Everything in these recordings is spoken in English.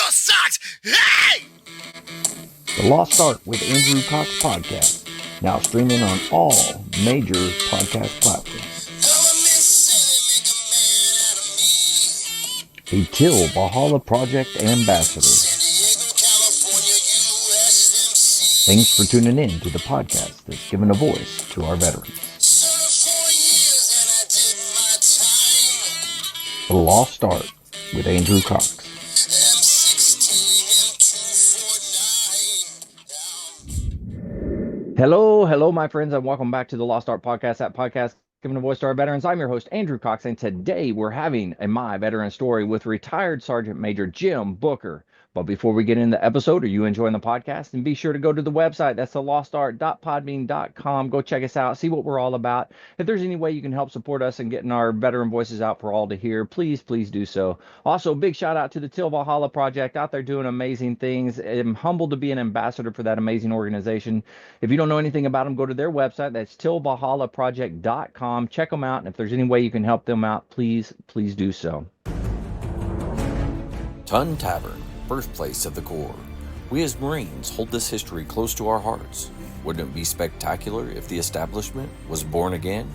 your socks! Hey! The Lost Art with Andrew Cox podcast, now streaming on all major podcast platforms. A Till Valhalla Project ambassador. Thanks for tuning in to the podcast that's given a voice to our veterans. The Lost Art with Andrew Cox. Hello, my friends, and welcome back to the Lost Art Podcast, that podcast giving a voice to our veterans. I'm your host, Andrew Cox, and today we're having a My Veteran Story with retired Sergeant Major Jim Booker. But before we get into the episode, are you enjoying the podcast? And be sure to go to the website. That's thelostart.podbean.com. Go check us out. See what we're all about. If there's any way you can help support us in getting our veteran voices out for all to hear, please do so. Also, big shout out to the Till Valhalla Project out there doing amazing things. I'm humbled to be an ambassador for that amazing organization. If you don't know anything about them, go to their website. That's tillvalhallaproject.com. Check them out. And if there's any way you can help them out, please do so. Ton Tavern, birthplace of the Corps. We as Marines hold this history close to our hearts. Wouldn't it be spectacular if the establishment was born again?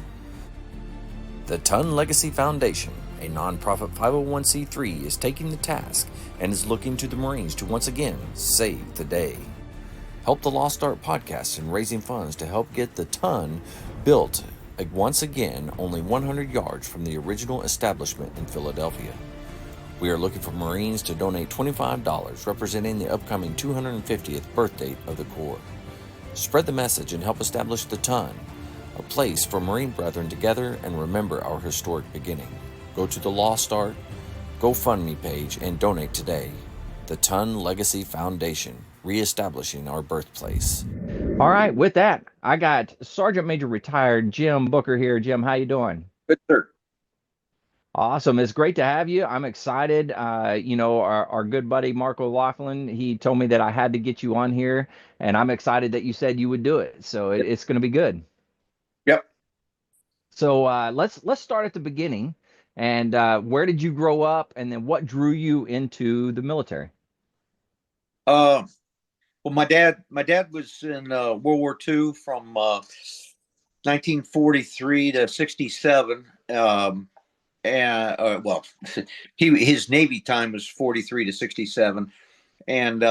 The Ton Legacy Foundation, a nonprofit 501c3, is taking the task and is looking to the Marines to once again save the day. Help the Lost Art podcast in raising funds to help get the Ton built once again only 100 yards from the original establishment in Philadelphia. We are looking for Marines to donate $25 representing the upcoming 250th birthday of the Corps. Spread the message and help establish the Ton, a place for Marine brethren to gather and remember our historic beginning. Go to the Lost Art GoFundMe page and donate today. The Ton Legacy Foundation, reestablishing our birthplace. All right, with that, I got Sergeant Major retired Jim Booker here. Jim, how you doing? Good, sir. Awesome. It's great to have you. I'm excited. Our good buddy, Mark O'Loughlin, he told me that I had to get you on here, and I'm excited that you said you would do it. So it's going to be good. Yep. So let's start at the beginning. And where did you grow up, and then what drew you into the military? Well, my dad was in World War II from 1943 to 67. His Navy time was 43 to 67. And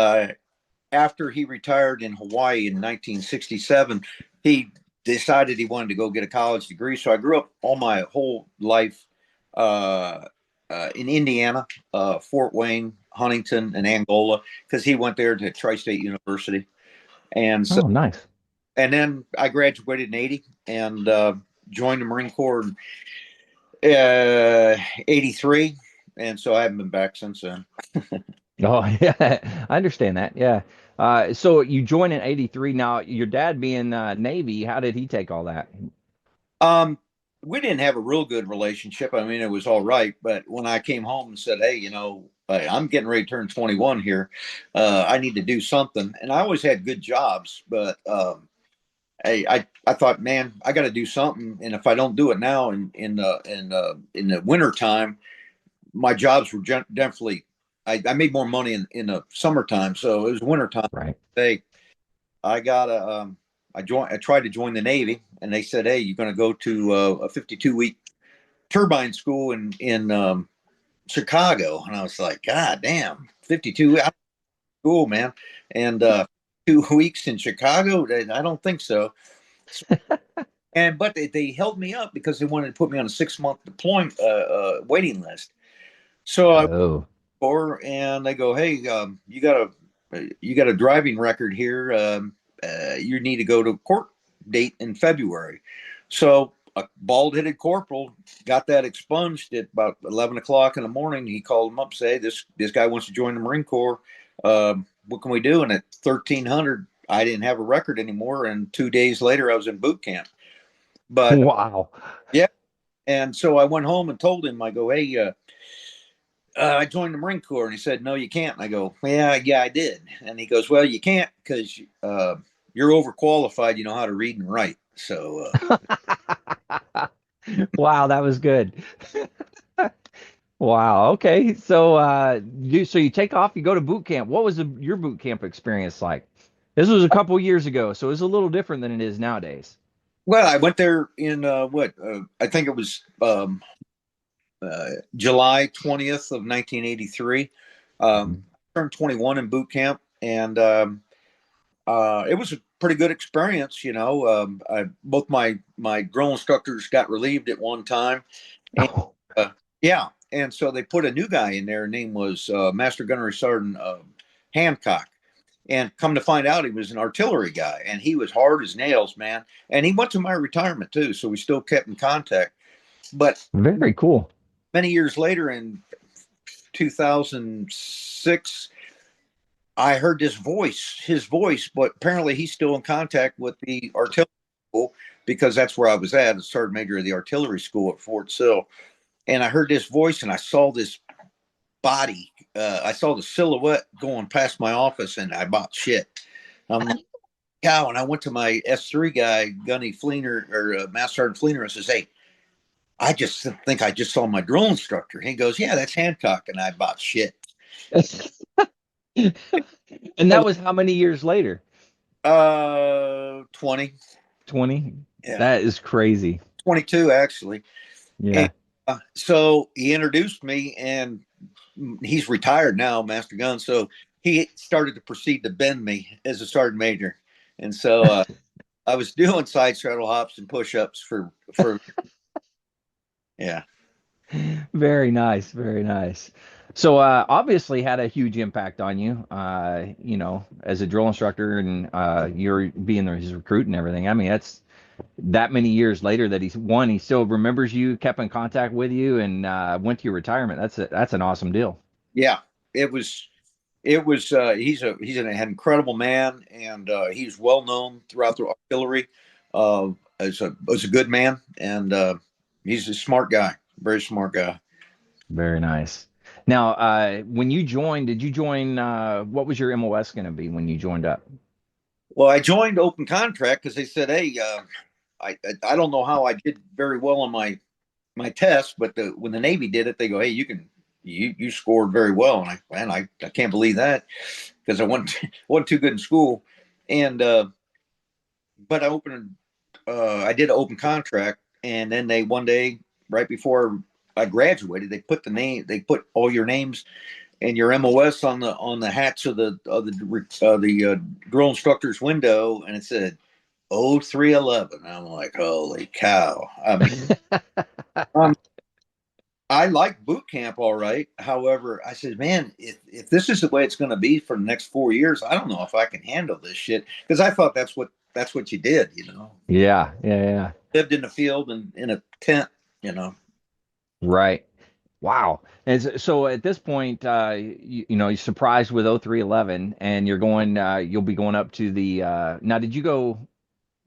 after he retired in Hawaii in 1967, he decided he wanted to go get a college degree. So I grew up all my whole life in Indiana, Fort Wayne, Huntington, and Angola, because he went there to Tri-State University. And so, nice. And then I graduated in 80 and joined the Marine Corps in 83. And so I haven't been back since then. Oh, yeah, I understand that. Yeah. So you joined in 83. Now, your dad being Navy, how did he take all that? We didn't have a real good relationship. I mean, it was all right. But when I came home and said, hey, I'm getting ready to turn 21 here. I need to do something. And I always had good jobs, but I thought, man, I got to do something. And if I don't do it now in the winter time, my jobs were definitely, I made more money in the summertime. So it was wintertime. Right. I tried to join the Navy, and they said, hey, you're going to go to a 52-week turbine school in Chicago. And I was like, God damn, 52 school, man. And 2 weeks in Chicago? I don't think so. But they held me up because they wanted to put me on a 6-month deployment waiting list. So and they go, hey, you got a driving record here. You need to go to court date in February. So a bald-headed corporal got that expunged at about 11 o'clock in the morning. He called him up, say, this guy wants to join the Marine Corps. What can we do? And at 1300, I didn't have a record anymore. And 2 days later, I was in boot camp. But wow. Yeah. And so I went home and told him, I go, hey, I joined the Marine Corps. And he said, no, you can't. And I go, yeah, I did. And he goes, well, you can't because you're overqualified. You know how to read and write. So wow, that was good. Wow. Okay. So, you take off, you go to boot camp. What was your boot camp experience like? This was a couple years ago, so it's a little different than it is nowadays. Well, I went there in I think it was July 20th of 1983. Mhm. Turned 21 in boot camp, and it was a pretty good experience. Both my drill instructors got relieved at one time, and Oh, yeah, and so they put a new guy in there. Name was Master Gunnery Sergeant Hancock. And come to find out, he was an artillery guy, and he was hard as nails, man. And he went to my retirement too, so we still kept in contact. But very cool. many years later, in 2006, I heard his voice, but apparently he's still in contact with the artillery school because that's where I was at, as sergeant major of the artillery school at Fort Sill. And I heard this voice, and I saw this body. I saw the silhouette going past my office, and I bought shit. Like, cow. And I went to my S3 guy, Gunny Fleener, or Master Sergeant Fleener, and says, "Hey, I just think I just saw my drill instructor." He goes, "Yeah, that's Hancock." And I bought shit. And that was how many years later? 20. 20? Yeah, That is crazy. 22 actually. And Yeah. so he introduced me, and he's retired now, Master Gun. So he started to proceed to bend me as a sergeant major. And so I was doing side straddle hops and push-ups for yeah. Very nice, very nice. So obviously had a huge impact on you, as a drill instructor and you're being his recruit and everything. I mean, that's that many years later that he still remembers you, kept in contact with you, and went to your retirement. That's an awesome deal. Yeah, it was he's an incredible man, and he's well known throughout the artillery as a good man, and he's a smart guy, very smart guy. Very nice. Now, when you joined, did you join? What was your MOS going to be when you joined up? Well, I joined open contract because they said, "Hey, I don't know how I did very well on my test, but when the Navy did it, they go, hey, you scored very well." And I can't believe that because I wasn't too good in school, and but I did an open contract, and then they one day right before I graduated, they put all your names and your MOS on the hats of the drill instructor's window, and it said 0311. I'm like, holy cow! I mean, um, I like boot camp all right. However, I said, man, if this is the way it's going to be for the next 4 years, I don't know if I can handle this shit because I thought that's what you did, Yeah, yeah, yeah. lived in the field and in a tent, you know. Right. Wow. So at this point, you're surprised with 0311 and you'll be going up to now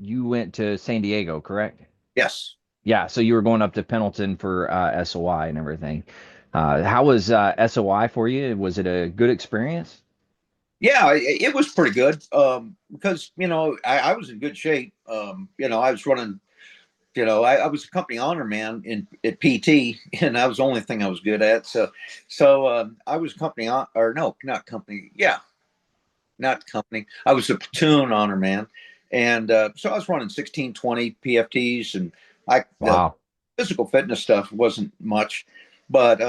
you went to San Diego, correct? Yes. Yeah. So you were going up to Pendleton for SOI and everything. How was SOI for you? Was it a good experience? Yeah, it was pretty good because I was in good shape. I was running. I was a company honor man at PT, and that was the only thing I was good at. So I was company or no, not company. Yeah, not company. I was a platoon honor man, and so I was running 1620 PFTs, and the Wow. physical fitness stuff wasn't much, but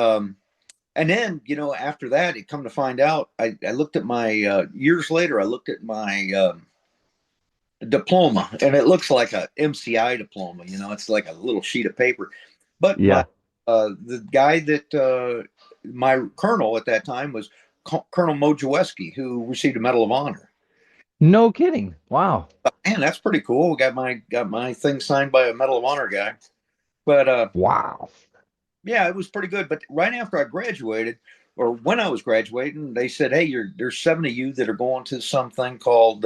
and then after that, it come to find out, I looked at my years later. I looked at my diploma, and it looks like a MCI diploma. It's like a little sheet of paper. But Yeah. the guy that my colonel at that time was Colonel Mojeweski, who received a Medal of Honor. No kidding. Wow. Man, that's pretty cool. Got my thing signed by a Medal of Honor guy. But Wow. yeah, it was pretty good. But right after I graduated, or when I was graduating, they said, "Hey, there's 7 of you that are going to something called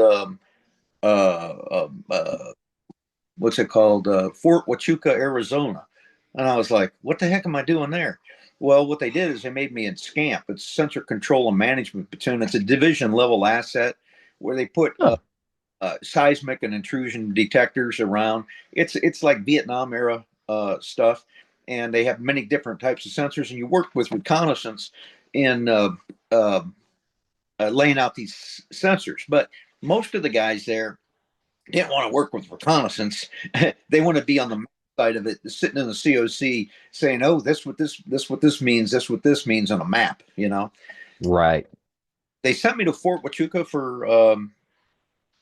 what's it called? Fort Huachuca, Arizona." And I was like, "What the heck am I doing there?" Well, what they did is they made me in SCAMP. It's Sensor Control and Management Platoon. It's a division level asset where they put Huh. seismic and intrusion detectors around. It's like Vietnam era stuff. and they have many different types of sensors, and you work with reconnaissance in laying out these sensors. But most of the guys there didn't want to work with reconnaissance. They want to be on the side of it, sitting in the COC saying, "Oh, this what this means, this what this means on a map." Right. They sent me to Fort Huachuca for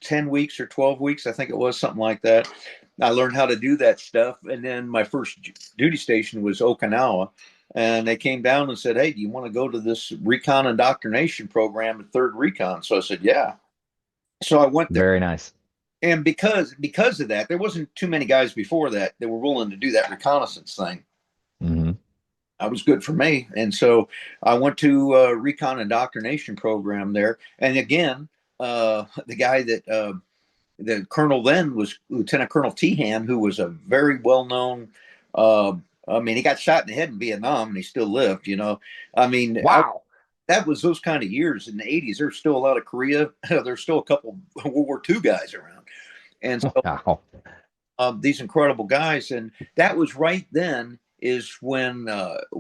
10 weeks or 12 weeks, I think it was, something like that. I learned how to do that stuff, and then my first duty station was Okinawa, and they came down and said, "Hey, do you want to go to this recon indoctrination program at 3rd Recon?" So I said, "Yeah." So I went there. Very nice. And because of that, there wasn't too many guys before that were willing to do that reconnaissance thing. Mm-hmm. That was good for me. And so I went to recon indoctrination program there. And again, the guy that the colonel then was Lieutenant Colonel Tehan, who was a very well-known, I mean, he got shot in the head in Vietnam and he still lived, I mean, wow. That was those kind of years in the 80s. There's still a lot of Korea. There's still a couple World War II guys around. And so wow. These incredible guys. And that was right then is when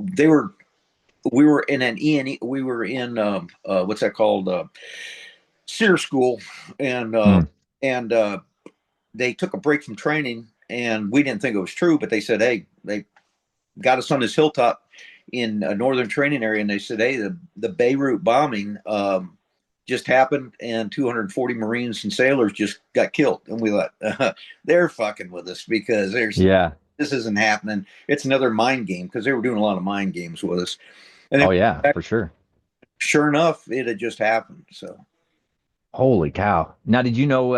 we were in an E&E, we were in, what's that called? SEER school. And they took a break from training, and we didn't think it was true, but they said, hey, they got us on this hilltop in a northern training area, and they said, hey, the Beirut bombing just happened, and 240 Marines and sailors just got killed. And we thought, they're fucking with us, because this isn't happening. It's another mind game, because they were doing a lot of mind games with us. And then, for sure. Sure enough, it had just happened. So. Holy cow. Now, did you know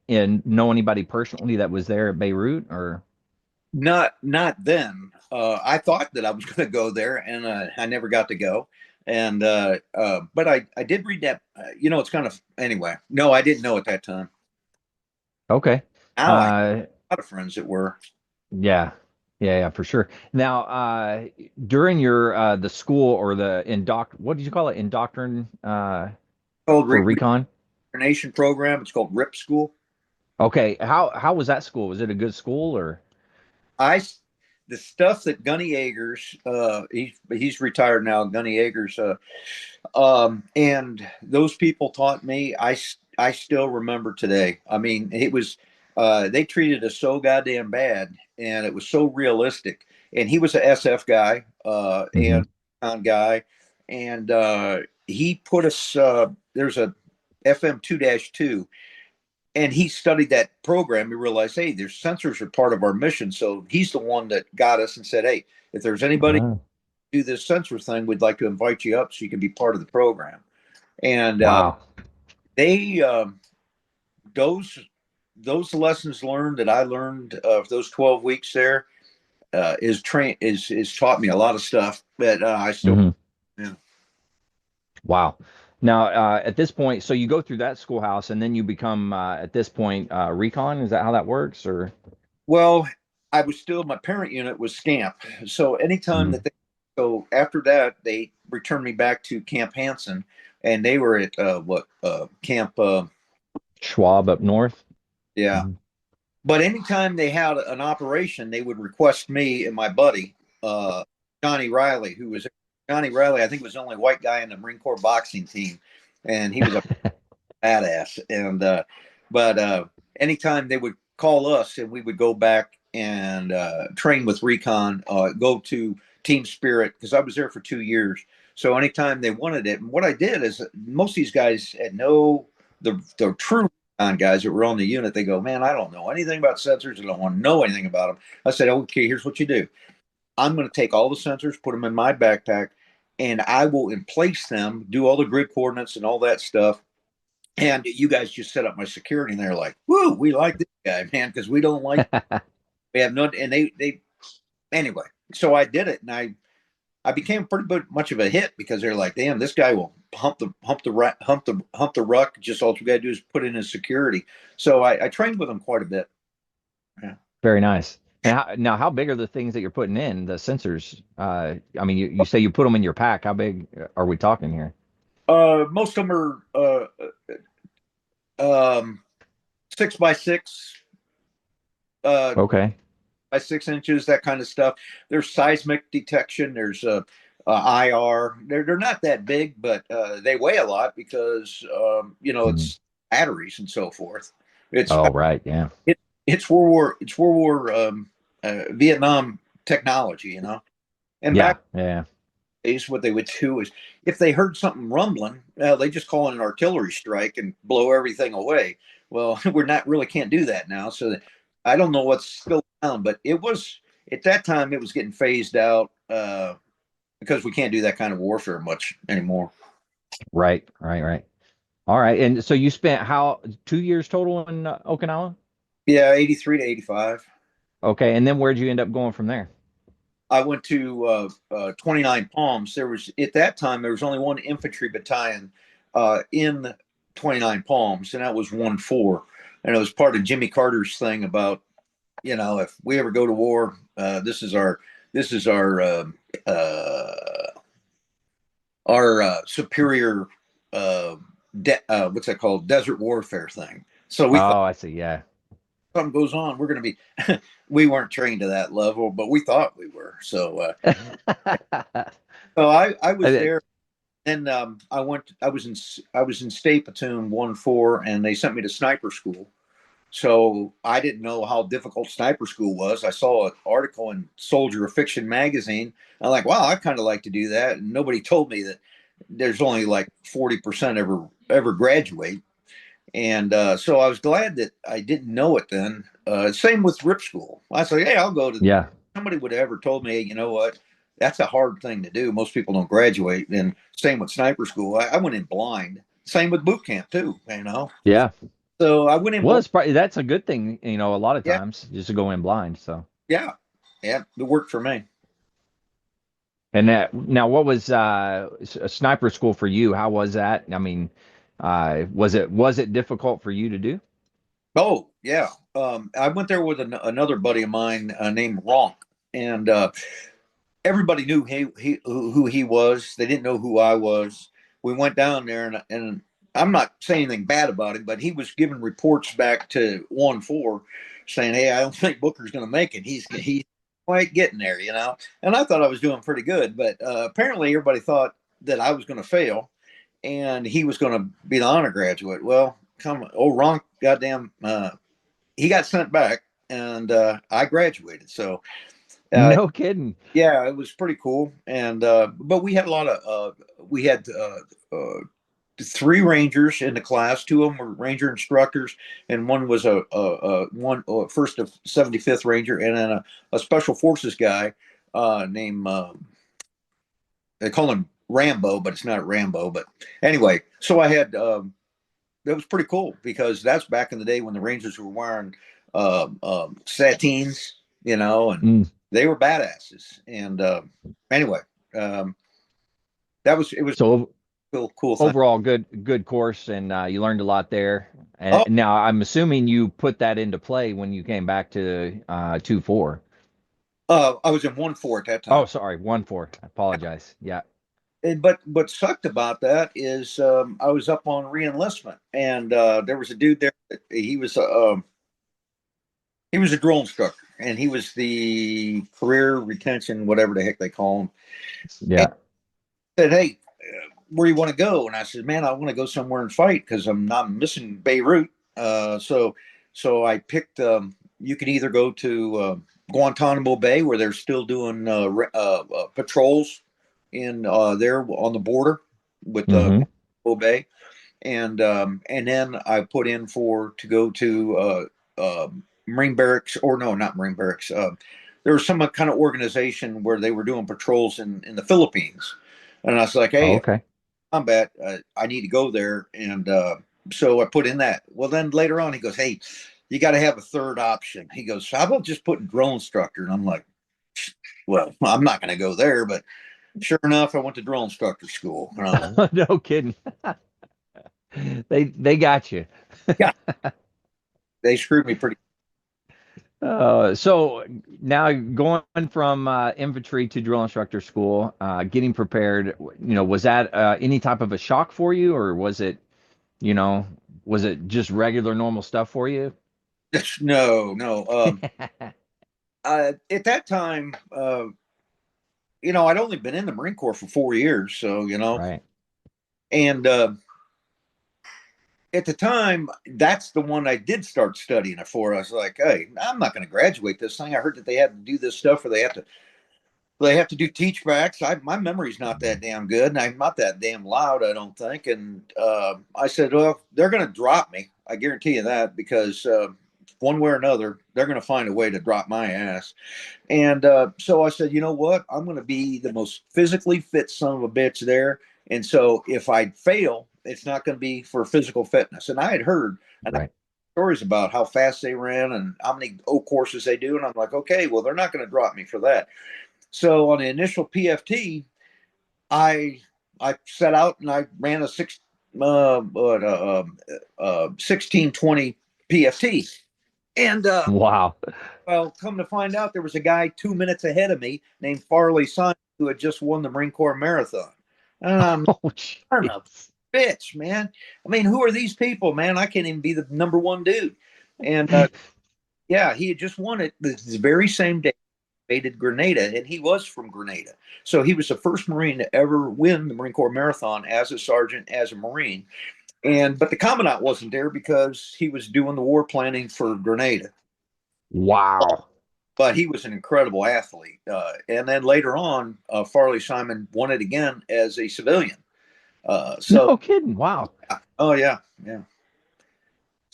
know anybody personally that was there at Beirut, or? Not then. I thought that I was going to go there, and I never got to go. And but I did read that. It's kind of, anyway. No, I didn't know at that time. Okay. Now I have a lot of friends that were. Yeah, for sure. Now, during your the school or the what did you call it? Indoctrin Called for recon? Nation program. It's called RIP school. Okay. How was that school? Was it a good school, or? The stuff that Gunny Yeagers, he's retired now, Gunny Yeagers, and those people taught me, I still remember today. I mean, it was, they treated us so goddamn bad, and it was so realistic. And he was a SF guy, and guy, and he put us, there's a FM 2-2, and he studied that program. He realized, hey, there's sensors are part of our mission. So he's the one that got us and said, hey, if there's anybody do this sensor thing, we'd like to invite you up so you can be part of the program. And they those lessons learned that I learned of those 12 weeks there is taught me a lot of stuff that I still Wow. Now, at this point, so you go through that schoolhouse, and then you become, at this point, recon. Is that how that works, or? Well, I was still, my parent unit was SCAMP. So anytime so after that, they returned me back to Camp Hansen, and they were at Camp Schwab up north. Yeah. But anytime they had an operation, they would request me and my buddy, Johnny Riley, I think was the only white guy in the Marine Corps boxing team, and he was a badass. And but anytime they would call us, and we would go back and train with recon, go to Team Spirit, because I was there for 2 years. So anytime they wanted it, and what I did is, most of these guys had the true recon guys that were on the unit. They go, man, I don't know anything about sensors. I don't want to know anything about them. I said, okay, here's what you do. I'm going to take all the sensors, put them in my backpack, and I will emplace them, do all the grid coordinates and all that stuff. And you guys just set up my security. And they're like, whoo, we like this guy, man, because we don't like, we have no, and they, anyway. So I did it, and I became pretty much of a hit, because they're like, damn, this guy will hump the ruck. Just all you got to do is put in his security. So I trained with him quite a bit. Yeah. Very nice. Now, how big are the things that you're putting in, the sensors? I mean, you say you put them in your pack. How big are we talking here? Most of them are 6x6. Okay. by 6 inches, that kind of stuff. There's seismic detection. There's IR. They're not that big, but they weigh a lot because it's batteries and so forth. It's Oh, right. Yeah. it's World War Vietnam technology, And Yeah. back Yeah. days, what they would do is if they heard something rumbling, they just call in an artillery strike and blow everything away. Well, we're not really can't do that now. So I don't know what's still around, but it was at that time it was getting phased out because we can't do that kind of warfare much anymore. Right. Right. Right. All right. And so you spent 2 years total in Okinawa? Yeah, 83 to 85. Okay. And then where'd you end up going from there? I went to 29 Palms. There was at that time there was only one infantry battalion in 29 Palms, and that was 1-4. And it was part of Jimmy Carter's thing about if we ever go to war, this is our superior what's that called, desert warfare thing. So we thought Oh, I see. Yeah. something goes on, we're going to be. We weren't trained to that level, but we thought we were. So I was there. And I was in state platoon 1-4, and they sent me to sniper school. So I didn't know how difficult sniper school was. I saw an article in Soldier of Fiction magazine. I'm like, wow, I kind of like to do that. And nobody told me that there's only like 40% ever graduate. And so I was glad that I didn't know it then. Same with RIP school. I said, hey, I'll go to. Yeah. Somebody would have ever told me, you know what? That's a hard thing to do. Most people don't graduate. And same with sniper school. I went in blind. Same with boot camp too. Yeah. So I went in. Well, that's a good thing, a lot of Yeah. times just to go in blind. So Yeah, it worked for me. and now what was a sniper school for you? How was that? I mean, was it difficult for you to do? Oh yeah, I went there with another buddy of mine named Ronk, and everybody knew who he was. They didn't know who I was. We went down there, and I'm not saying anything bad about him, but he was giving reports back to 1-4, saying, "Hey, I don't think Booker's going to make it. He's quite getting there, And I thought I was doing pretty good, but apparently everybody thought that I was going to fail, and he was going to be the honor graduate. Well, Ronk, goddamn, he got sent back, and I graduated. So. No kidding. Yeah, it was pretty cool, and but we had a lot of we had 3 rangers in the class. 2 of them were ranger instructors, and one was a first of 75th Ranger, and then a special forces guy named they call him Rambo, but it's not Rambo. But anyway, so I had that was pretty cool because that's back in the day when the Rangers were wearing satins, and they were badasses. And anyway, it was so cool thing. Overall good course, and you learned a lot there. And now I'm assuming you put that into play when you came back to 2-4. I was in 1-4 at that time. Oh, sorry, 1-4. I apologize. Yeah. But what sucked about that is I was up on reenlistment, and there was a dude there. He was a drill instructor, and he was the career retention, whatever the heck they call him. Yeah. And said, hey, where you want to go? And I said, man, I want to go somewhere and fight because I'm not missing Beirut. So I picked. You could either go to Guantanamo Bay, where they're still doing patrols in there on the border with Guantanamo Bay, and then I put in to go to Marine Barracks, or no, not Marine Barracks. There was some kind of organization where they were doing patrols in the Philippines, and I was like, hey, okay. Combat, I need to go there, and so I put in that. Well, then later on, he goes, hey, you got to have a third option. He goes, how about just putting drill instructor? And I'm like, well, I'm not going to go there, but sure enough, I went to drill instructor school. No kidding. They got you. Yeah, they screwed me pretty. So now going from infantry to drill instructor school, getting prepared, was that any type of a shock for you, or was it just regular normal stuff for you? No. at that time, I'd only been in the Marine Corps for 4 years, so Right. and at the time, that's the one I did start studying it for. I was like, hey, I'm not going to graduate this thing. I heard that they had to do this stuff, or they have to do teach backs. My memory's not that damn good, and I'm not that damn loud, I don't think. And I said, well, they're going to drop me. I guarantee you that, because one way or another, they're going to find a way to drop my ass. And so I said, you know what? I'm going to be the most physically fit son of a bitch there. And so if I fail, it's not going to be for physical fitness. And I had heard Right. stories about how fast they ran and how many O courses they do. And I'm like, okay, well, they're not going to drop me for that. So on the initial PFT, I set out and I ran a 1620 PFT. And Wow. well, come to find out, there was a guy 2 minutes ahead of me named Farley Simon who had just won the Marine Corps Marathon. And I'm Oh, son of jeez. a bitch, man. I mean, who are these people, man? I can't even be the number one dude. And yeah, he had just won it this very same day. Invaded Grenada, and he was from Grenada. So he was the first Marine to ever win the Marine Corps Marathon as a sergeant, as a Marine. But the commandant wasn't there because he was doing the war planning for Grenada. Wow. But he was an incredible athlete. And then later on, Farley Simon won it again as a civilian. No kidding. Wow. Oh yeah, yeah.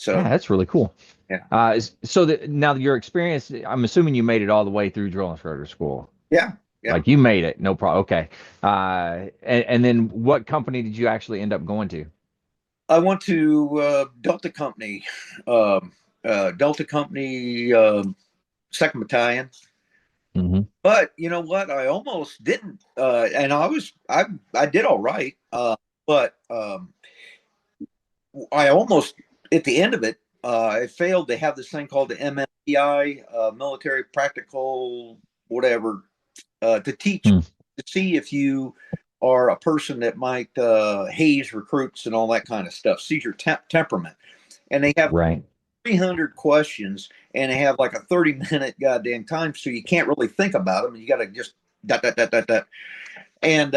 Yeah, So that's really cool. yeah, So now your experience, I'm assuming you made it all the way through drill instructor school. yeah, yeah. Like you made it, no problem. Okay. And then what company did you actually end up going to? I went to Delta Company, Delta Company, Second Battalion. Mm-hmm. But you know what? I almost didn't, and I did all right. But I almost, at the end of it, I failed. They have this thing called the MMPI, Military Practical whatever, to teach, to see if you are a person that might haze recruits and all that kind of stuff. See your temperament, and they have Right. 300 questions, and they have like a 30-minute goddamn time, so you can't really think about them. You got to just dot dot dot dot dot. And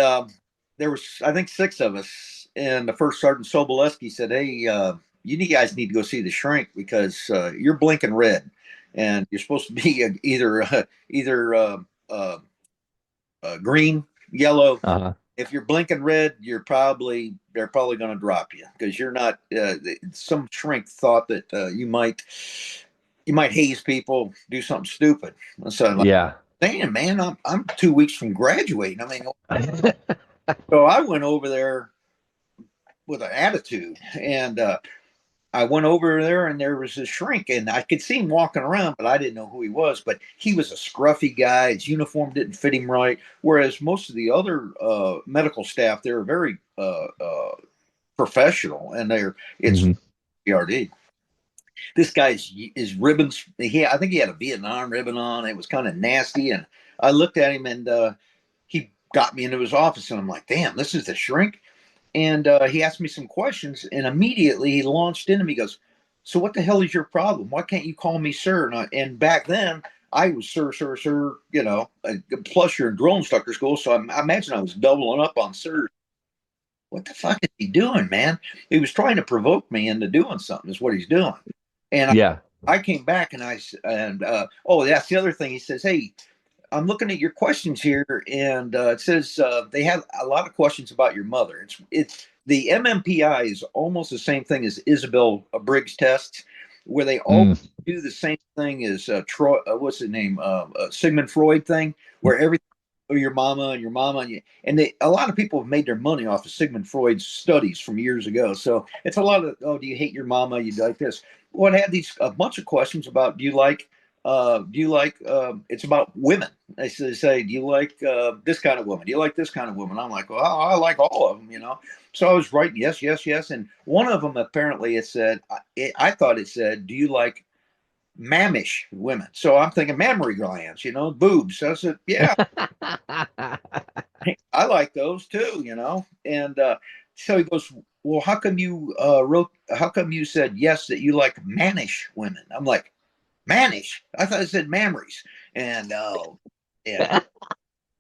there was, I think, 6 of us, and the first sergeant Soboleski said, "Hey, you guys need to go see the shrink because you're blinking red, and you're supposed to be either green, yellow. Uh-huh. If you're blinking red, they're probably going to drop you because you're not." Some shrink thought that you might haze people, do something stupid. So I'm like, Yeah. damn, man, I'm 2 weeks from graduating. I mean, so I went over there with an attitude, and I went over there, and there was a shrink, and I could see him walking around, but I didn't know who he was. But he was a scruffy guy. His uniform didn't fit him right. Whereas most of the other medical staff, they're very professional, and it's Mm-hmm. PRD. This guy's his ribbons. I think he had a Vietnam ribbon on. It was kind of nasty, and I looked at him, and he got me into his office, and I'm like, damn, this is the shrink. And he asked me some questions, and immediately he launched into me. He goes, "So what the hell is your problem? Why can't you call me sir?" And back then, I was sir, sir, sir. Plus you're in drill instructor school, so I imagine I was doubling up on sir. What the fuck is he doing, man? He was trying to provoke me into doing something. Is what he's doing. And Yeah. I came back, and oh, that's the other thing. He says, "Hey, I'm looking at your questions here, and it says they have a lot of questions about your mother. It's the MMPI is almost the same thing as Isabel Briggs tests, where they all do the same thing as Troy. What's his name? Sigmund Freud thing, where everything. Your mama and your mama a lot of people have made their money off of Sigmund Freud's studies from years ago. So it's a lot of, oh, do you hate your mama? You like this? Well, it had a bunch of questions about, do you like it's about women. They say, do you like this kind of woman? Do you like this kind of woman? I'm like, well, I like all of them. So I was writing yes, yes, yes. And one of them, apparently I thought it said, do you like mammish women? So I'm thinking mammary glands, boobs. So I said, yeah, I like those too, And so he goes, well, how come you said yes, that you like mannish women? I'm like, Manish. I thought it said Mamries. And yeah.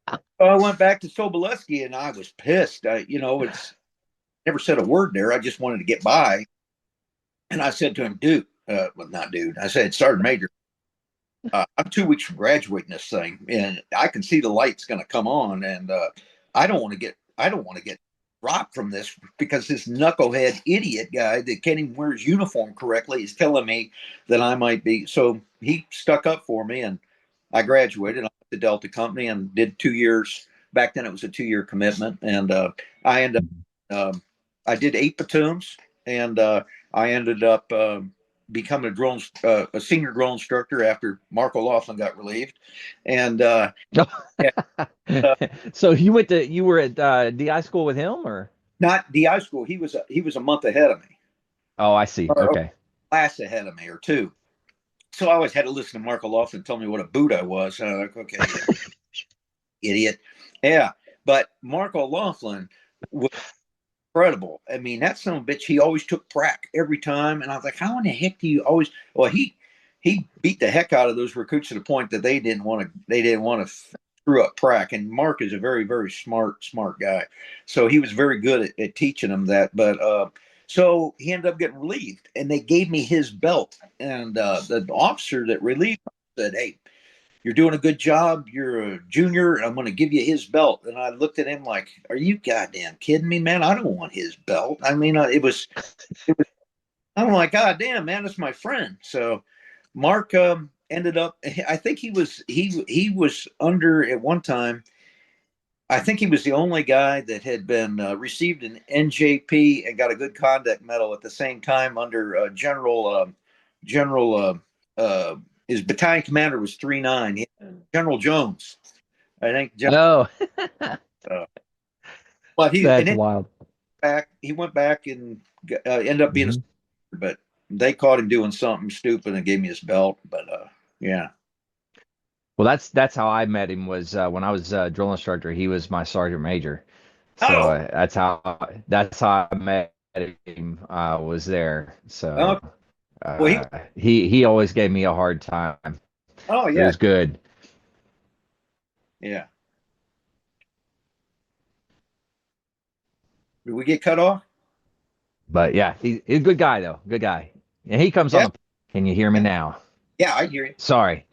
So I went back to Sobolewski and I was pissed. It's never said a word there. I just wanted to get by. And I said to him, dude, well, not dude. I said, Sergeant Major, I'm 2 weeks from graduating this thing, and I can see the light's going to come on, and I don't want to get dropped from this because this knucklehead idiot guy that can't even wear his uniform correctly is telling me that I might be. So he stuck up for me, and I graduated. I went to Delta Company and did 2 years. Back then, it was a 2-year commitment, and I ended up. I did 8 platoons, and I ended up becoming a senior drill instructor after Mark O'Loughlin got relieved, and So you were at DI school with him, or not DI school. He was a month ahead of me, oh, I see. or Okay. a class ahead of me, or 2. So I always had to listen to Mark O'Loughlin tell me what a boot I was. And I'm like, okay, idiot, yeah. But Mark O'Loughlin was incredible. I mean, that son of a bitch, he always took prac every time. And I was like, how in the heck do you always, well, he beat the heck out of those recruits to the point that they didn't want to screw up prac. And Mark is a very, very smart guy. So he was very good at teaching them that. But, so he ended up getting relieved and they gave me his belt. And, the officer that relieved him said, hey, you're doing a good job. You're a junior. And I'm going to give you his belt. And I looked at him like, are you goddamn kidding me, man? I don't want his belt. I mean, I'm like, God damn, man, that's my friend. So Mark ended up, I think he was under at one time. I think he was the only guy that had been received an NJP and got a good conduct medal at the same time under General his battalion commander was 3-9. General Jones, I think. Oh, But that's wild. he went back and ended up being but they caught him doing something stupid and gave me his belt. But yeah. Well, that's how I met him was when I was a drill instructor. He was my sergeant major, so that's how I met him. Was there. So well, he always gave me a hard time. Oh It yeah, was good. yeah. Did we get cut off? But yeah, he's a good guy though. Good guy. And he comes on. Can you hear me now? Yeah, I hear you. Sorry.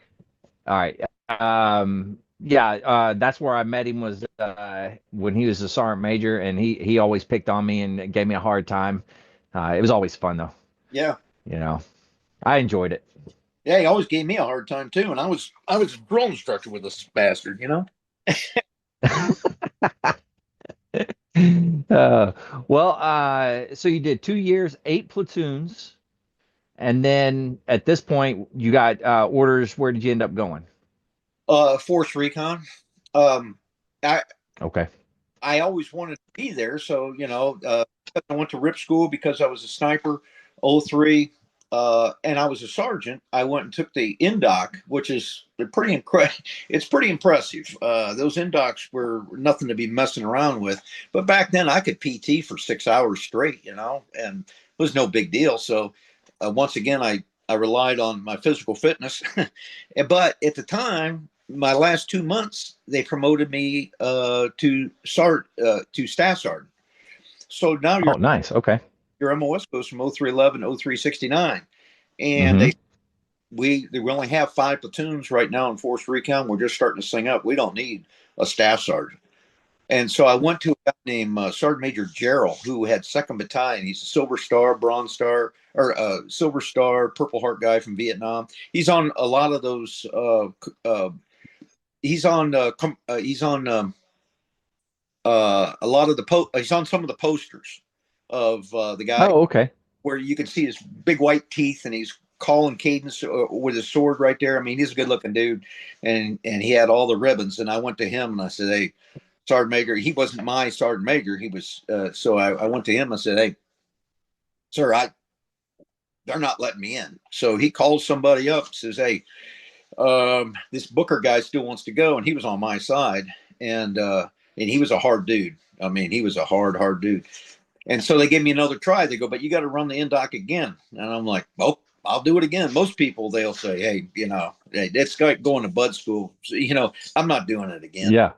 All right. Yeah, that's where I met him was when he was a sergeant major, and he always picked on me and gave me a hard time. It was always fun though. Yeah. I enjoyed it. Yeah, he always gave me a hard time too, and I was a drill instructor with this bastard, So you did 2 years, 8 platoons, and then at this point you got orders. Where did you end up going? Force Recon. I Okay. I always wanted to be there, so I went to RIP school because I was a sniper. 03. And I was a sergeant. I went and took the indoc, which is pretty It's pretty impressive. Those indocs were nothing to be messing around with. But back then, I could PT for 6 hours straight, and it was no big deal. So once again, I relied on my physical fitness. But at the time, my last 2 months, they promoted me to staff sergeant. So now you're nice. Okay. Your MOS goes from 0311 to 0369. And we only have 5 platoons right now in Force Recon. We're just starting to sing up. We don't need a staff sergeant. And so I went to a guy named Sergeant Major Gerald, who had 2nd Battalion. He's a Silver Star, Bronze Star, or Silver Star, Purple Heart guy from Vietnam. He's on a lot of those. He's on a lot of he's on some of the posters of the guy. Oh, okay. Where you can see his big white teeth and he's calling cadence with his sword right there. I mean, he's a good looking dude, and he had all the ribbons. And I went to him and I said, "Hey, Sergeant Major." He wasn't my Sergeant Major. He was. So I went to him and said, "Hey, sir, they're not letting me in." So he calls somebody up and says, "Hey, this Booker guy still wants to go," and he was on my side, and he was a hard dude. I mean, he was a hard dude. And so they gave me another try. They go, "But you got to run the indoc again." And I'm like, "Oh, I'll do it again. Most people, they'll say, hey, hey, it's like going to bud school. So, I'm not doing it again. Yeah.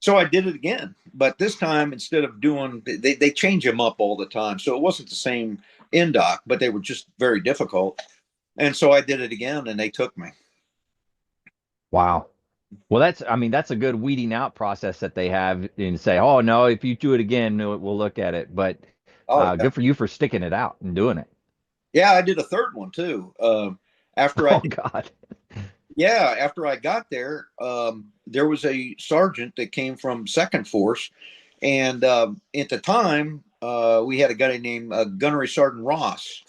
So I did it again, but this time instead of doing, they change them up all the time. So it wasn't the same NDOC, but they were just very difficult. And so I did it again, and they took me. Wow. Well, that's a good weeding out process that they have and say, oh no, if you do it again, we'll look at it. But Oh, yeah. good for you for sticking it out and doing it. Yeah, I did a third one too. After I Oh God. Yeah, after I got there, there was a sergeant that came from Second Force, and at the time, we had a guy named Gunnery Sergeant Ross,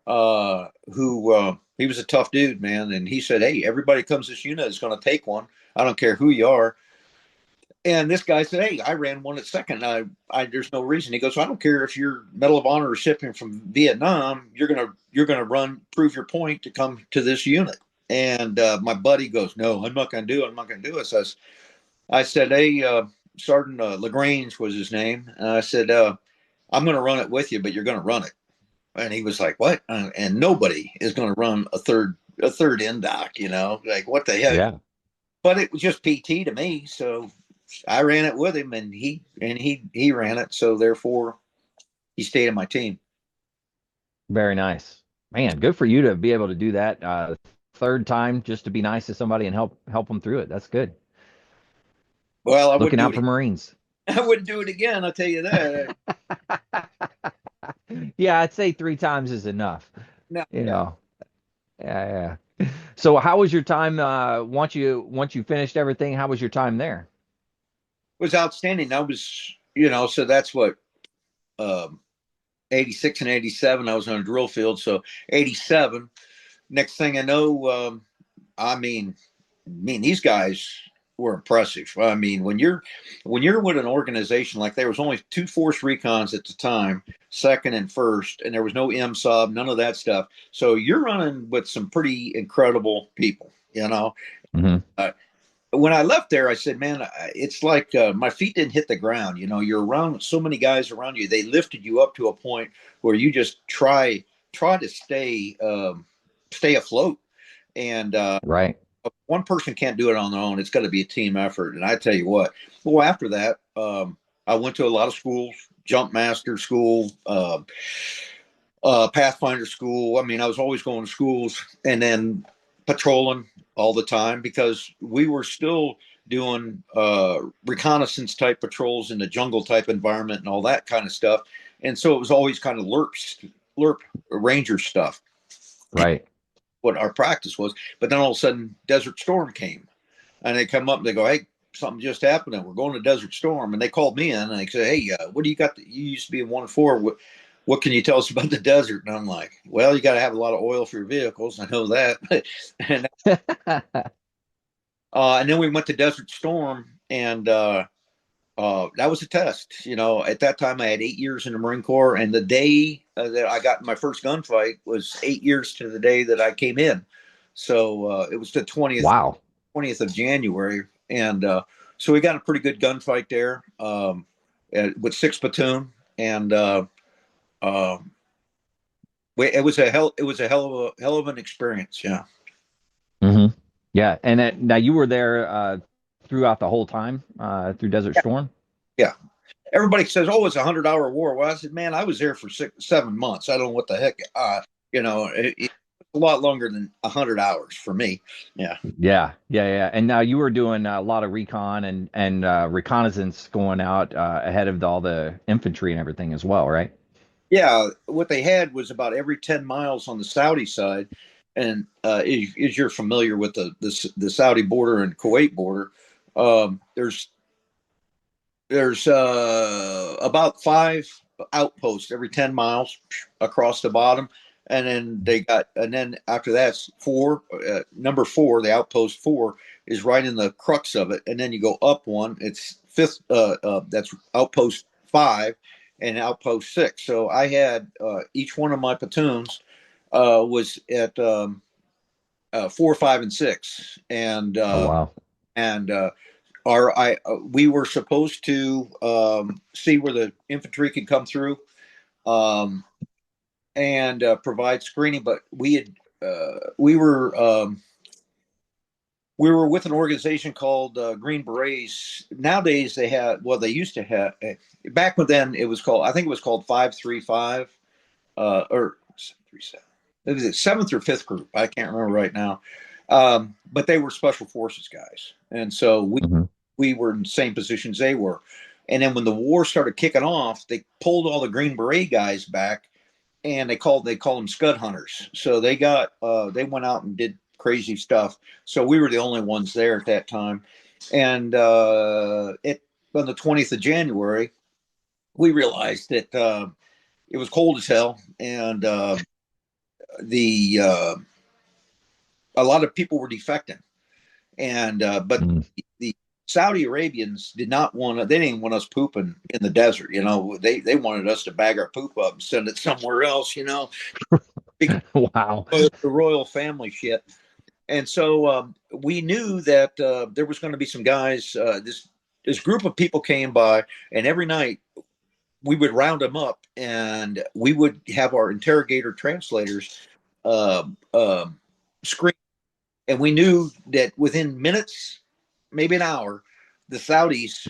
who he was a tough dude, man, and he said, "Hey, everybody comes to this unit is going to take one. I don't care who you are." And this guy said, "Hey, I ran one at second. There's no reason." He goes, "I don't care if you're Medal of Honor recipient from Vietnam. You're gonna run, prove your point to come to this unit." And my buddy goes, "No, I'm not gonna do it. I'm not gonna do it." So I said, "Hey, Sergeant Lagrange was his name." And I said, "I'm gonna run it with you, but you're gonna run it." And he was like, "What?" And nobody is gonna run a third NDOC, like what the heck? Yeah. But it was just PT to me, so I ran it with him, and he ran it, so therefore he stayed on my team. Very nice. Man, good for you to be able to do that third time just to be nice to somebody and help them through it. That's good. Well, I wouldn't Looking do out it. for Marines. I wouldn't do it again. I'll tell you that. Yeah, I'd say 3 times is enough. No, You yeah. know. Yeah, yeah. So how was your time once you finished everything, how was your time there? It was outstanding. I was, so that's what, um, 86 and 87. I was on a drill field. So 87. Next thing I know, I mean, these guys were impressive. I mean, when you're with an organization like there was only 2 Force Recons at the time, second and first, and there was no MSUB, none of that stuff. So you're running with some pretty incredible people. Hmm. When I left there, I said, man, it's like my feet didn't hit the ground. You're around so many guys around you. They lifted you up to a point where you just try to stay afloat. And Right. one person can't do it on their own. It's got to be a team effort. And I tell you what, well, after that, I went to a lot of schools, jump master school, Pathfinder school. I mean, I was always going to schools and then patrolling all the time because we were still doing reconnaissance type patrols in the jungle type environment and all that kind of stuff. And so it was always kind of LRP ranger stuff, Right. what our practice was. But then all of a sudden, Desert Storm came, and they come up and they go, "Hey, something just happened, and we're going to Desert Storm." And they called me in and they said, "Hey, what do you got? You used to be in 1-4. What can you tell us about the desert?" And I'm like, "Well, you got to have a lot of oil for your vehicles. I know that." And then we went to Desert Storm, and that was a test. At that time, I had 8 years in the Marine Corps, and the day that I got in my first gunfight was 8 years to the day that I came in. So it was the 20th, Wow. 20th of January, and so we got a pretty good gunfight there with 6 platoon, and it was a hell of an experience. Yeah. Hmm. Yeah. And now you were there throughout the whole time through Desert Storm? Yeah. Everybody says, "Oh, it's a 100-hour war." Well, I said, "Man, I was there for 7 months. I don't know what the heck." It's a lot longer than 100 hours for me. Yeah. Yeah. Yeah. Yeah. And now you were doing a lot of recon and reconnaissance going out ahead of all the infantry and everything as well, right? Yeah. What they had was about every 10 miles on the Saudi side. And as you're familiar with the Saudi border and Kuwait border, there's about 5 outposts every 10 miles across the bottom. And then after that's 4, number 4, the outpost 4 is right in the crux of it. And then you go up one, it's 5th, that's outpost 5 and outpost 6. So I had each one of my platoons was at 4, 5, and 6. And, Oh, wow. and, we were supposed to see where the infantry could come through and provide screening, but we had we were with an organization called Green Berets. Nowadays they had, well, they used to have, back then it was called, I think it was called 535, or 737. It was the 7th or 5th group. I can't remember right now. But they were special forces guys. And so we were in the same positions they were. And then when the war started kicking off, they pulled all the Green Beret guys back, and they call them scud hunters. So they went out and did crazy stuff. So we were the only ones there at that time. And on the 20th of January, we realized that it was cold as hell, and a lot of people were defecting, and but the Saudi Arabians did not want to. They didn't want us pooping in the desert. They wanted us to bag our poop up and send it somewhere else. Wow. The royal family shit. And so we knew that there was going to be some guys. This group of people came by, and every night we would round them up, and we would have our interrogator translators scream. And we knew that within minutes, maybe an hour, the Saudis,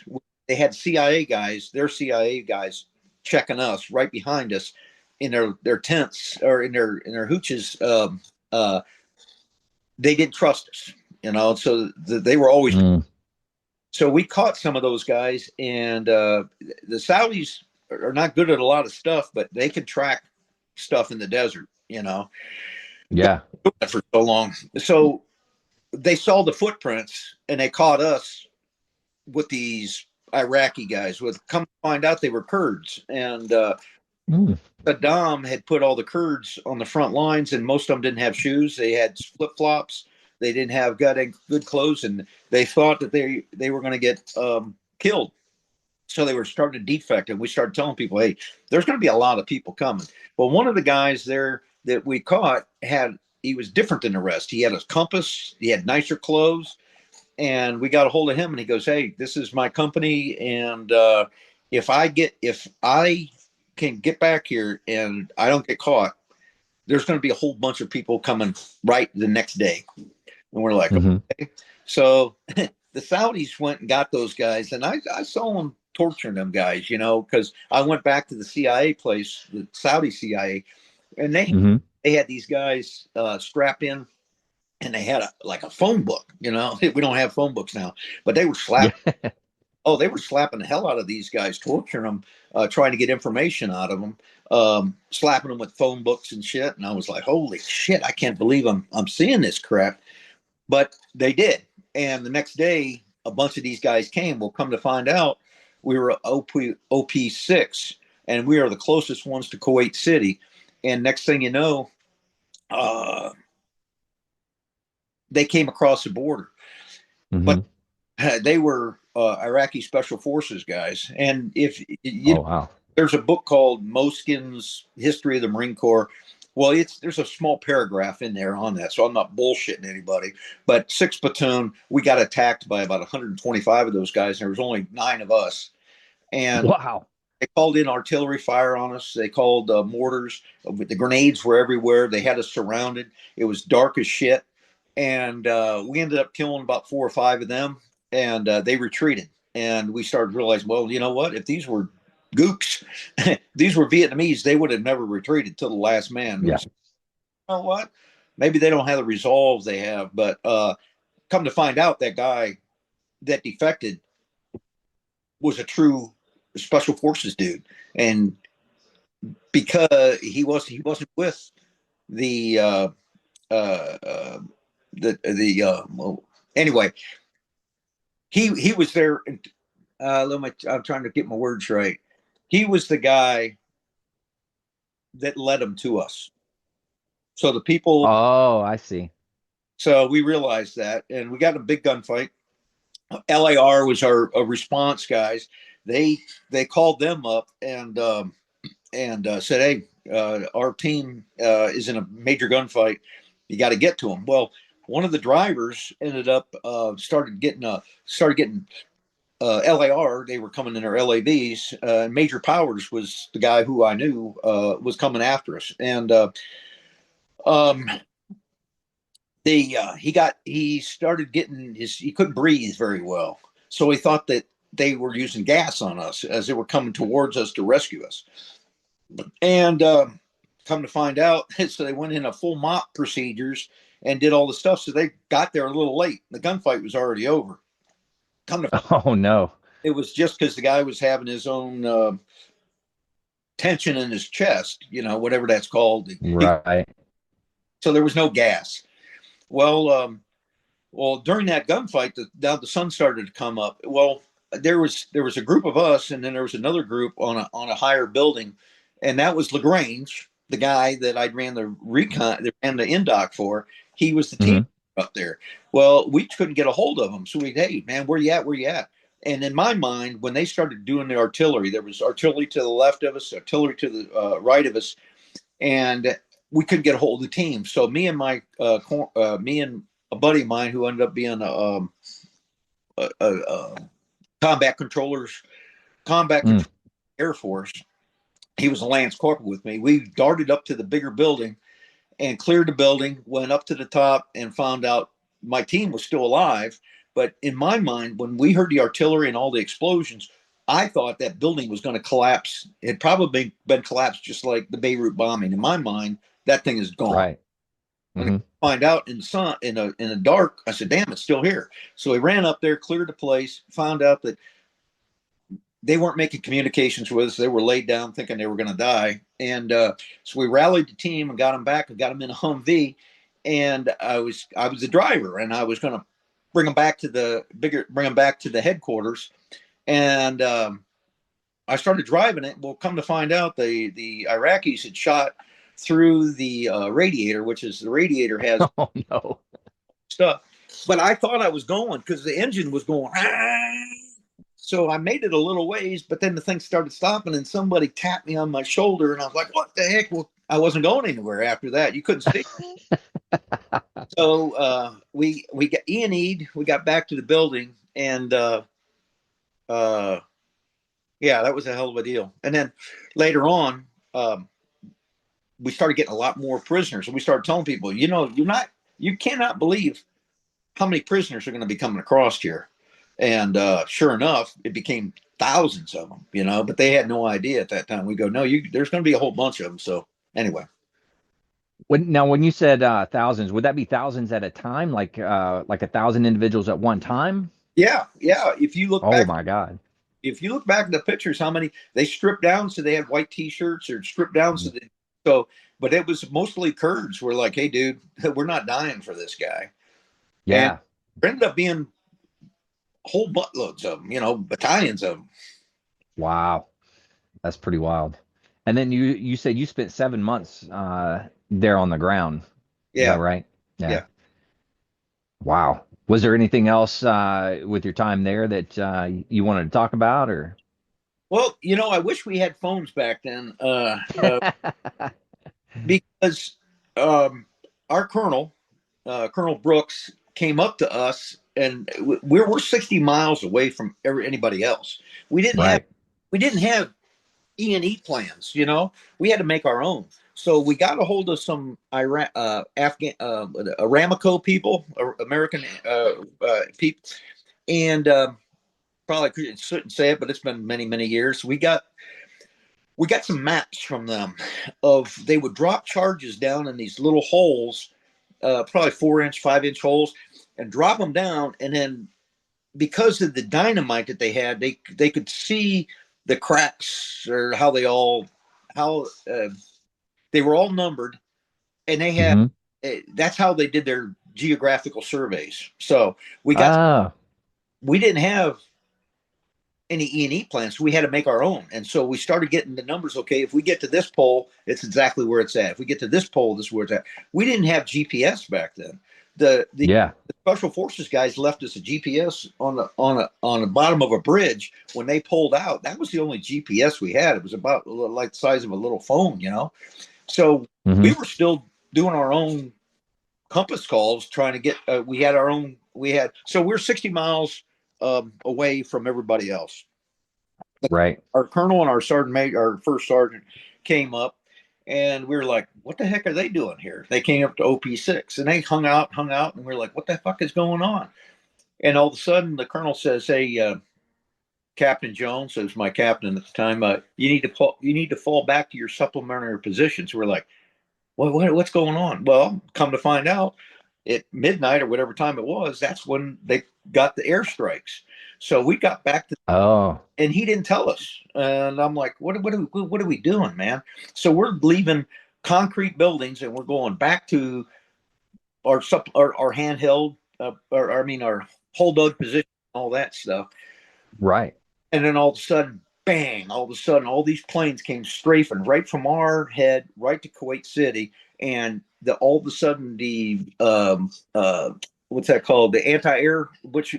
they had CIA guys, their CIA guys checking us right behind us in their tents or in their hooches. They didn't trust us, so they were always. So we caught some of those guys, and the Saudis are not good at a lot of stuff, but they can track stuff in the desert, Yeah. For so long. So they saw the footprints, and they caught us with these Iraqi guys. Come to find out, they were Kurds, and Saddam had put all the Kurds on the front lines, and most of them didn't have shoes. They had flip flops. They didn't have good clothes, and they thought that they were going to get killed. So they were starting to defect, and we started telling people, "Hey, there's going to be a lot of people coming." Well, one of the guys there that we caught he was different than the rest. He had a compass. He had nicer clothes, and we got a hold of him, and he goes, "Hey, this is my company, and if I can get back here and I don't get caught, there's going to be a whole bunch of people coming right the next day." And we're like, okay. So the Saudis went and got those guys, and I saw them torturing them guys, because I went back to the CIA place, the Saudi CIA, and they had these guys strapped in, and they had a phone book. We don't have phone books now, but they were slapping. Yeah. Oh, they were slapping the hell out of these guys, torturing them, trying to get information out of them, slapping them with phone books and shit. And I was like, holy shit, I can't believe I'm seeing this crap. But they did. And the next day, a bunch of these guys came. Well, come to find out, we were OP6, and we are the closest ones to Kuwait City. And next thing you know, they came across the border. But they were Iraqi Special Forces guys. And if there's a book called Moskin's History of the Marine Corps. Well, there's a small paragraph in there on that, so I'm not bullshitting anybody. But 6th Platoon, we got attacked by about 125 of those guys, and there was only 9 of us. And wow. They called in artillery fire on us. They called mortars. The grenades were everywhere. They had us surrounded. It was dark as shit. And we ended up killing about 4 or 5 of them, and they retreated. And we started realizing, well, you know what? If these were gooks, these were Vietnamese, they would have never retreated till the last man. Yeah. You know what? Maybe they don't have the resolve they have, but come to find out, that guy that defected was a true special forces dude, and because he wasn't with the well, anyway, he was there. I'm trying to get my words right. He was the guy that led them to us. So the people. Oh, I see. So we realized that, and we got a big gunfight. LAR was our response guys. They called them up and said, "Hey, our team is in a major gunfight. You got to get to them." Well, one of the drivers ended up started getting LAR. They were coming in their LAVs. Major Powers was the guy who I knew was coming after us, and he started getting he couldn't breathe very well. So he thought that they were using gas on us as they were coming towards us to rescue us. And come to find out, so they went in a full mop procedures and did all the stuff. So they got there a little late. The gunfight was already over. Come to Oh no. It was just because the guy was having his own tension in his chest, whatever that's called. Right. So there was no gas. Well, during that gunfight, the sun started to come up. Well, there was a group of us, and then there was another group on a higher building, and that was LaGrange, the guy that I ran the recon, ran the NDOC for. He was the team up there. Well, we couldn't get a hold of him, so hey, man, where you at? Where you at? And in my mind, when they started doing the artillery, there was artillery to the left of us, artillery to the right of us, and we couldn't get a hold of the team. So me and me and a buddy of mine who ended up being a combat Air Force. He was a Lance Corporal with me. We darted up to the bigger building and cleared the building, went up to the top and found out my team was still alive. But in my mind, when we heard the artillery and all the explosions, I thought that building was going to collapse. It had probably been collapsed just like the Beirut bombing. In my mind, that thing is gone. Right. When I find out in the sun, in the dark, I said, damn, it's still here. So we ran up there, cleared the place, found out that they weren't making communications with us. They were laid down thinking they were going to die. And so we rallied the team and got them back and got them in a Humvee. And I was the driver, and I was going to bring them back to the headquarters. And I started driving it. Well, come to find out, the Iraqis had shot through the radiator, which is the radiator has stuff. But I thought I was going because the engine was going. So I made it a little ways, but then the thing started stopping, and somebody tapped me on my shoulder, and I was like, "What the heck?" Well, I wasn't going anywhere after that. You couldn't see. So we got E&E'd. We got back to the building, and yeah, that was a hell of a deal. And then later on, we started getting a lot more prisoners, and we started telling people, you cannot believe how many prisoners are going to be coming across here. And sure enough, it became thousands of them, but they had no idea at that time. We go, no, there's going to be a whole bunch of them. So anyway. When you said thousands, would that be thousands at a time, like 1,000 individuals at one time? Yeah. If you look back, my God. If you look back at the pictures, how many they stripped down so they had white T-shirts, or stripped down but it was mostly Kurds. We're like, hey, dude, we're not dying for this guy. Yeah. And it ended up being whole buttloads of them, battalions of them. Wow. That's pretty wild. And then you said you spent 7 months there on the ground. Yeah. Is that right? Yeah. Wow. Was there anything else with your time there that you wanted to talk about, or? Well, I wish we had phones back then, because our Colonel Brooks, came up to us, and we're 60 miles away from anybody else. We didn't have E&E plans, we had to make our own. So we got a hold of some Aramco people, American people, and probably shouldn't say it, but it's been many, many years. We got some maps from them they would drop charges down in these little holes, probably 4-inch, 5-inch holes, and drop them down. And then because of the dynamite that they had, they could see the cracks, or how they were all numbered, and they had, that's how they did their geographical surveys. So we didn't have any E&E plans. So we had to make our own. And so we started getting the numbers. Okay, if we get to this pole, it's exactly where it's at. If we get to this pole, this is where it's at. We didn't have GPS back then. The Special Forces guys left us a GPS on the bottom of a bridge when they pulled out. That was the only GPS we had. It was about like the size of a little phone, So we were still doing our own compass calls, trying to get. So we're 60 miles away from everybody else. Right. Our colonel and our sergeant major, our first sergeant, came up, And we were like, what the heck are they doing here? They came up to OP6 and they hung out. And we were like, what the fuck is going on? And all of a sudden the colonel says, hey, Captain Jones, who was my captain at the time, you need to fall back to your supplementary positions. We're like, what's going on? Well, come to find out, at midnight or whatever time it was, that's when they got the airstrikes. So we got back to, Oh, and he didn't tell us. And I'm like, what are we doing, man? So we're leaving concrete buildings and we're going back to our handheld, our hold dog position, all that stuff. right. And then all of a sudden, bang, all of a sudden, all these planes came strafing right from our head right to Kuwait City. And all of a sudden, the what's that called? The anti-air, which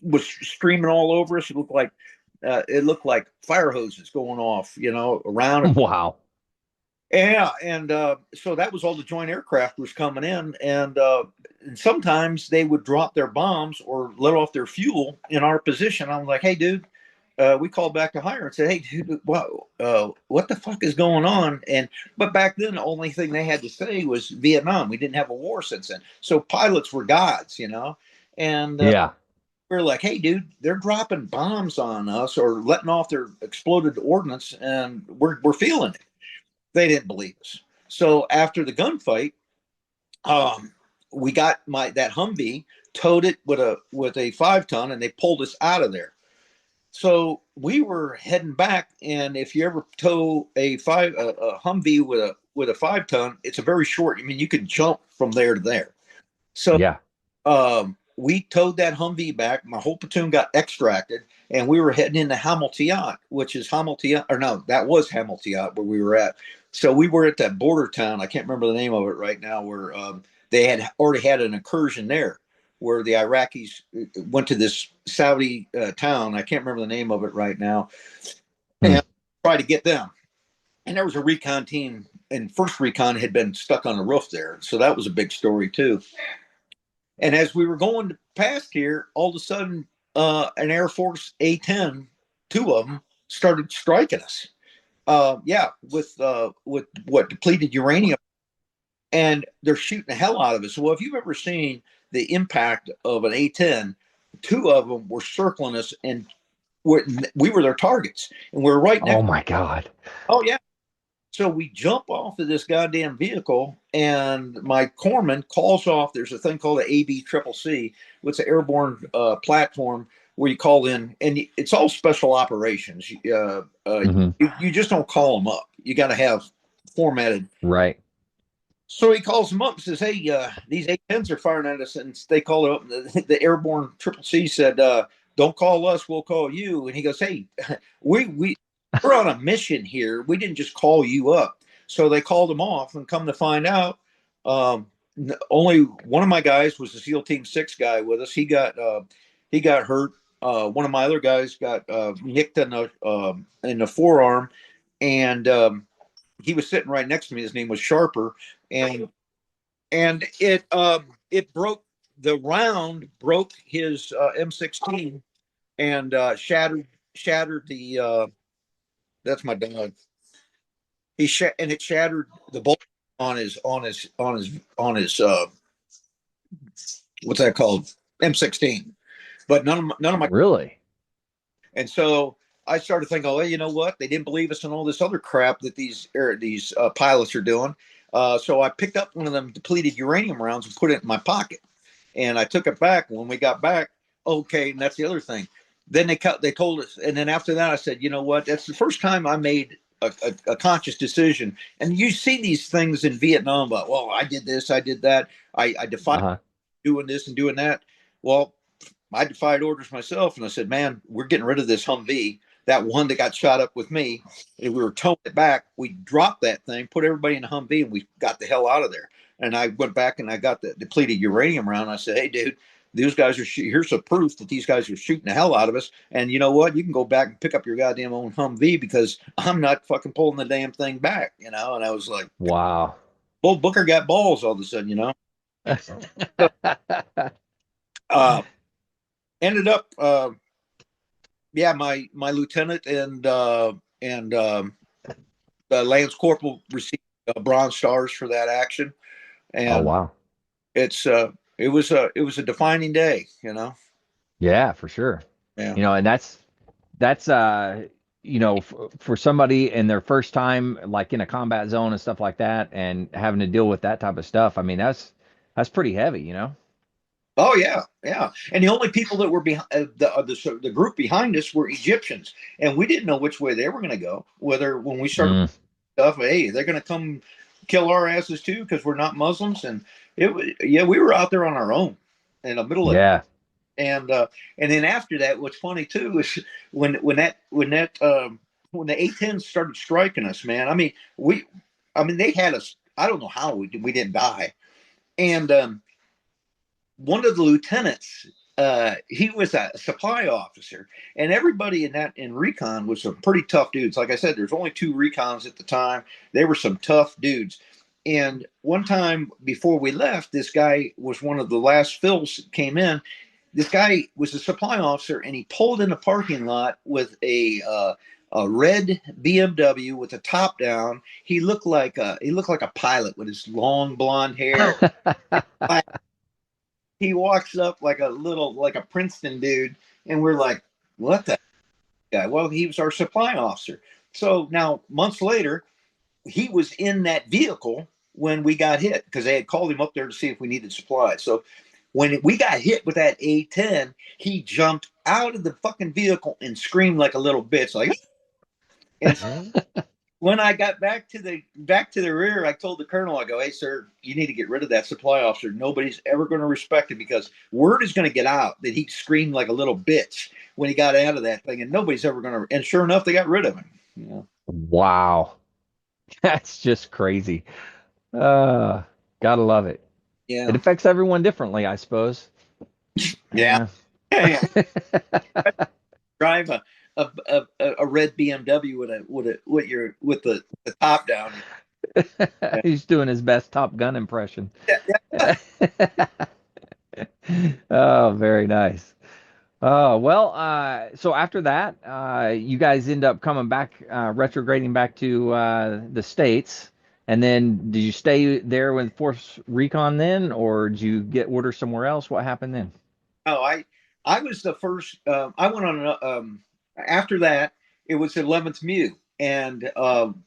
was streaming all over us. It looked like fire hoses going off, around. Wow. Yeah, and so that was all the joint aircraft was coming in, and sometimes they would drop their bombs or let off their fuel in our position. I'm like, hey, dude, we called back to hire and said, hey, dude, what the fuck is going on? But back then, the only thing they had to say was Vietnam. We didn't have a war since then, so pilots were gods, and Yeah. we're like, hey, dude, they're dropping bombs on us or letting off their exploded ordnance, and we're feeling it. They didn't believe us. So after the gunfight, we got that Humvee, towed it with a 5-ton, and they pulled us out of there. So we were heading back, and if you ever tow a Humvee with a 5-ton, it's a very short. I mean, you can jump from there to there. So Yeah. we towed that Humvee back. My whole platoon got extracted, and we were heading into Hamiltiat, which is Hamiltiat, or no, that was Hamiltiat where we were at. So we were at that border town. I can't remember the name of it right now, where they had already had an incursion there, where the Iraqis went to this Saudi town. I can't remember the name of it right now, and tried to get them. And there was a recon team, and Force Recon had been stuck on the roof there. So that was a big story too. And as we were going past here, all of a sudden, an Air Force A-10, 2 of them, started striking us. With what depleted uranium, and they're shooting the hell out of us. Well, if you've ever seen the impact of an A-10, 2 of them were circling us, and we were their targets, and we're right next. Oh my God. Oh yeah. So we jump off of this goddamn vehicle, and my corpsman calls off. There's a thing called the ABCCC, which is an airborne platform where you call in, and it's all special operations. You just don't call them up. You got to have formatted. Right. So he calls them up and says, hey, these A-10s are firing at us. And they call it up. The airborne CCC said, don't call us, we'll call you. And he goes, hey, we're on a mission here. We didn't just call you up. So they called him off, and come to find out, only one of my guys was the SEAL Team 6 guy with us. He got hurt. One of my other guys got nicked in the forearm, and he was sitting right next to me. His name was Sharper, and it broke. The round broke his M16 and shattered the. That's my dog. And it shattered the bolt on his what's that called, M16. But none of my. Really. And so I started thinking, oh, you know what? They didn't believe us and all this other crap that these pilots are doing. So I picked up one of them depleted uranium rounds and put it in my pocket. And I took it back. When we got back, okay, and that's the other thing. Then they told us, and then after that, I said, you know what? That's the first time I made a conscious decision. And you see these things in Vietnam about, well, I did this, I did that, I defied doing this and doing that. Well, I defied orders myself, and I said, man, we're getting rid of this Humvee. That one that got shot up with me, and we were towing it back. We dropped that thing, put everybody in the Humvee, and we got the hell out of there. And I went back and I got the depleted uranium round. I said, hey, dude, these guys are here's some proof that these guys are shooting the hell out of us. And you know what? You can go back and pick up your goddamn own Humvee, because I'm not fucking pulling the damn thing back, And I was like, wow. Bull Booker got balls all of a sudden, ended up, my lieutenant and Lance Corporal received Bronze Stars for that action, and Oh wow. it was a defining day, you know. Yeah, for sure. Yeah. And that's for somebody in their first time like in a combat zone and stuff like that and having to deal with that type of stuff. I mean, that's pretty heavy. Oh yeah, yeah. And the only people that were behind the group behind us were Egyptians, and we didn't know which way they were going to go. Whether when we started Mm, stuff, hey, they're going to come kill our asses too because we're not Muslims, and yeah, we were out there on our own in the middle of, yeah. and then after that, what's funny too is when the A-10s started striking us, man. I mean they had us. I don't know how we didn't die, and one of the lieutenants, he was a supply officer, and everybody in recon was some pretty tough dudes. Like I said, there's only 2 recons at the time. They were some tough dudes. And one time before we left, this guy was one of the last fills that came in. This guy was a supply officer, and he pulled in a parking lot with a red BMW with a top down. He looked like a pilot with his long blonde hair. He walks up like a Princeton dude, and we're like, what the guy? Well, he was our supply officer. So now months later, he was in that vehicle when we got hit because they had called him up there to see if we needed supplies. So when we got hit with that A-10, he jumped out of the fucking vehicle and screamed like a little bitch, like. And when I got back to the rear, I told the colonel, I go, hey, sir, you need to get rid of that supply officer. Nobody's ever going to respect him because word is going to get out that he screamed like a little bitch when he got out of that thing, and nobody's ever going to. And sure enough, they got rid of him. Yeah. Wow. That's just crazy. Gotta love it. It Yeah. affects everyone differently, I suppose. Yeah. Yeah. Drive a red BMW with the top down. He's doing his best Top Gun impression. Yeah. Oh, very nice. Well, so after that, you guys end up coming back, retrograding back to the States. And then did you stay there with Force Recon then, or did you get orders somewhere else? What happened then? Oh, I was the first. I went on after that. It was 11th MEU, and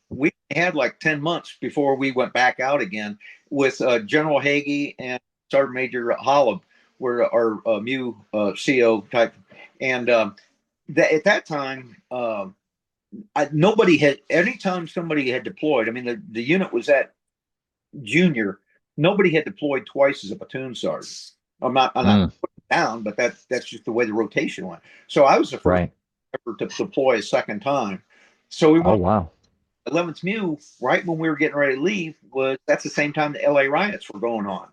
we had like 10 months before we went back out again with General Hagee and Sergeant Major Hollab were our MEU CO type, and at that time. Nobody had. Anytime somebody had deployed, I mean, the unit was at junior. Nobody had deployed twice as a platoon sergeant. I'm not putting it down, but that's just the way the rotation went. So I was the first Right. ever to deploy a second time. So we Oh, went wow. 11th MEU right when we were getting ready to leave. That's the same time the LA riots were going on.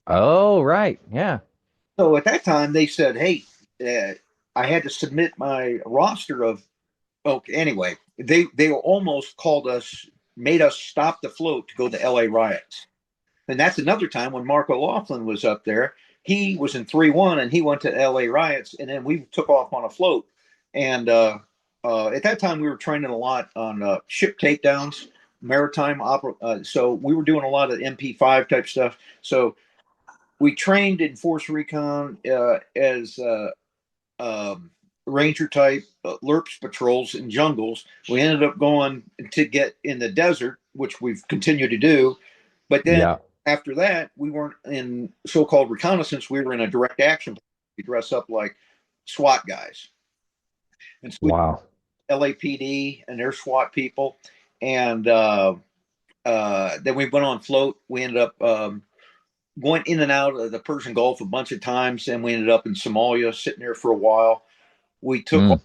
Oh, right. Yeah. So at that time they said, "Hey, I had to submit my roster of." Okay, anyway, they almost made us stop the float to go to LA riots. And that's another time when Mark O'Loughlin was up there. He was in 3-1 and he went to LA riots, and then we took off on a float. And at that time, we were training a lot on ship takedowns, maritime opera. So we were doing a lot of MP5 type stuff. So we trained in Force Recon as ranger type LRPS patrols in jungles. We ended up going to get in the desert, which we've continued to do. But then Yeah. after that, we weren't in so-called reconnaissance. We were in a direct action. We dress up like SWAT guys. And so we Wow. LAPD and their SWAT people. And then we went on float. We ended up going in and out of the Persian Gulf a bunch of times. And we ended up in Somalia, sitting there for a while. We took,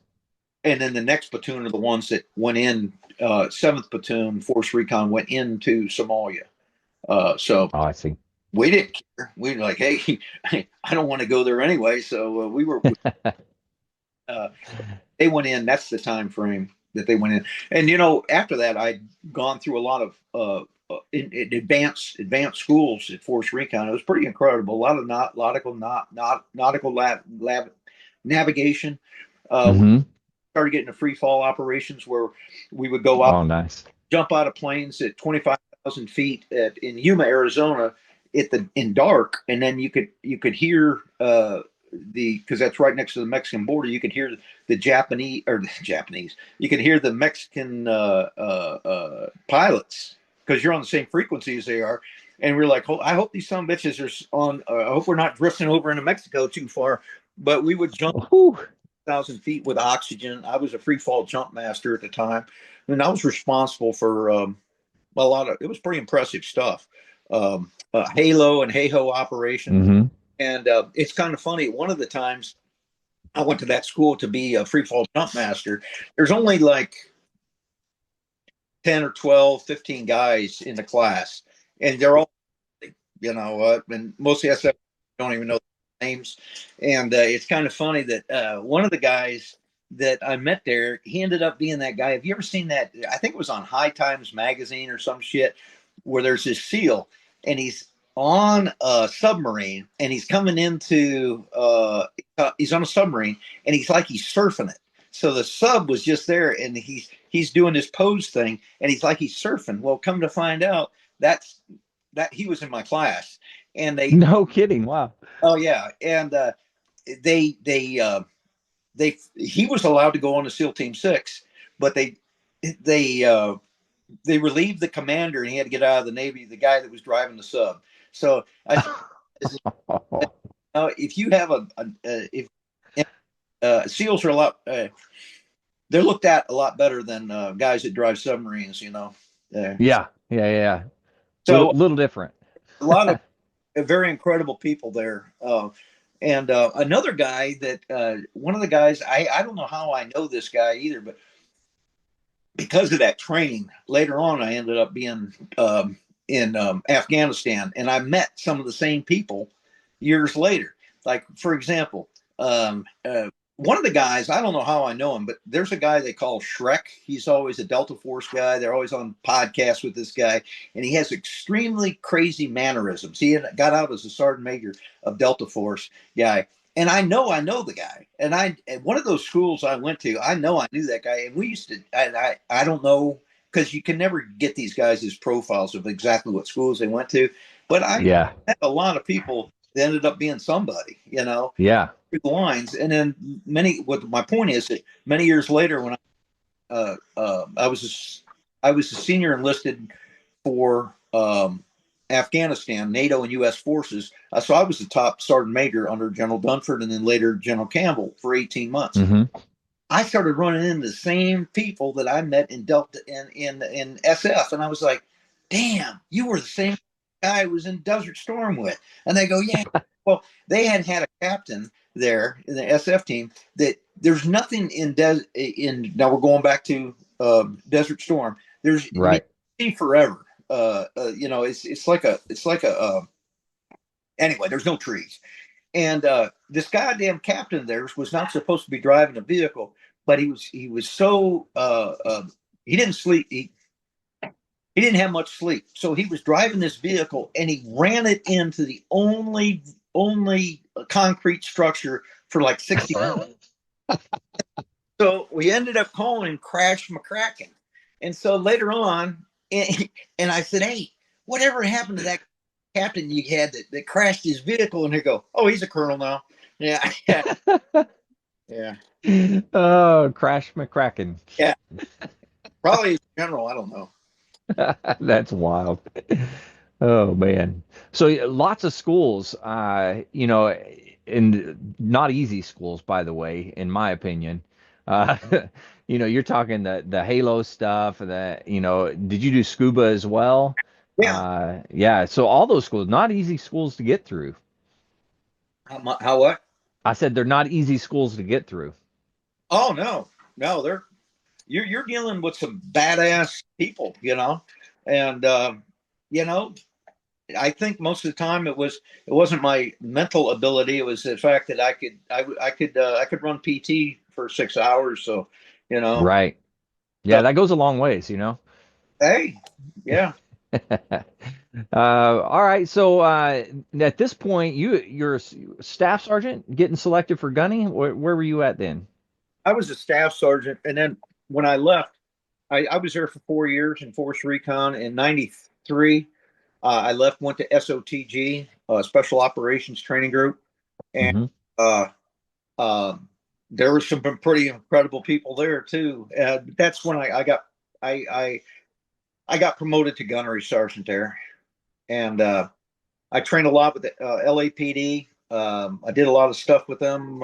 and then the next platoon are the ones that went in. 7th Platoon, Force Recon, went into Somalia. So Oh, I see. we didn't care. We were like, hey, I don't want to go there anyway. So we were. They went in. That's the time frame that they went in. And after that, I'd gone through a lot of in advanced schools at Force Recon. It was pretty incredible. A lot of nautical lab navigation. We started getting to free fall operations where we would go out Oh, nice. jump out of planes at 25,000 feet in Yuma, Arizona, in dark, and then you could hear because that's right next to the Mexican border. You could hear the Japanese. You could hear the Mexican pilots because you're on the same frequency as they are. And we're like, I hope these some bitches are on. I hope we're not drifting over into Mexico too far. But we would jump 1,000 feet with oxygen. I was a free fall jump master at the time, and I was responsible for a lot of. It was pretty impressive stuff. Halo and Hey-Ho operation. Mm-hmm. And it's kind of funny. One of the times I went to that school to be a free fall jump master, there's only like 10 or 12, 15 guys in the class. And they're all, and most of the SF don't even know names. And it's kind of funny that one of the guys that I met there, he ended up being that guy. Have you ever seen that? I think it was on High Times magazine or some shit where there's this SEAL and he's on a submarine and he's coming into he's on a submarine and he's surfing it. So the sub was just there and he's doing this pose thing and he's surfing. Well, come to find out that he was in my class and they no kidding. Wow. Oh yeah. And he was allowed to go on to SEAL Team 6, but they relieved the commander and he had to get out of the Navy, the guy that was driving the sub. So if you have SEALs are a lot, they're looked at a lot better than guys that drive submarines, Yeah. So little different. A lot of very incredible people there. And another guy that one of the guys, I don't know how I know this guy either, but because of that training, later on, I ended up being in Afghanistan, and I met some of the same people years later. Like, for example, one of the guys, I don't know how I know him, but there's a guy they call Shrek. He's always a Delta Force guy. They're always on podcasts with this guy, and he has extremely crazy mannerisms. He got out as a sergeant major of Delta Force guy. And I know the guy. And one of those schools I went to, I knew that guy. And we used to, I don't know, because you can never get these guys' profiles of exactly what schools they went to. But I had a lot of people that ended up being somebody, Yeah. Through the lines. And then what my point is that many years later, when I was a senior enlisted for Afghanistan, NATO and U.S. forces. So I was the top sergeant major under General Dunford and then later General Campbell for 18 months. Mm-hmm. I started running into the same people that I met in Delta in SF. And I was like, damn, you were the same guy I was in Desert Storm with. And they go, yeah. Well, they had a captain there in the SF team that there's nothing now we're going back to Desert Storm. There's right. Forever. It's like a anyway, there's no trees. And this goddamn captain there was not supposed to be driving a vehicle, but he was so he didn't sleep. He didn't have much sleep. So he was driving this vehicle and he ran it into the only concrete structure for like 60 minutes. So we ended up calling Crash McCracken. And so later on, and I said, hey, whatever happened to that captain you had that crashed his vehicle? And they go, oh, he's a colonel now. Yeah. Yeah. Oh, Crash McCracken. Yeah. Probably general. I don't know. That's wild. Oh, man. So lots of schools, and not easy schools, by the way, in my opinion. You're talking the Halo stuff, did you do scuba as well? Yeah. Yeah. So all those schools, not easy schools to get through. How what? I said they're not easy schools to get through. Oh, no, you're dealing with some badass people, and, I think most of the time it wasn't my mental ability. It was the fact that I could run PT for 6 hours. So, Right. Yeah. That goes a long ways, Hey, yeah. All right. So, at this point, you're a staff sergeant getting selected for gunny. Where were you at then? I was a staff sergeant. And then when I left, I was there for 4 years in Force Recon. In '93, I left, went to SOTG, Special Operations Training Group, and Hmm. uh, there were some pretty incredible people there too. That's when I I got promoted to gunnery sergeant there, and I trained a lot with the LAPD. I did a lot of stuff with them.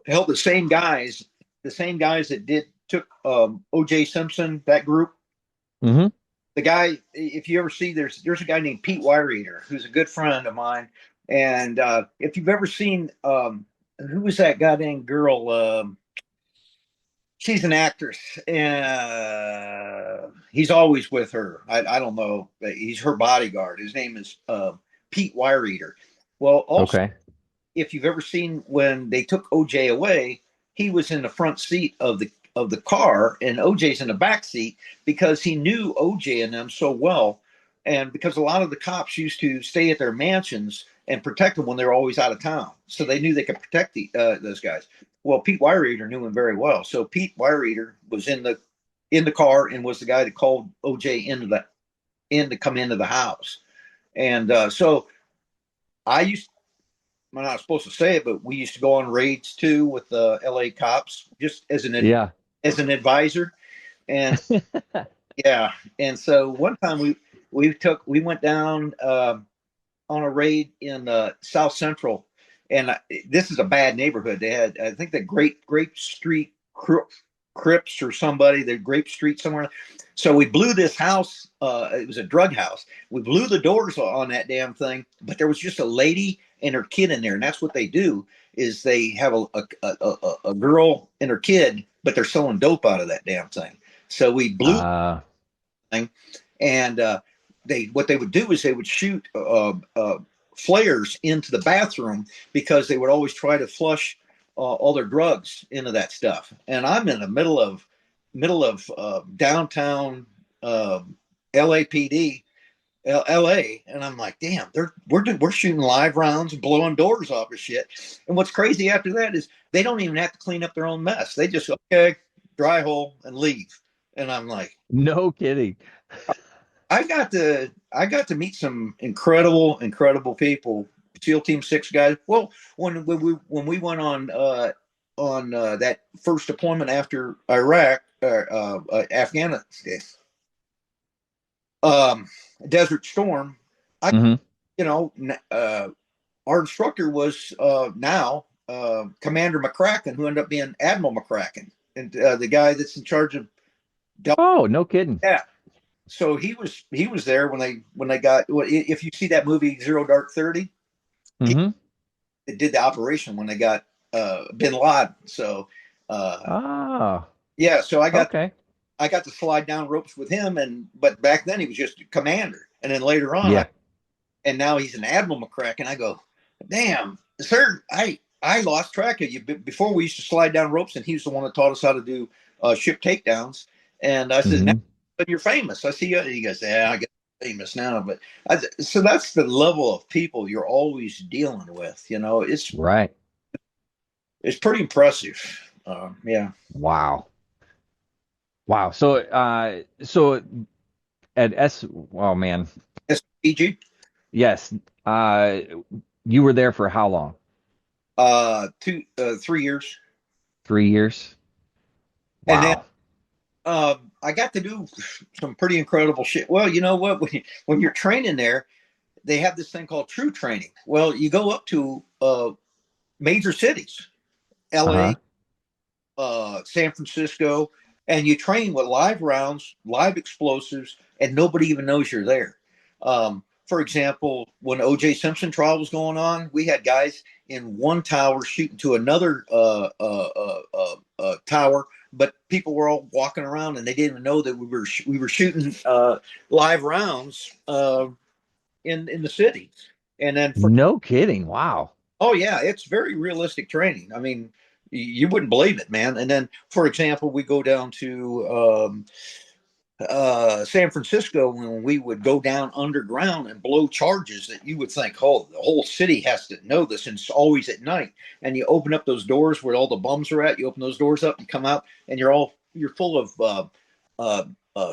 Helped the same guys that did took OJ Simpson, that group. Hmm. The guy, if you ever see, there's a guy named Pete Wireeater who's a good friend of mine, and if you've ever seen, who was that goddamn girl? She's an actress. He's always with her. I don't know. He's her bodyguard. His name is Pete Wireeater. Well, also, Okay. if you've ever seen when they took OJ away, he was in the front seat of the car, and OJ's in the back seat because he knew OJ and them so well, and because a lot of the cops used to stay at their mansions and protect them when they were always out of town, so they knew they could protect those guys. Well, Pete Wireeater knew him very well, so Pete Wireeater was in the car and was the guy that called OJ in to come into the house, and so I used I'm not supposed to say it, but we used to go on raids too with the LA cops, just Yeah. as an advisor. And yeah, and so one time we went down on a raid in South Central, and this is a bad neighborhood. They had, I think, the Grape Street Crips or somebody, the Grape Street somewhere. So we blew this house. It was a drug house. We blew the doors on that damn thing, but there was just a lady and her kid in there, and that's what they do is they have a girl and her kid, but they're selling dope out of that damn thing. So we blew Uh, the thing, and what they would do is they would shoot flares into the bathroom because they would always try to flush all their drugs into that stuff. And I'm in the middle of downtown LAPD, LA, and I'm like, damn, we're shooting live rounds and blowing doors off of shit. And what's crazy after that is they don't even have to clean up their own mess. They just okay, dry hole and leave. And I'm like, no kidding. I got to meet some incredible people. SEAL Team 6 guys. Well, when we went on that first deployment after Iraq or Afghanistan, um, Desert Storm, I Hmm. you know our instructor was now Commander McCracken, who ended up being Admiral McCracken, and the guy that's in charge of Oh, no kidding. yeah. So he was there when they got, if you see that movie Zero Dark 30, he Hmm. did the operation when they got Bin Laden. So Ah, yeah, so okay. I got to slide down ropes with him, and but back then he was just a commander, and then later on Yeah. and now he's an Admiral McCracken. I go, damn, sir, I lost track of you. Before we used to slide down ropes, and he was the one that taught us how to do ship takedowns. And I said, now Hmm. you're famous. I see you. He goes, yeah, I get famous now. But so that's the level of people you're always dealing with. You know, Right. it's pretty impressive. Yeah. Wow. Wow. So at oh man, SPG, yes. Uh, you were there for how long? 3 years. 3 years. And then Wow. I got to do some pretty incredible shit. Well, you know what? When you're training there, they have this thing called true training. Well, you go up to major cities, LA, Uh-huh. San Francisco, and you train with live rounds, live explosives, and nobody even knows you're there. For example, when OJ Simpson trial was going on, we had guys in one tower shooting to another tower, but people were all walking around and they didn't even know that we were shooting live rounds in the city. And then for No kidding. Wow. oh yeah, it's very realistic training. I mean, you wouldn't believe it, man. And then, for example, we go down to San Francisco when we would go down underground and blow charges that you would think, oh, the whole city has to know this, and it's always at night. And you open up those doors where all the bums are at. You open those doors up, you come out, and you're full of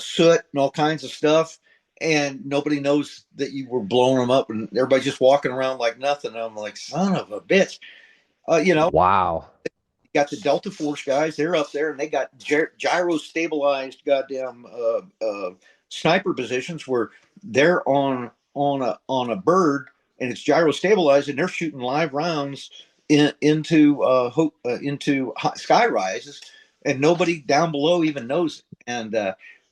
soot and all kinds of stuff, and nobody knows that you were blowing them up, and everybody's just walking around like nothing. And I'm like, son of a bitch. Wow. Got the Delta Force guys, they're up there, and they got gyro stabilized goddamn sniper positions where they're on a bird, and it's gyro stabilized, and they're shooting live rounds into sky rises, and nobody down below even knows it. And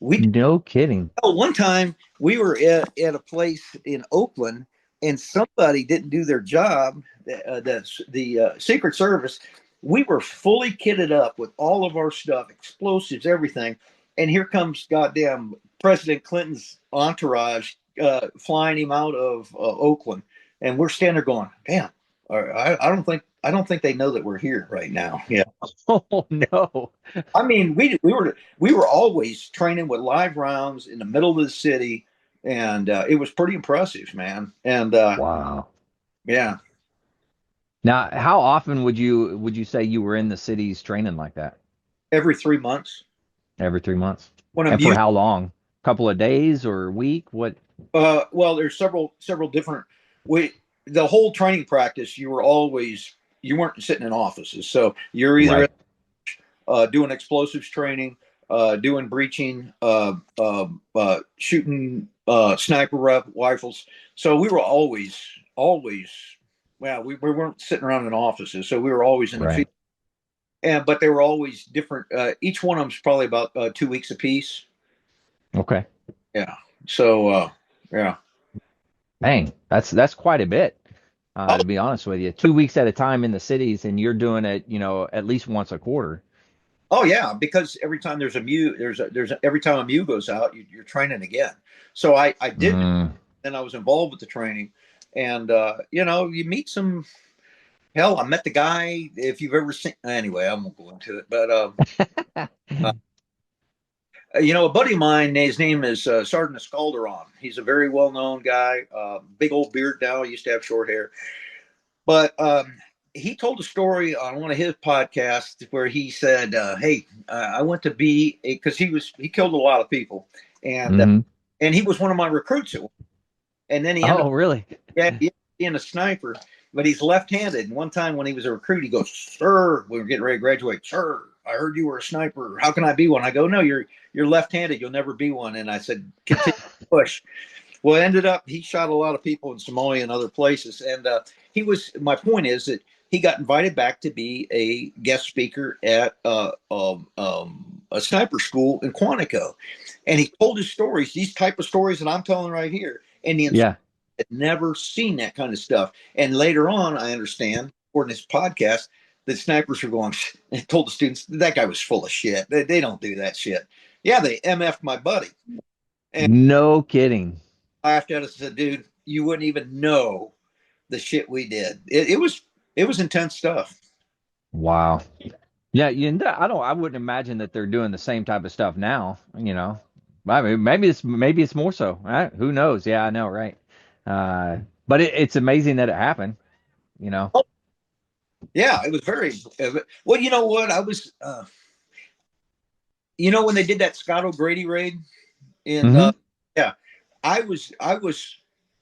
No kidding. one time we were at a place in Oakland, and somebody didn't do their job. The Secret Service. We were fully kitted up with all of our stuff, explosives, everything. And here comes goddamn President Clinton's entourage flying him out of Oakland. And we're standing there going, damn, I don't think they know that we're here right now. Yeah. Oh no. I mean, we were always training with live rounds in the middle of the city, and it was pretty impressive, man. And Wow. yeah. Now, how often would you say you were in the cities training like that? Every 3 months. Every 3 months? When And for how long? Couple of days or a week? What? Well, there's several different. The whole training practice, you weren't sitting in offices, so you're either doing explosives training, doing breaching, shooting sniper rifles. So we were always. Well, we weren't sitting around in offices, so we were always in the field. But they were always different. Each one of them is probably about 2 weeks apiece. Okay. Yeah. So yeah. Dang, that's quite a bit. To be honest with you, 2 weeks at a time in the cities, and you're doing it, at least once a quarter. Oh yeah, because every time there's a MEU, every time a MEU goes out, you're training again. So I did, and I was involved with the training, and you meet some. Hell, I met the guy. If you've ever seen, anyway, I won't go into it. But a buddy of mine, his name is Sergeant Scalderon. He's a very well-known guy. Big old beard now. He used to have short hair, but he told a story on one of his podcasts where he said, "Hey, I went to be because he killed a lot of people, and he was one of my recruits at one. And then he ended up, really? Yeah, being a sniper, but he's left-handed. And one time when he was a recruit, he goes, 'Sir, we were getting ready to graduate. Sir, I heard you were a sniper. How can I be one?' I go, 'No, you're left-handed. You'll never be one.' And I said, 'Continue to push.' Well, it ended up he shot a lot of people in Somalia and other places. And my point is that he got invited back to be a guest speaker at a sniper school in Quantico. And he told his stories, these type of stories that I'm telling right here. And the had never seen that kind of stuff. And later on, I understand, according to this podcast, that snipers were going and told the students that guy was full of shit. They don't do that shit. Yeah, they MF'd my buddy. And no kidding. After that, I said, dude, you wouldn't even know the shit we did. It was intense stuff. Wow. Yeah, I wouldn't imagine that they're doing the same type of stuff now, I mean, maybe it's more so. Right? Who knows? Yeah, I know, right? But it's amazing that it happened, Oh, yeah, it was very well. You know what? I was, when they did that Scott O'Grady raid in, I was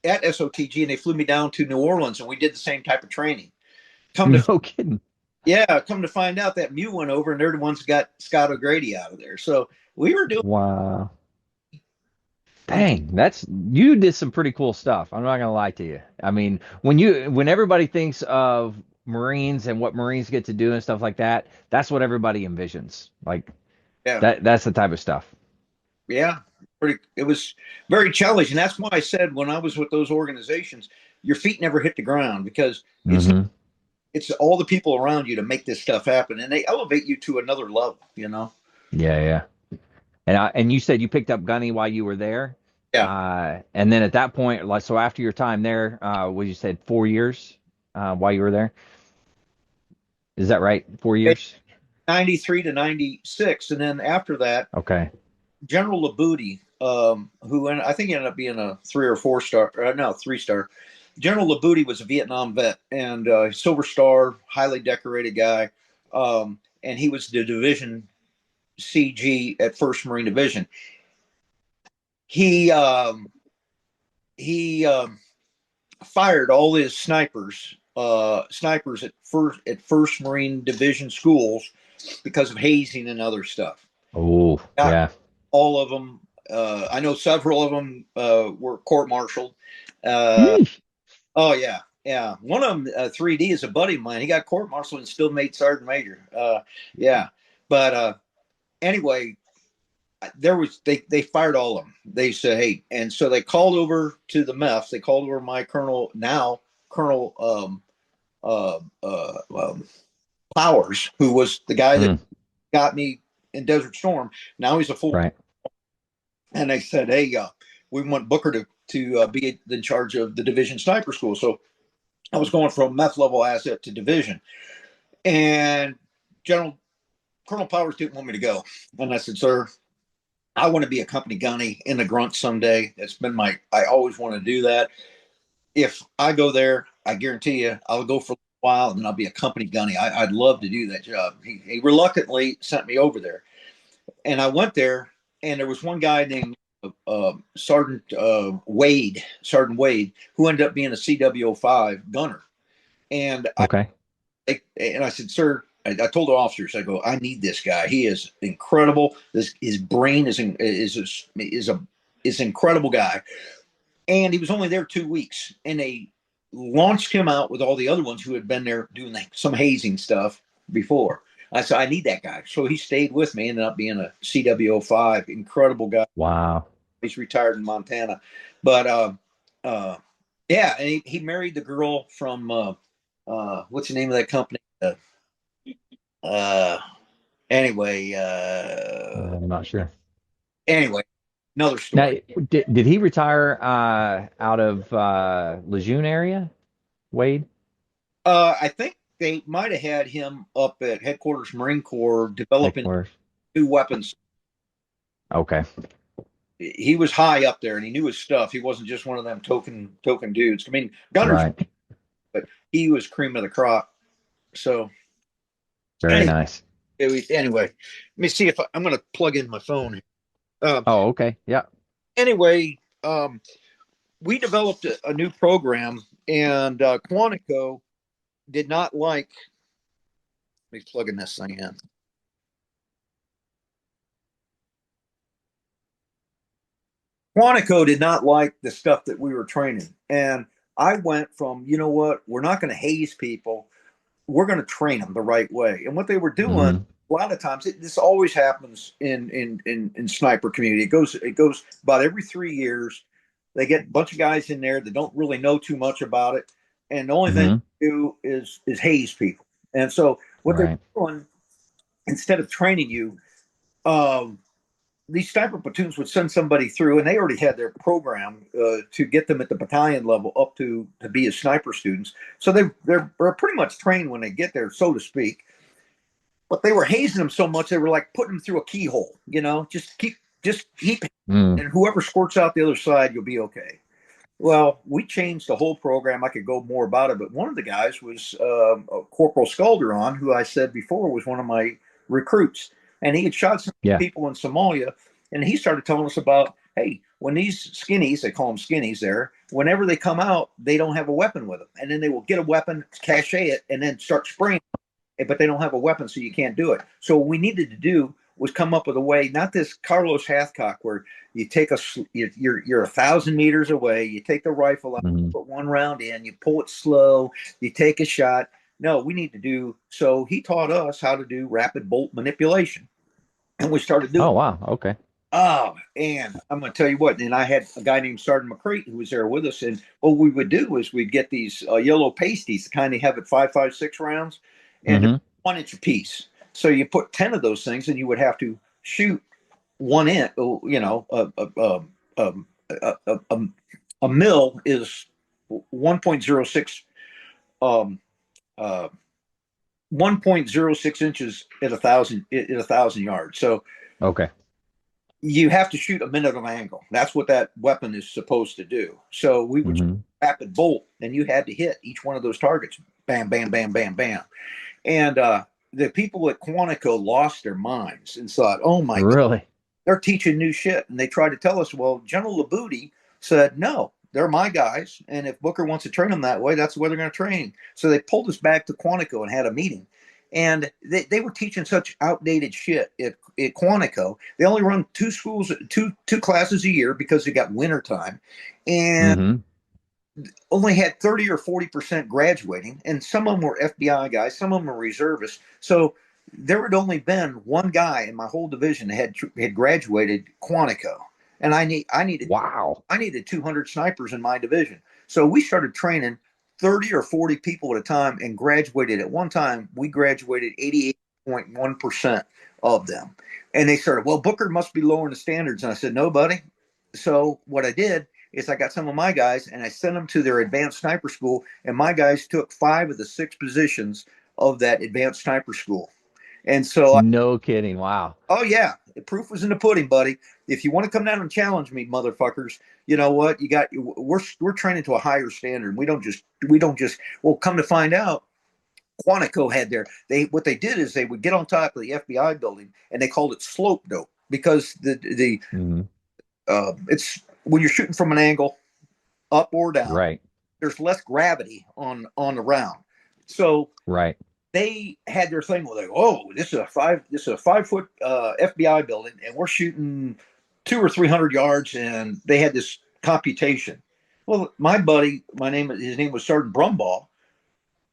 at SOTG, and they flew me down to New Orleans, and we did the same type of training. No kidding. Yeah, come to find out that MEU went over, and they're the ones that got Scott O'Grady out of there. So we were doing. Wow. Dang, you did some pretty cool stuff. I'm not gonna lie to you. I mean, when everybody thinks of Marines and what Marines get to do and stuff like that, that's what everybody envisions. Like, that's the type of stuff. Yeah, it was very challenging. That's why I said when I was with those organizations, your feet never hit the ground, because it's all the people around you to make this stuff happen, and they elevate you to another level. Yeah. And you said you picked up gunny while you were there. Yeah. And then at that point, so after your time there, what you said, 4 years while you were there. Is that right? 4 years? 93 to 96. And then after that, General Labudi, who I think ended up being a 3 or 4 star, 3-star. General Labudi was a Vietnam vet and Silver Star, highly decorated guy. And he was the division CG at First Marine Division. He fired all his snipers at First Marine Division schools because of hazing and other stuff. Oh, yeah. All of them. I know several of them were court-martialed. Oh yeah, yeah. One of them, 3D, is a buddy of mine. He got court-martialed and still made sergeant major. Yeah, but anyway, they fired all of them. They said, hey, and so they called over to the MEF. They called over my Colonel Powers, who was the guy that got me in Desert Storm. Now he's a full. Right. And they said, hey, we want Booker to be in charge of the division sniper school. So I was going from MEF level asset to division. And Colonel Powers didn't want me to go. And I said, sir, I want to be a company gunny in the grunt someday. It's been I always want to do that. If I go there, I guarantee you I'll go for a while and then I'll be a company gunny. I'd love to do that job. He reluctantly sent me over there. And I went there, and there was one guy named Sergeant Wade, who ended up being a CW05 gunner. And okay. I said, sir, I told the officers, I go, I need this guy. He is incredible. His brain is incredible guy. And he was only there 2 weeks, and they launched him out with all the other ones who had been there doing some hazing stuff before. I said, I need that guy. So he stayed with me, ended up being a CW05, incredible guy. Wow. He's retired in Montana. But yeah, and he married the girl from what's the name of that company? Anyway, I'm not sure. Anyway, another story. Now, did he retire out of Lejeune area, Wade? I think they might have had him up at Headquarters Marine Corps developing new weapons. Okay. He was high up there, and he knew his stuff. He wasn't just one of them token dudes. I mean, gunners, right. But he was cream of the crop. So very nice. Anyway, let me see if I'm going to plug in my phone. Oh, okay. Yeah. Anyway, we developed a new program, and Quantico did not like. Let me plug in this thing in. Quantico did not like the stuff that we were training. And I went from, you know what, we're not going to haze people. We're going to train them the right way. And what they were doing, a lot of times, this always happens in sniper community. It goes about every 3 years. They get a bunch of guys in there that don't really know too much about it. And the only thing they do is haze people. And so what they're doing, instead of training you, these sniper platoons would send somebody through, and they already had their program to get them at the battalion level up to be as sniper students. So they're pretty much trained when they get there, so to speak. But they were hazing them so much they were like putting them through a keyhole. You know, just keep, and whoever squirts out the other side, you'll be okay. Well, we changed the whole program. I could go more about it, but one of the guys was Corporal Skalderon, who I said before was one of my recruits. And he had shot some people in Somalia, and he started telling us about, hey, when these skinnies, they call them skinnies there, whenever they come out, they don't have a weapon with them. And then they will get a weapon, cache it, and then start spraying, but they don't have a weapon, so you can't do it. So what we needed to do was come up with a way, not this Carlos Hathcock, where you take you're 1,000 meters away, you take the rifle out, put one round in, you pull it slow, you take a shot. No, we need to do, so he taught us how to do rapid bolt manipulation. And we started doing. Oh, wow. Okay. Oh, and I'm going to tell you what. And I had a guy named Sergeant McCrate who was there with us. And what we would do is we'd get these yellow pasties, the kind they have at 5.56 rounds, and 1 inch a piece. So you put 10 of those things, and you would have to shoot 1 inch. You know, a mil is 1.06. 1.06 inches at 1,000 yards. So okay, you have to shoot a minute of angle. That's what that weapon is supposed to do. So we would rapid bolt, and you had to hit each one of those targets. Bam, bam, bam, bam, bam. And the people at Quantico lost their minds and thought, oh my God, Really? they're teaching new shit. And they tried to tell us, well, General Labute said, no, they're my guys. And if Booker wants to train them that way, that's the way they're going to train. So they pulled us back to Quantico and had a meeting. And they were teaching such outdated shit at Quantico. They only run two classes a year because they got winter time. And Mm-hmm. only had 30 or 40% graduating, and some of them were FBI guys, some of them were reservists. So there had only been one guy in my whole division that had graduated Quantico, and I needed 200 snipers in my division. So we started training 30 or 40 people at a time and graduated. At one time, we graduated 88.1% of them. And they started, well, Booker must be lowering the standards. And I said, no, buddy. So what I did is I got some of my guys and I sent them to their advanced sniper school, and my guys took 5 of the 6 positions of that advanced sniper school. And so, No kidding. Wow. oh yeah, the proof was in the pudding, buddy. If you want to come down and challenge me, motherfuckers, you know what? We're training to a higher standard. We don't just. Well, come to find out, Quantico had what they did is they would get on top of the FBI building and they called it slope dope because it's when you're shooting from an angle, up or down, right, there's less gravity on the round. So right, they had their thing where they go, oh, this is a 5-foot FBI building, and we're shooting 200 or 300 yards, and they had this computation. Well, my buddy, his name was Sergeant Brumbaugh.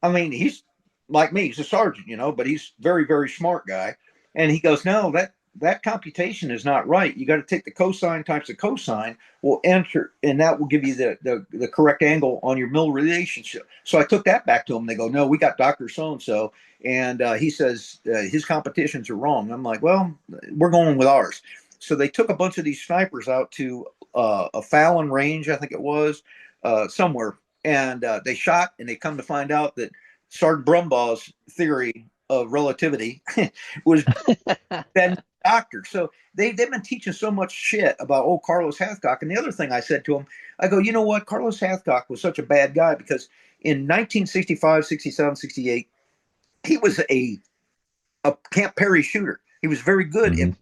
I mean, he's like me, he's a sergeant, but he's very, very smart guy. And he goes, no, that computation is not right. You got to take the cosine times the cosine will enter, and that will give you the correct angle on your mill relationship. So I took that back to them. They go, no, we got Dr. So-and-so. And he says his competitions are wrong. I'm like, well, we're going with ours. So they took a bunch of these snipers out to a Fallon range, I think it was, somewhere. And they shot, and they come to find out that Sergeant Brumbaugh's theory of relativity was then doctor. So they've been teaching so much shit about Carlos Hathcock. And the other thing I said to him, I go, you know what? Carlos Hathcock was such a bad guy because in 1965, 67, 68, he was a Camp Perry shooter. He was very good.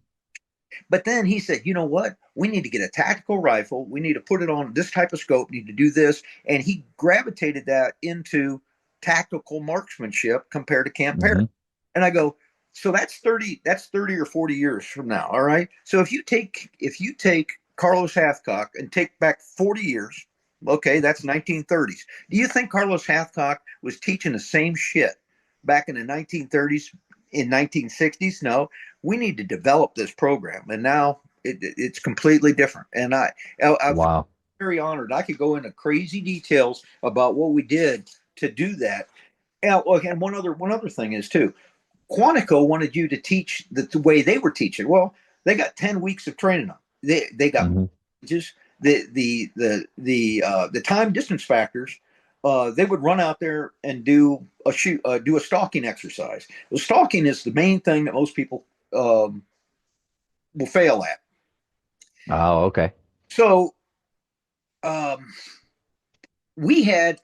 But then he said, you know what? We need to get a tactical rifle. We need to put it on this type of scope. We need to do this. And he gravitated that into tactical marksmanship compared to Camp Perry. And I go, so that's 30 or 40 years from now. All right. So if you take Carlos Hathcock and take back 40 years, okay, that's 1930s. Do you think Carlos Hathcock was teaching the same shit back in the 1930s, in 1960s? No, we need to develop this program. And now it's completely different. And I'm very honored. I could go into crazy details about what we did to do that. And one other thing is too, Quantico wanted you to teach the way they were teaching. Well, they got 10 weeks of training them. They got just the time distance factors. They would run out there and do a stalking exercise. Well, stalking is the main thing that most people will fail at. Oh, okay. So I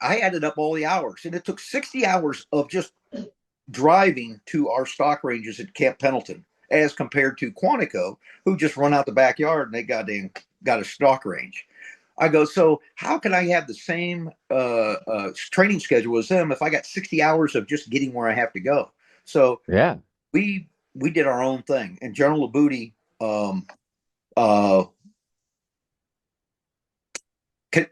added up all the hours, and it took 60 hours of just driving to our stock ranges at Camp Pendleton, as compared to Quantico, who just run out the backyard and they got a stock range. I go, so how can I have the same training schedule as them if I got 60 hours of just getting where I have to go? So yeah, we did our own thing, and General Labute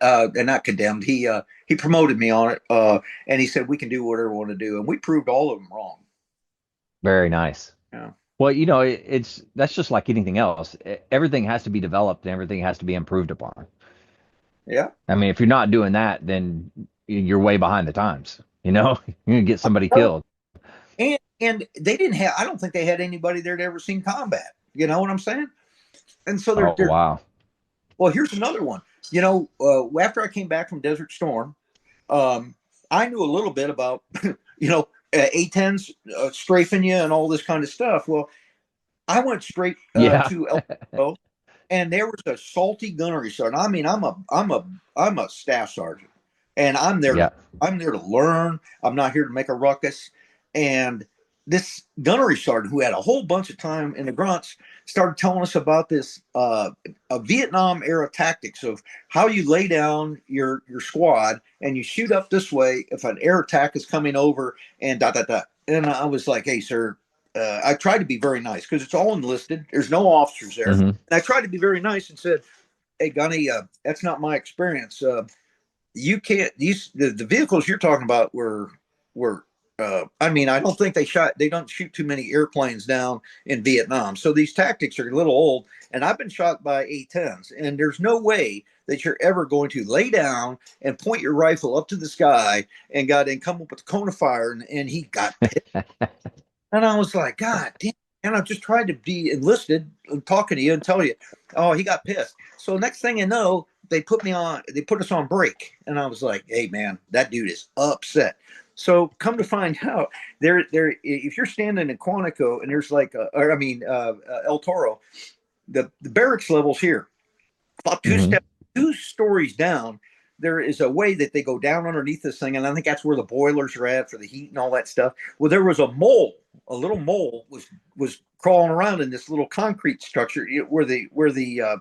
and not condemned. He promoted me on it, and he said we can do whatever we want to do, and we proved all of them wrong. Very nice. Yeah. Well, that's just like anything else. Everything has to be developed and everything has to be improved upon. Yeah. I mean, if you're not doing that, then you're way behind the times. You're gonna get somebody killed. And they didn't have. I don't think they had anybody there that ever seen combat. You know what I'm saying? And so they're wow. Well, here's another one. After I came back from Desert Storm, I knew a little bit about, A-10s strafing you and all this kind of stuff. Well, I went straight to El Paso, and there was a salty gunnery sergeant. I mean, I'm a staff sergeant, and I'm there. I'm there to learn. I'm not here to make a ruckus. And this gunnery sergeant who had a whole bunch of time in the grunts started telling us about this a Vietnam era tactics of how you lay down your squad and you shoot up this way if an air attack is coming over and dot dot dot. And I was like, hey, sir, I tried to be very nice because it's all enlisted. There's no officers there. Mm-hmm. And I tried to be very nice and said, hey, Gunny, that's not my experience. You can't, the vehicles you're talking about were I mean, I don't think they don't shoot too many airplanes down in Vietnam. So these tactics are a little old. And I've been shot by A-10s, and there's no way that you're ever going to lay down and point your rifle up to the sky and come up with a cone of fire. And he got pissed. And I was like, God damn. And I just tried to be enlisted and talking to you and tell you, oh, he got pissed. So next thing you know, they put us on break. And I was like, hey man, that dude is upset. So come to find out, if you're standing in Quantico and there's like, El Toro, the barracks levels here, about two stories down, there is a way that they go down underneath this thing, and I think that's where the boilers are at for the heat and all that stuff. Well, there was a little mole was crawling around in this little concrete structure where the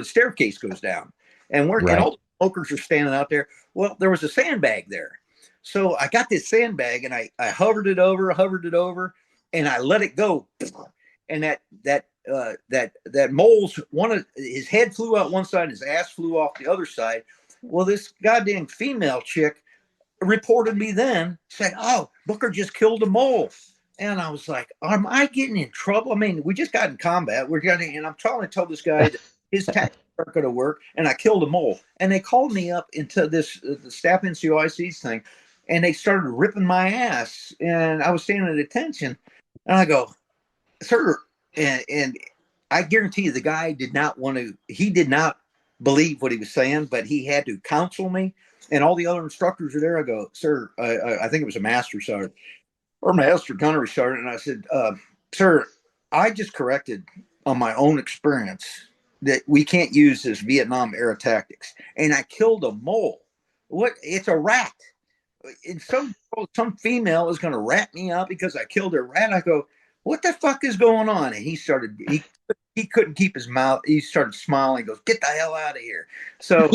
staircase goes down, and and all the smokers are standing out there. Well, there was a sandbag there. So I got this sandbag and I hovered it over, and I let it go. And that mole's his head flew out one side, his ass flew off the other side. Well, this goddamn female chick reported me then, said, oh, Booker just killed a mole. And I was like, am I getting in trouble? I mean, we just got in combat. And I'm trying to tell this guy that his tactics aren't going to work. And I killed a mole. And they called me up into this the staff NCOIC's thing. And they started ripping my ass. And I was standing at attention. And I go, sir, and I guarantee you the guy did not believe what he was saying, but he had to counsel me. And all the other instructors are there. I go, sir, I think it was a master sergeant or master gunnery sergeant. And I said, sir, I just corrected on my own experience that we can't use this Vietnam era tactics. And I killed a mole. It's a rat. And some female is going to rat me out because I killed a rat. I go, what the fuck is going on? And he couldn't keep his mouth. He started smiling. He goes, get the hell out of here. So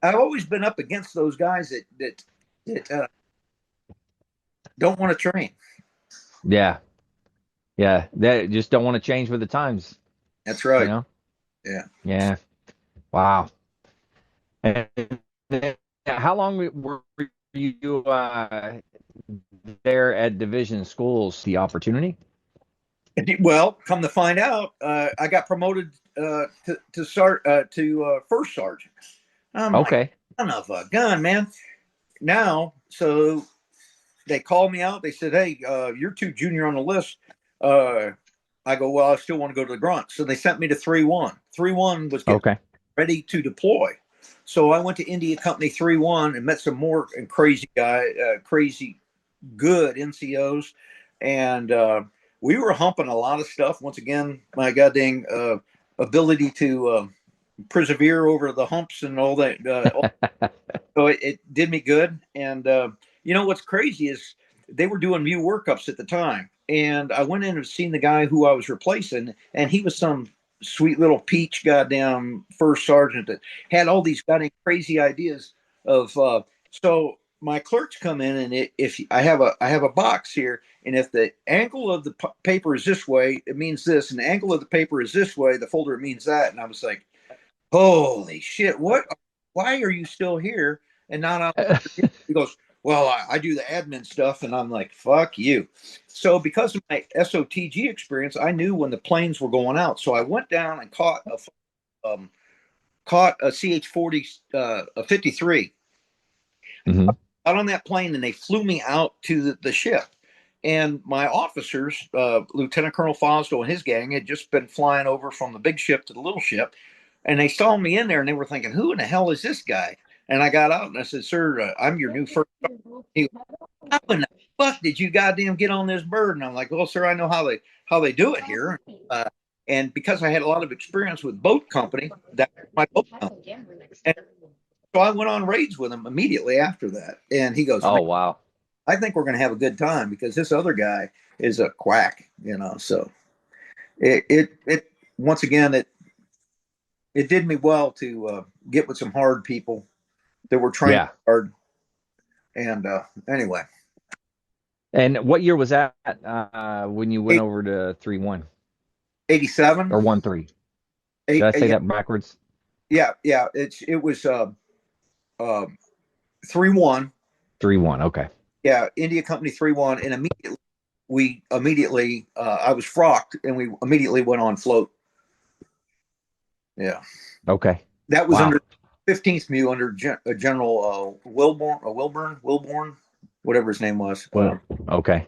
I've always been up against those guys that don't want to train. Yeah. They just don't want to change with the times. That's right. You know? Yeah. Wow. And how long were you there at division schools? The opportunity? Well, come to find out, I got promoted to first sergeant. I'm okay. Like, son of a gun, man. Now, so they called me out. They said, hey, you're too junior on the list. I go, well, I still want to go to the grunt. So they sent me to 3-1. 3-1 was ready to deploy. So I went to India Company 3-1 and met some more crazy good NCOs. And we were humping a lot of stuff. Once again, my goddamn ability to persevere over the humps and all that. So it did me good. And you know what's crazy is they were doing new workups at the time. And I went in and seen the guy who I was replacing, and he was some sweet little peach goddamn first sergeant that had all these goddamn crazy ideas of so my clerks come in, and if I have a box here, and if the angle of the paper is this way, it means this, and the angle of the paper is this way, the folder, it means that. And I was like, holy shit, why are you still here and not on? He goes, well, I do the admin stuff. And I'm like, fuck you. So because of my SOTG experience, I knew when the planes were going out. So I went down and caught a CH-40 53. Mm-hmm. Out on that plane, and they flew me out to the ship. And my officers, Lieutenant Colonel Fosdell and his gang, had just been flying over from the big ship to the little ship. And they saw me in there, and they were thinking, who in the hell is this guy? And I got out, and I said, sir, I'm your new first sergeant. He goes, how in the fuck did you goddamn get on this bird? And I'm like, well, sir, I know how they do it here. And because I had a lot of experience with boat company, that was my boat company. And so I went on raids with him immediately after that. And he goes, oh, wow. I think we're going to have a good time because this other guy is a quack, you know. So it once again it did me well to get with some hard people that were training Yeah. hard. And anyway, And what year was that when you went eight, over to 3-1 87, or 1-3? Did eight, I say yeah, that backwards? yeah. It was 3-1. 3-1. Okay. Yeah, India Company 3-1, and immediately I was frocked, and we immediately went on float. Yeah, Okay. that was Wow. under 15th MEU under General Wilborn, whatever his name was. Well, okay.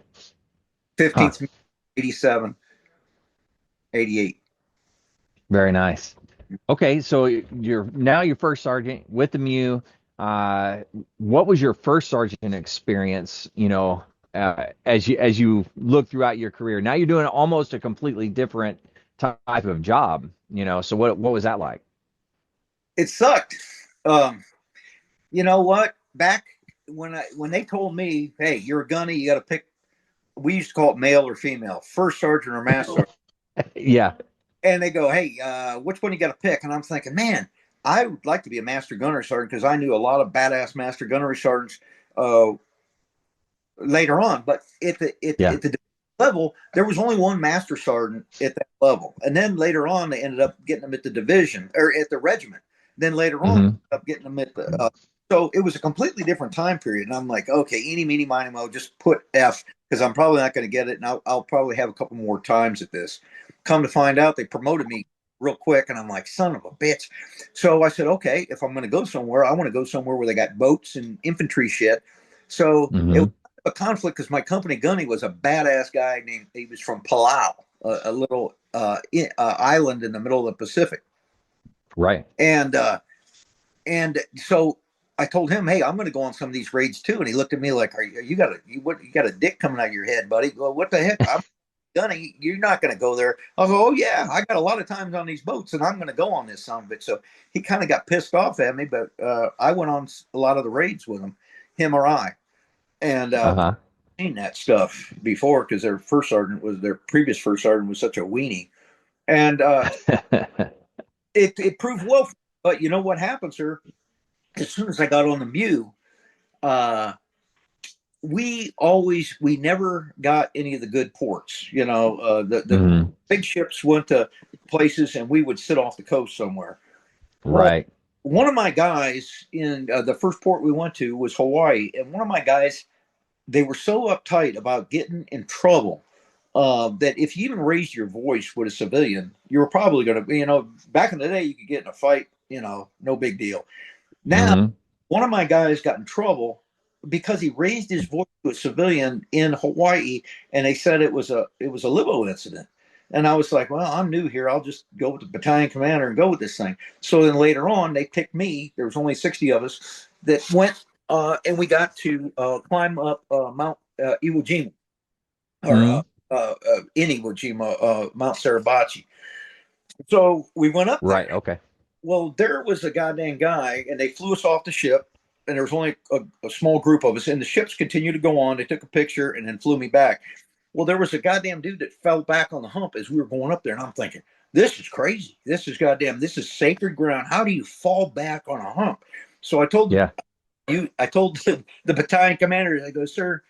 Huh. 15th MEU, 87, 88. Very nice. Okay, so you're now your first sergeant with the MEU. What was your first sergeant experience? As you look throughout your career. Now you're doing almost a completely different type of job. So what was that like? It sucked. Um, you know what? Back when they told me, "Hey, you're a gunny, you got to pick." We used to call it male or female, first sergeant or master sergeant. Yeah. And they go, "Hey, which one you got to pick?" And I'm thinking, man, I would like to be a master gunnery sergeant because I knew a lot of badass master gunnery sergeants uh, later on. But Yeah. at the level, there was only one master sergeant at that level, and then later on, they ended up getting them at the division or at the regiment. Then later on, Hmm. ended up getting them at the. So it was a completely different time period, and I'm like, okay, eeny, meeny, miny, mo, just put F because I'm probably not going to get it, and I'll probably have a couple more times at this. Come to find out, they promoted me real quick, and I'm like, son of a bitch. So I said, okay, if I'm going to go somewhere, I want to go somewhere where they got boats and infantry shit. So it was Hmm. a conflict because my company gunny was a badass guy named. He was from Palau, a little island in the middle of the Pacific, Right. and so I told him, "Hey, I'm going to go on some of these raids too." And he looked at me like, you got a dick coming out of your head, buddy?" Well, what the heck? I'm gunny. You're not going to go there. I go, "Oh yeah, I got a lot of times on these boats, and I'm going to go on this son of it." So he kind of got pissed off at me, but I went on a lot of the raids with him or I, and Uh-huh. seen that stuff before because their previous first sergeant was such a weenie, and it proved well. But you know what happened, sir? As soon as I got on the MEU, uh, we never got any of the good ports. The Hmm. big ships went to places, and we would sit off the coast somewhere. Well, Right. one of my guys in the first port we went to was Hawaii, and one of my guys, they were so uptight about getting in trouble that if you even raised your voice with a civilian, you were probably going to, back in the day, you could get in a fight, no big deal. Now, Hmm. one of my guys got in trouble because he raised his voice to a civilian in Hawaii, and they said it was a limo incident. And I was like, well, I'm new here. I'll just go with the battalion commander and go with this thing. So then later on, they picked me. There was only 60 of us that went, and we got to climb up Mount Iwo Jima, or Hmm. in Iwo Jima, Mount Suribachi. So we went up Right. there. Okay. Well, there was a goddamn guy, and they flew us off the ship, and there was only a small group of us, and the ships continued to go on. They took a picture and then flew me back. Well, there was a goddamn dude that fell back on the hump as we were going up there, and I'm thinking, this is crazy. This is sacred ground. How do you fall back on a hump? So Yeah. I told the battalion commander, I go, sir,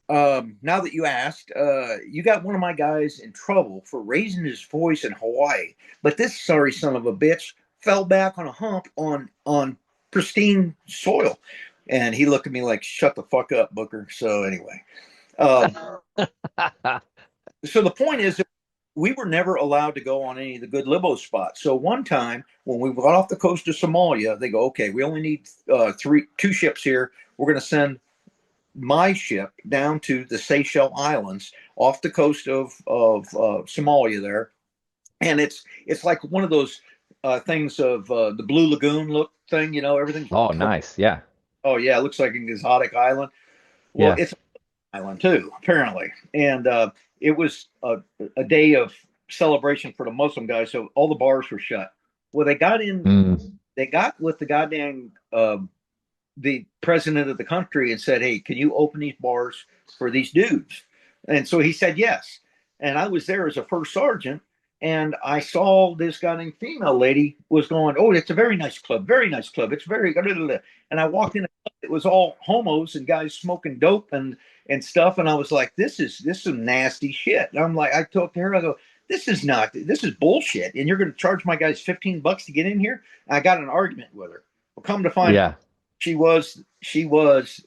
now that you asked, you got one of my guys in trouble for raising his voice in Hawaii, but this sorry son of a bitch fell back on a hump on pristine soil, and he looked at me like, "Shut the fuck up, Booker." So anyway, um, so the point is that we were never allowed to go on any of the good libo spots. So one time when we got off the coast of Somalia, they go, "Okay, we only need two ships here. We're going to send my ship down to the Seychelles Islands off the coast of Somalia there, and it's like one of those things of the Blue Lagoon look thing, everything. Oh, nice. Yeah. Oh yeah, it looks like an exotic island. Well, Yeah. it's an island too, apparently, and it was a day of celebration for the Muslim guys, so all the bars were shut. Well, they got in, Mm. they got with the goddamn the president of the country and said, "Hey, can you open these bars for these dudes?" And so he said yes. And I was there as a first sergeant, and I saw this guy named female lady was going, "Oh, it's a very nice club, very nice club. It's very," and I walked in. It was all homos and guys smoking dope and stuff, and I was like, "This is some nasty shit." And I'm like, I talked to her. I go, "This is bullshit, and you're going to charge my guys $15 to get in here?" And I got in an argument with her. Well, come to find out, she was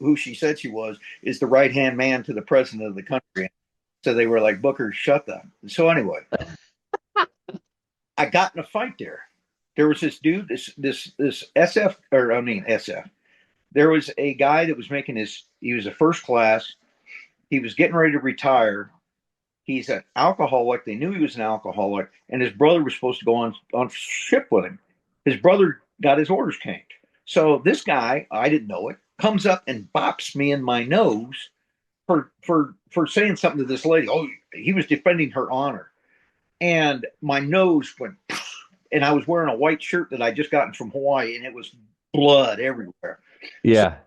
who she said she was, is the right hand man to the president of the country. So they were like, "Booker, shut up." So anyway, I got in a fight there. There was this dude, this SF, or I mean SF. There was a guy that was he was a first class. He was getting ready to retire. He's an alcoholic. They knew he was an alcoholic, and his brother was supposed to go on ship with him. His brother got his orders canked. So this guy, I didn't know it, comes up and bops me in my nose for saying something to this lady. Oh, he was defending her honor. And my nose went, and I was wearing a white shirt that I just gotten from Hawaii, and it was blood everywhere. Yeah.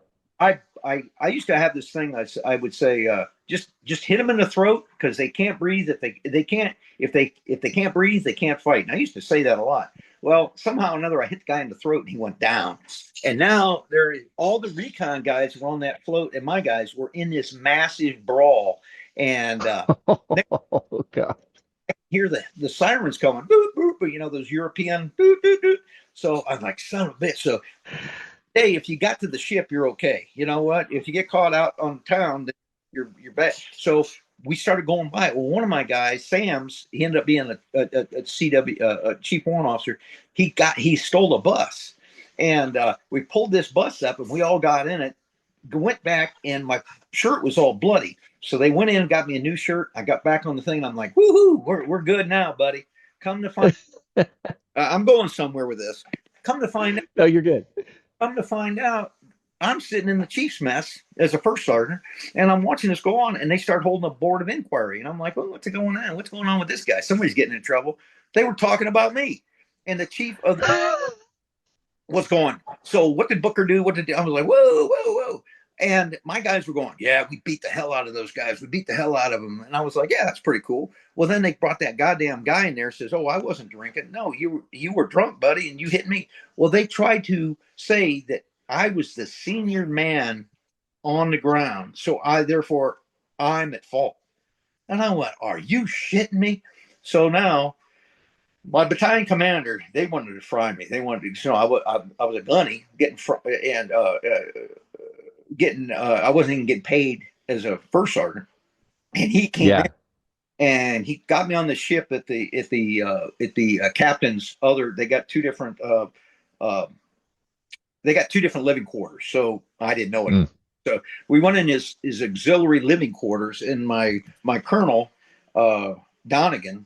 So I used to have this thing. I would say, just hit them in the throat, because they can't breathe. If they can't breathe, they can't fight. And I used to say that a lot. Well, somehow or another, I hit the guy in the throat and he went down. And now all the recon guys were on that float, and my guys were in this massive brawl. And oh God. Hear the sirens coming, boop, boop, those European boop, boop, boop. So I'm like, son of a bitch. So, hey, if you got to the ship, you're okay. You know what? If you get caught out on town, then you're bad. So we started going by. Well, one of my guys, Sam's, he ended up being a CW, a chief warrant officer. He stole a bus, and we pulled this bus up, and we all got in it. Went back, and my shirt was all bloody. So they went in and got me a new shirt. I got back on the thing. And I'm like, woohoo, we're good now, buddy. Come to find, I'm going somewhere with this. Come to find out. No, you're good. Come to find out, I'm sitting in the chief's mess as a first sergeant, and I'm watching this go on, and they start holding a board of inquiry. And I'm like, well, what's going on? What's going on with this guy? Somebody's getting in trouble. They were talking about me. And the chief of the what's going on? So what did Booker do? What did I was like, whoa, whoa, whoa. And my guys were going, yeah, we beat the hell out of those guys. We beat the hell out of them. And I was like, yeah, that's pretty cool. Well, then they brought that goddamn guy in there, says, oh, I wasn't drinking. No, you were drunk, buddy, and you hit me. Well, they tried to say that I was the senior man on the ground. So I'm at fault. And I went, are you shitting me? So now my battalion commander, they wanted to fry me. They wanted to, I was a gunny I wasn't even getting paid as a first sergeant. And he came in and he got me on the ship at the captain's they got two different living quarters. So I didn't know it. So we went in his auxiliary living quarters, and my colonel, Donegan,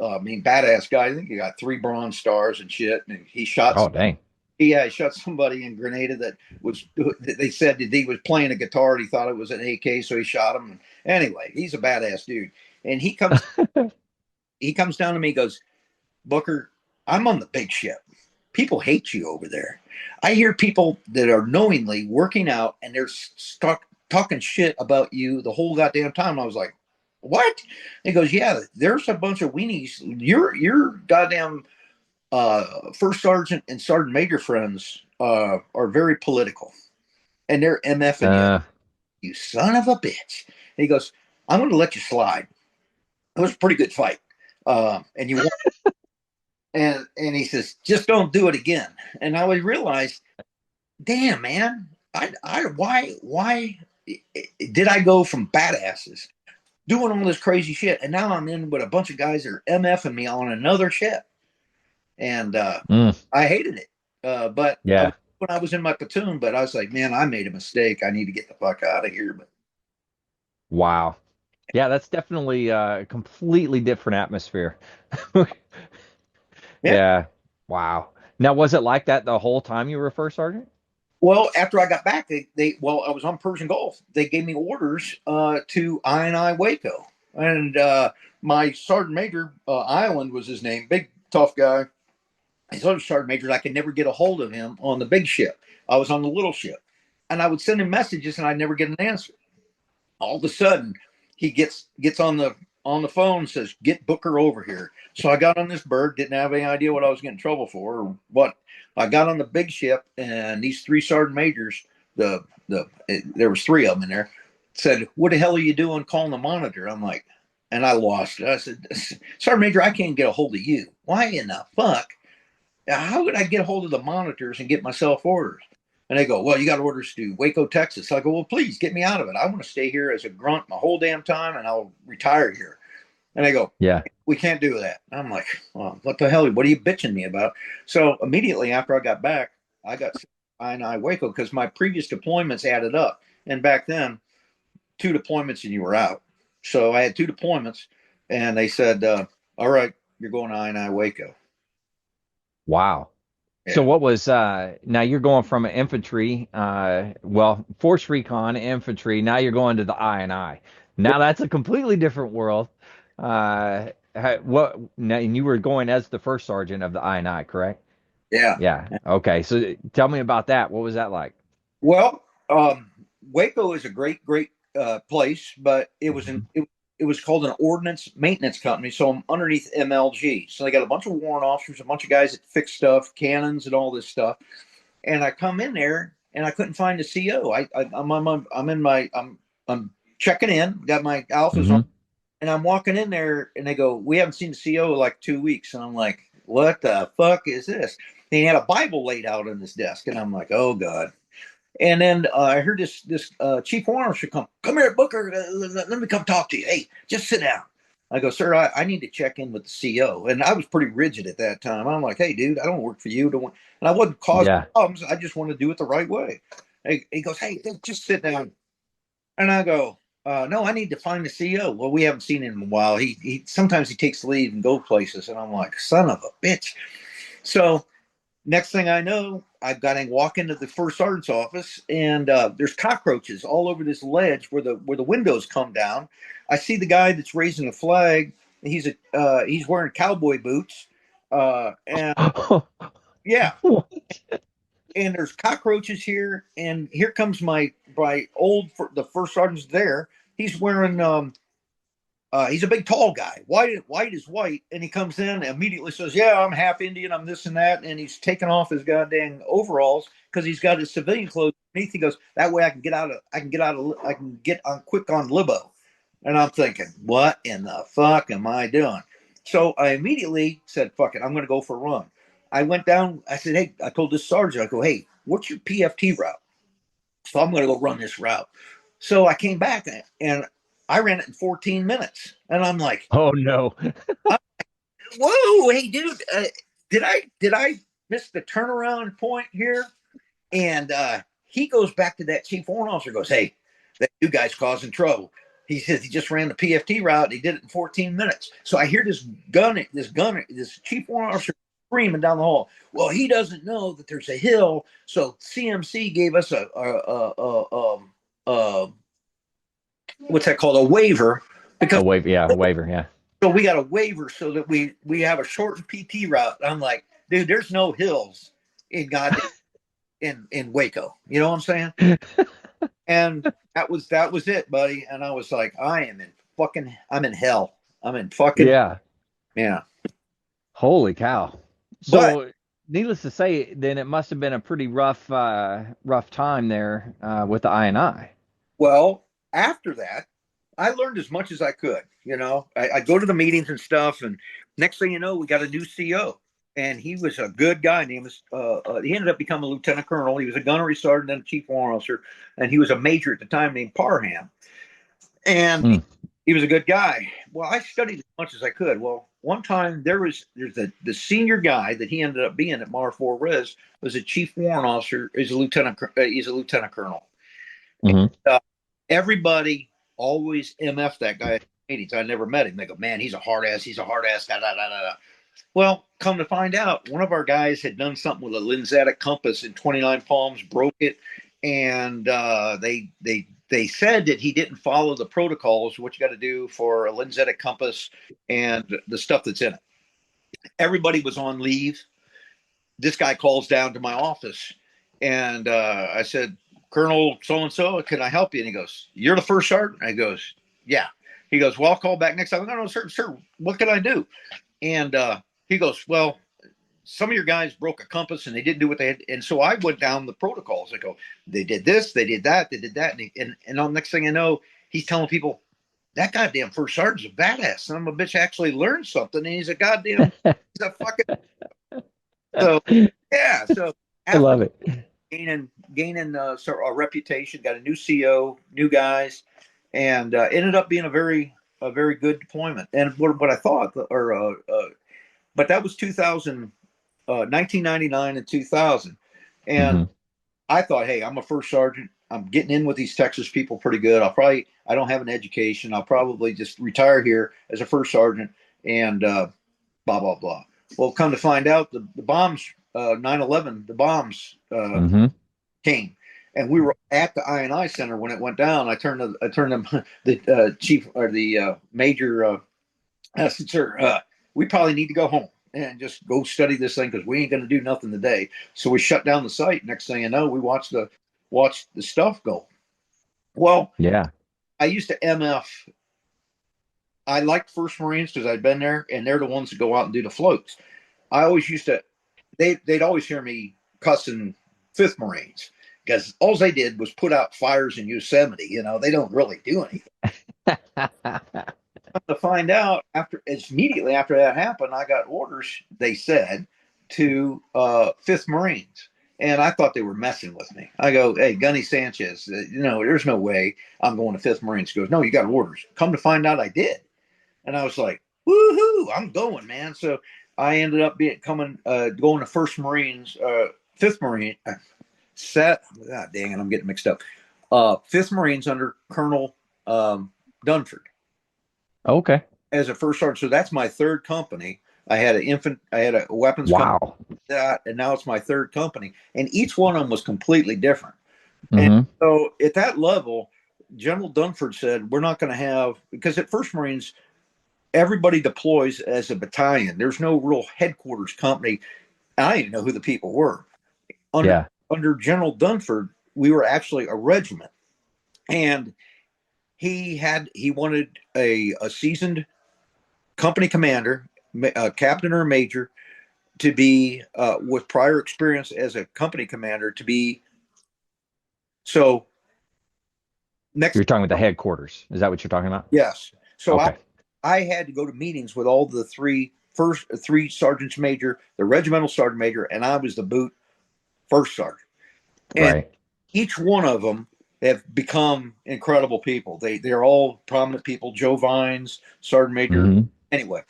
badass guy. I think he got 3 Bronze Stars and shit. And he shot. Oh, dang. Yeah, he shot somebody in Grenada they said that he was playing a guitar and he thought it was an AK, so he shot him. Anyway, he's a badass dude. And he comes down to me, goes, Booker, I'm on the big ship. People hate you over there. I hear people that are knowingly working out, and they're talking shit about you the whole goddamn time. I was like, what? He goes, yeah, there's a bunch of weenies. Your goddamn first sergeant and sergeant major friends are very political, and they're MFing you son of a bitch. And he goes, I'm going to let you slide. It was a pretty good fight, and you won. and he says, just don't do it again. And I realized, damn, man, why did I go from badasses doing all this crazy shit, and now I'm in with a bunch of guys that are MFing me on another ship? And I hated it. But yeah, when I was in my platoon, but I was like, man, I made a mistake. I need to get the fuck out of here. But wow. Yeah, that's definitely a completely different atmosphere. Yeah. Wow. Now, was it like that the whole time you were a first sergeant? Well, after I got back, I was on Persian Gulf. They gave me orders to I Waco. And my sergeant major, Island was his name, big, tough guy. His other sergeant majors, I could never get a hold of him on the big ship. I was on the little ship. and I would send him messages and I'd never get an answer. All of a sudden, he gets on the phone and says, "Get Booker over here." So I got on this bird, didn't have any idea what I was getting in trouble for or what. I got on the big ship, and these three sergeant majors, there was three of them in there, said, "What the hell are you doing calling the monitor?" I'm like, and I lost it. I said, "Sergeant Major, I can't get a hold of you. Why in the fuck? How would I get a hold of the monitors and get myself orders?" And they go, "Well, you got orders to Waco, Texas." I go, "Well, please get me out of it. I want to stay here as a grunt my whole damn time, and I'll retire here." And they go, Yeah. "We can't do that." And I'm like, "Well, what the hell? What are you bitching me about?" So immediately after I got back, I got I Waco because my previous deployments added up. And back then, 2 deployments and you were out. So I had 2 deployments, and they said, "All right, you're going to I Waco." Wow. Yeah. So what was now you're going from an infantry, Force Recon infantry. Now you're going to the I. Now that's a completely different world. What now? And you were going as the first sergeant of the I, correct? Yeah. Yeah. Okay. So tell me about that. What was that like? Well, Waco is a great place, but it was it was called an ordnance maintenance company. So I'm underneath MLG. So they got a bunch of warrant officers, a bunch of guys that fix stuff, cannons, and all this stuff. And I come in there and I couldn't find the CO. I'm checking in, got my alphas on, and I'm walking in there, and they go, "We haven't seen the CO in like 2 weeks." And I'm like, "What the fuck is this?" And he had a Bible laid out on his desk, and I'm like, "Oh God." And then I heard this chief warrant officer come here, Booker. Let me come talk to you. Hey, just sit down. I go, "Sir, I need to check in with the CO." And I was pretty rigid at that time. I'm like, "Hey, dude, I don't work for you. And I wasn't causing problems. I just want to do it the right way." He goes, "Hey, just sit down." And I go, "No, I need to find the CO." "Well, we haven't seen him in a while. He sometimes he takes leave and go places." And I'm like, "Son of a bitch." So next thing I know, I've got to walk into the first sergeant's office, and there's cockroaches all over this ledge where the windows come down. I see the guy that's raising the flag. He's wearing cowboy boots, and yeah, and there's cockroaches here. And here comes the first sergeant's there. He's wearing he's a big, tall guy, white as white, and he comes in and immediately says, "Yeah, I'm half Indian, I'm this and that," and he's taking off his goddamn overalls because he's got his civilian clothes underneath. He goes, "That way I can get on quick on Libo." And I'm thinking, what in the fuck am I doing? So I immediately said, "Fuck it, I'm going to go for a run." I went down. I said, "Hey," I told this sergeant, I go, "Hey, what's your PFT route?" So I'm going to go run this route. So I came back and I ran it in 14 minutes. And I'm like, "Oh no." "Whoa, hey, dude, did I miss the turnaround point here?" And he goes back to that chief warrant officer, goes, "Hey, that you guy's causing trouble." He says he just ran the PFT route. And he did it in 14 minutes. So I hear this chief warrant officer screaming down the hall. "Well, he doesn't know that there's a hill. So CMC gave us a what's that called? A waiver." Because A waiver, yeah, a waiver, yeah. So we got a waiver so that we have a shortened PT route. I'm like, "Dude, there's no hills in in Waco." You know what I'm saying? And that was it, buddy. And I was like, I'm in hell. I'm in fucking yeah. Holy cow. But So needless to say, then it must have been a pretty rough time there with the I. well, after that, I learned as much as I could. I go to the meetings and stuff, and next thing you know, we got a new CO. And he was a good guy. He ended up becoming a lieutenant colonel. He was a gunnery sergeant and a chief warrant officer, and he was a major at the time named Parham. And he was a good guy. Well, I studied as much as I could. Well, one time there's the senior guy that he ended up being at Mar 4 Res was a chief warrant officer. He's a lieutenant colonel. And, everybody always MF that guy at meetings. I never met him. They go, "Man, he's a hard ass. He's a hard ass." Da, da, da, da. Well, come to find out, one of our guys had done something with a lensatic compass in 29 Palms, broke it, and they said that he didn't follow the protocols, what you got to do for a lensatic compass and the stuff that's in it. Everybody was on leave. This guy calls down to my office, and I said, Colonel so-and-so, can I help you? And he goes, you're the first sergeant? And I goes, yeah. He goes, well, I'll call back next time. No, sir, what can I do? And he goes, well, some of your guys broke a compass and they didn't do what they had. And so I went down the protocols. I go, they did this, they did that, they did that. And on the next thing I know, he's telling people, that goddamn first sergeant's a badass. Son of a bitch actually learned something. And he's a goddamn, he's a fucking. So, yeah. So I love it. Gaining a reputation, got a new CO, new guys, and ended up being a very good deployment. And what I thought, but that was 1999 and 2000, and I thought, hey, I'm a first sergeant. I'm getting in with these Texas people pretty good. I don't have an education. I'll probably just retire here as a first sergeant and blah blah blah. Well, come to find out, the bombs, 9/11, the bombs came, and we were at the I&I Center when it went down. I turned them the chief or the major. I said, sir, we probably need to go home and just go study this thing because we ain't going to do nothing today. So we shut down the site. Next thing you know, we watched the stuff go. Well, yeah, I used to MF. I liked First Marines because I'd been there, and they're the ones that go out and do the floats. I always used to. They'd always hear me cussing Fifth Marines because all they did was put out fires in Yosemite. You know, they don't really do anything. To find out, immediately after that happened, I got orders, they said, to Fifth Marines, and I thought they were messing with me. I go, hey, Gunny Sanchez, there's no way I'm going to Fifth Marines. He goes, no, you got orders. Come to find out, I did, and I was like, woohoo, I'm going, man. So I ended up going to First Marines, Fifth Marine. God dang it, I'm getting mixed up. Fifth Marines under Colonel Dunford. Okay. As a first sergeant, so that's my third company. I had a weapons company, and now it's my third company, and each one of them was completely different. And so at that level, General Dunford said, we're not going to have, because at First Marines, everybody deploys as a battalion. There's no real headquarters company. I didn't know who the people were. Under General Dunford, we were actually a regiment, and he wanted a seasoned company commander, a captain or a major, to be with prior experience as a company commander to be. So next, you're talking about the headquarters. Is that what you're talking about? Yes. So okay. I had to go to meetings with all the three sergeants major, the regimental sergeant major, and I was the boot first sergeant. And each one of them have become incredible people. They're all prominent people. Joe Vines, Sergeant Major. Anyway,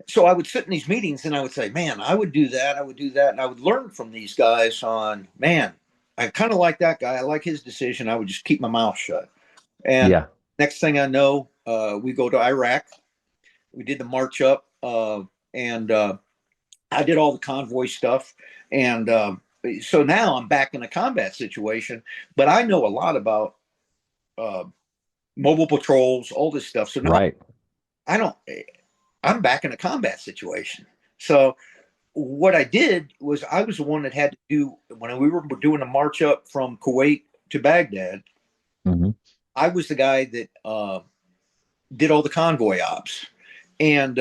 so I would sit in these meetings and I would say, man, I would do that. And I would learn from these guys on, man, I kind of like that guy. I like his decision. I would just keep my mouth shut. And next thing I know, we go to Iraq. We did the march up, and I did all the convoy stuff. And so now I'm back in a combat situation, but I know a lot about mobile patrols, all this stuff. So now I'm back in a combat situation. So what I did was I was the one that had to do, when we were doing a march up from Kuwait to Baghdad, I was the guy that did all the convoy ops. And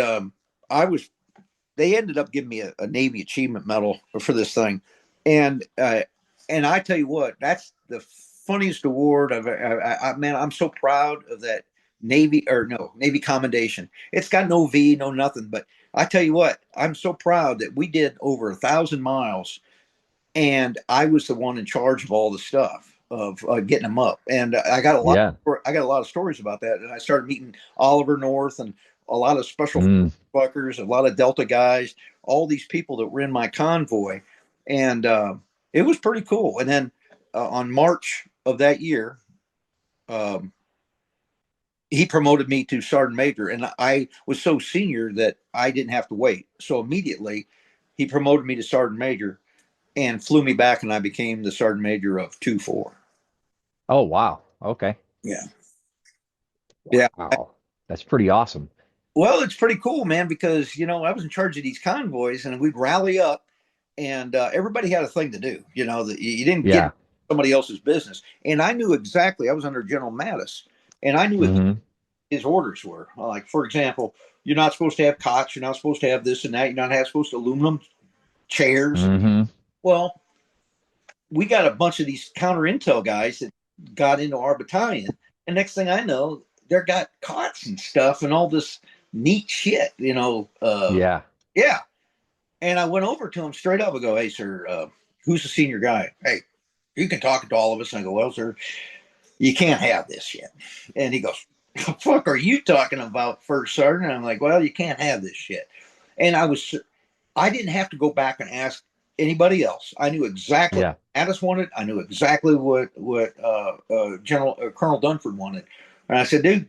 they ended up giving me a Navy Achievement Medal for this thing. And I tell you what, that's the funniest award man, I'm so proud of that Navy commendation. It's got no V, no nothing, but I tell you what, I'm so proud that we did over 1,000 miles, and I was the one in charge of all the stuff of getting them up. And I got a lot of stories about that. And I started meeting Oliver North and a lot of special fuckers, a lot of Delta guys, all these people that were in my convoy. And it was pretty cool. And then on March of that year, he promoted me to sergeant major, and I was so senior that I didn't have to wait. So immediately he promoted me to sergeant major and flew me back, and I became the sergeant major of 2-4. Oh, wow. Okay. Yeah. Wow. That's pretty awesome. Well, it's pretty cool, man, because, I was in charge of these convoys, and we'd rally up, and everybody had a thing to do. You didn't get somebody else's business. And I knew exactly, I was under General Mattis, and I knew what his orders were. Like, for example, you're not supposed to have cots, you're not supposed to have this and that, you're not supposed to aluminum chairs. Well, we got a bunch of these counter intel guys that got into our battalion, and next thing I know, they're got cots and stuff and all this neat shit, yeah. And I went over to him straight up. I go, "Hey, sir, who's the senior guy? Hey, you can talk to all of us." And I go, "Well, sir, you can't have this shit." And he goes, "The fuck are you talking about, First Sergeant?" And I'm like, "Well, you can't have this shit." And I didn't have to go back and ask anybody else. I knew exactly what Mattis wanted. I knew exactly what Colonel Dunford wanted. And I said, "Dude,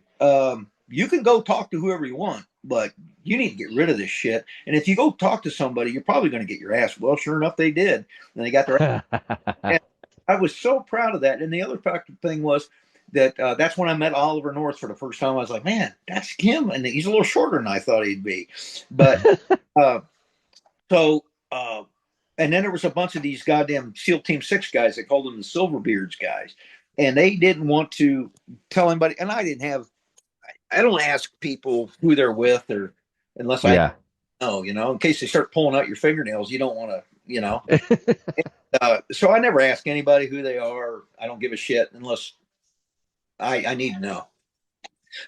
you can go talk to whoever you want, but you need to get rid of this shit. And if you go talk to somebody, you're probably going to get your ass." Well, sure enough, they did. And they got their ass. I was so proud of that. And the other thing was that that's when I met Oliver North for the first time. I was like, "Man, that's him." And he's a little shorter than I thought he'd be. But and then there was a bunch of these goddamn SEAL Team 6 guys. They called them the Silverbeards guys. And they didn't want to tell anybody. And I don't ask people who they're with, or unless I know, in case they start pulling out your fingernails, you don't want to, so I never ask anybody who they are. I don't give a shit unless I need to know.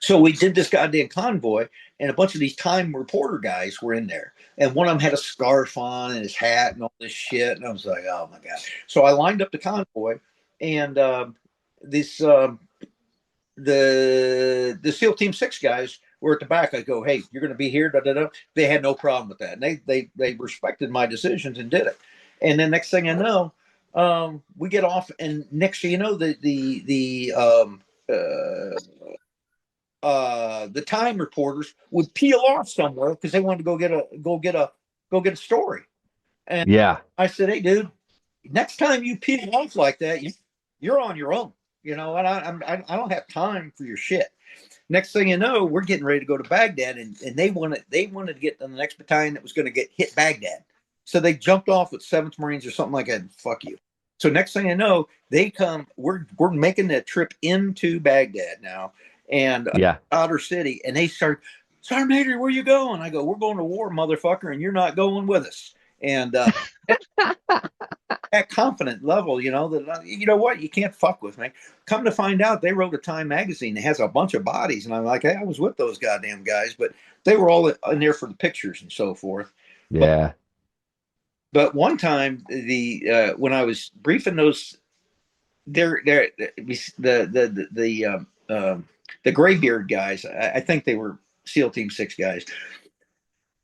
So we did this goddamn convoy, and a bunch of these Time reporter guys were in there. And one of them had a scarf on and his hat and all this shit. And I was like, oh my God. So I lined up the convoy, and the SEAL Team 6 guys were at the back. I go, "Hey, you're going to be here." Da, da, da. They had no problem with that. And they respected my decisions and did it. And then next thing I know, we get off, and next thing you know, the Time reporters would peel off somewhere because they wanted to go get a story. And I said, "Hey, dude, next time you peel off like that, you're on your own. And I don't have time for your shit." Next thing you know, we're getting ready to go to Baghdad, and they wanted to get to the next battalion that was going to hit Baghdad. So they jumped off with 7th Marines or something like that. And fuck you. So next thing you know, they come. We're making that trip into Baghdad now, and Outer City, and they start, "Sergeant Major, where you going?" I go, "We're going to war, motherfucker, and you're not going with us." And at confident level, that you know what, you can't fuck with me. Come to find out, they wrote a Time magazine that has a bunch of bodies, and I'm like, "Hey, I was with those goddamn guys," but they were all in there for the pictures and so forth. But one time, when I was briefing those, the graybeard guys, I think they were SEAL Team 6 guys.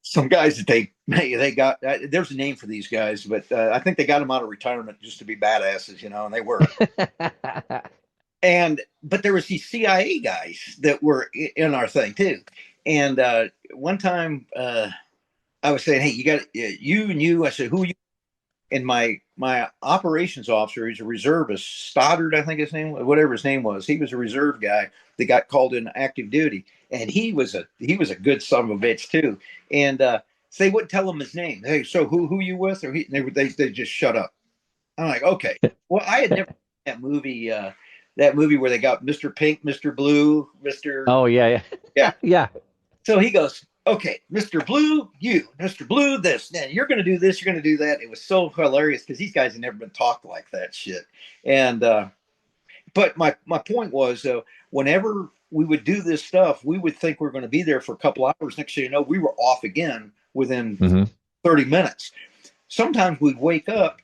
Some guys that they got, there's a name for these guys, but I think they got them out of retirement just to be badasses, and they were. But there was these CIA guys that were in our thing too. And one time I was saying, "Hey, you got you and you." I said, "Who are you?" And my operations officer, he's a reservist, Stoddard, I think his name, whatever his name was. He was a reserve guy that got called in active duty, and he was a good son of a bitch too. And so they wouldn't tell him his name. "Hey, so who you with?" Or they just shut up. I'm like, okay. Well, I had never seen that movie where they got Mr. Pink, Mr. Blue, Mr. Oh yeah. So he goes, "Okay, Mr. Blue, Mr. Blue, this, then you're going to do this, you're going to do that." It was so hilarious because these guys had never been taught like that shit. And but my point was, whenever we would do this stuff, we would think we were going to be there for a couple hours. Next thing you know, we were off again within 30 minutes. Sometimes we'd wake up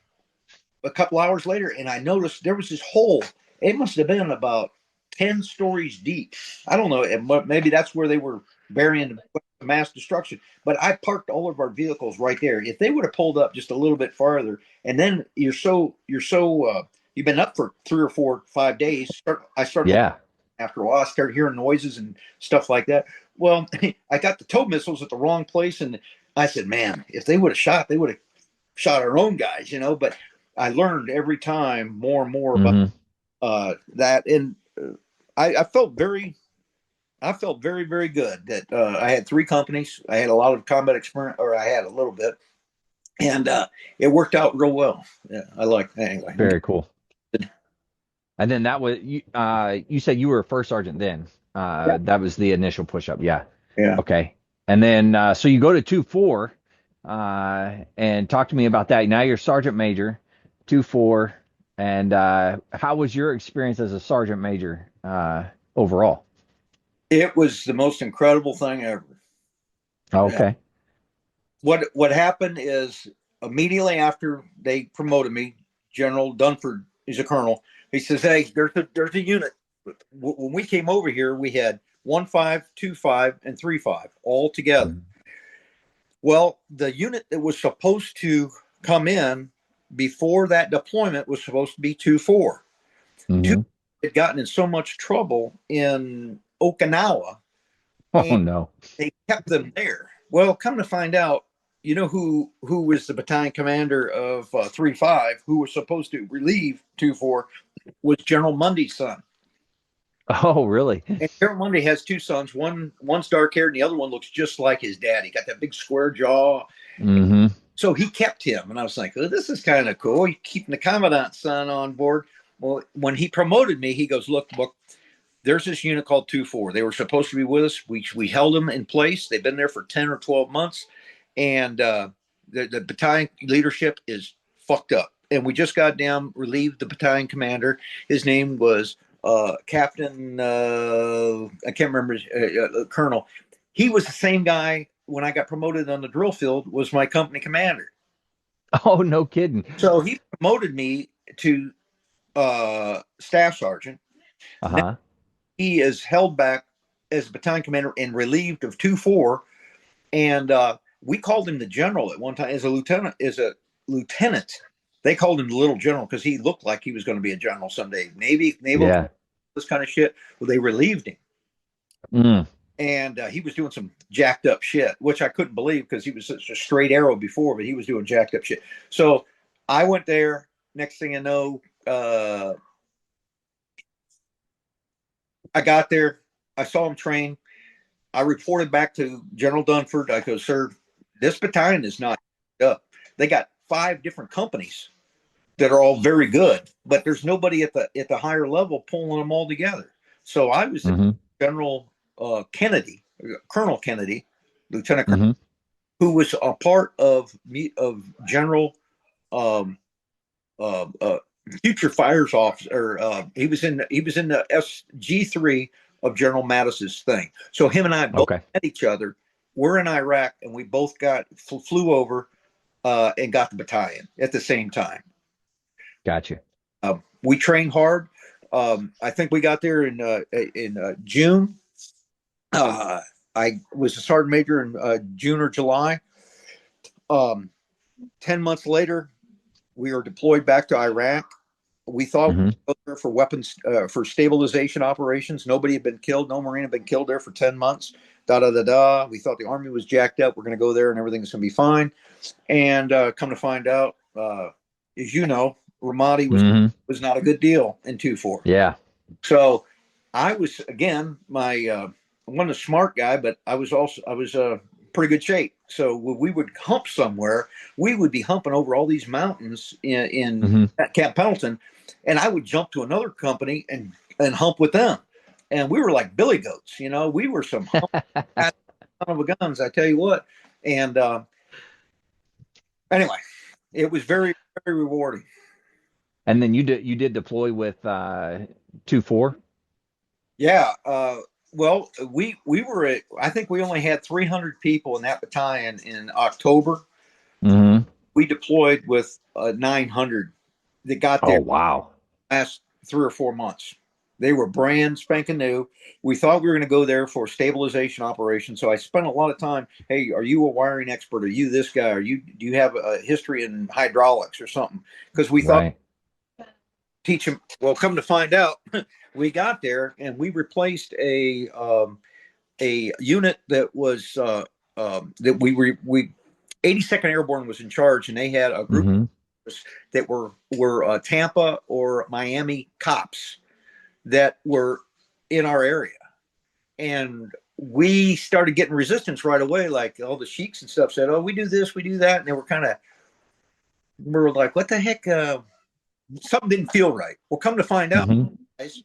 a couple hours later, and I noticed there was this hole. It must have been about 10 stories deep. I don't know. Maybe that's where they were burying the mass destruction. But I parked all of our vehicles right there. If they would have pulled up just a little bit farther, and then you've been up for 3 or 4, 5 days. I started after a while. I started hearing noises and stuff like that. Well, I got the tow missiles at the wrong place, and I said, "Man, if they would have shot, they would have shot our own guys, But I learned every time more and more about that, and I felt very, very good that I had 3 companies. I had a lot of combat experience, or I had a little bit, and it worked out real well. Yeah, I like that anyway. Very cool. And then that was you. You said you were a first sergeant then. Yeah. That was the initial push up. Yeah. Yeah. Okay. And then so you go to 2-4, and talk to me about that. Now you're sergeant major, 2-4, and how was your experience as a sergeant major overall? It was the most incredible thing ever. Okay. What happened is immediately after they promoted me, General Dunford, he's a colonel. He says, "Hey, there's a unit. When we came over here, we had 1-5, 2-5, and 3-5 all together. Mhm. Well, the unit that was supposed to come in before that deployment was supposed to be 2-4. Two Mhm. had gotten in so much trouble in Okinawa, Oh and no. they kept them there. Well, come to find out, you know who was the battalion commander of 3-5, who was supposed to relieve 2-4, was General Mundy's son. Oh really? And General Mundy has two sons. One's dark haired, and the other one looks just like his daddy. Got that big square jaw. Hmm. So he kept him, and I was like, "Oh, this is kind of cool. You're keeping the commandant's son on board." Well, when he promoted me, he goes, "Look, there's this unit called 2-4. They were supposed to be with us. We held them in place. They've been there for 10 or 12 months, and the battalion leadership is fucked up. And we just got down, relieved the battalion commander. His name was Captain. I can't remember Colonel. He was the same guy when I got promoted on the drill field. Was my company commander. Oh no kidding. So he promoted me to staff sergeant. Now Uh-huh. he is held back as battalion commander and relieved of 2-4. And we called him the general at one time as a lieutenant. They called him the little general because he looked like he was going to be a general someday. Naval, Yeah. this kind of shit. Well, they relieved him, Mm. and he was doing some jacked up shit, which I couldn't believe because he was such a straight arrow before, but he was doing jacked up shit. So I went there. Next thing I know, I got there. I saw him train. I reported back to General Dunford. I go, "Sir, this battalion is not up. They got 5 different companies that are all very good, but there's nobody at the higher level pulling them all together." So I was Hmm. General Kennedy, Colonel Kennedy, Lieutenant Colonel, Hmm. who was a part of General um, uh, uh, future fires officer. He was in the SG3 of General Mattis's thing. So him and I both Okay. met each other. We're in Iraq, and we both flew over and got the battalion at the same time. Gotcha. We trained hard. I think we got there in June. I was a sergeant major in June or July. 10 months later, we were deployed back to Iraq. We thought we Hmm. were there for weapons, for stabilization operations. Nobody had been killed. No Marine had been killed there for 10 months. Da da da da. We thought the Army was jacked up. We're going to go there and everything's going to be fine. And come to find out, as you know, Ramadi Hmm. was not a good deal in 2-4. Yeah. So I was, again, I wasn't a smart guy, but I was pretty good shape. So when we would hump somewhere, we would be humping over all these mountains in Hmm. Camp Pendleton, and I would jump to another company and hump with them. And we were like billy goats, we were some hump son of a guns, I tell you what. And anyway, it was very, very rewarding. And then you did deploy with 2-4. Yeah. Well, we were at, I think we only had 300 people in that battalion in October. Hmm. We deployed with 900 that got Oh there wow. last 3 or 4 months. They were brand spanking new. We thought we were going to go there for stabilization operation. So I spent a lot of time. Hey, are you a wiring expert? Are you this guy? Do you have a history in hydraulics or something? Because we thought Right. teach them. Well, come to find out, we got there and we replaced a unit that was that we 82nd Airborne was in charge, and they had a group Hmm. that were Tampa or Miami cops that were in our area, and we started getting resistance right away. Like all the sheiks and stuff said, "Oh, we do this, we do that," and they were we were like, "What the heck?" something didn't feel right. Well, come to find out, Mhm. guys,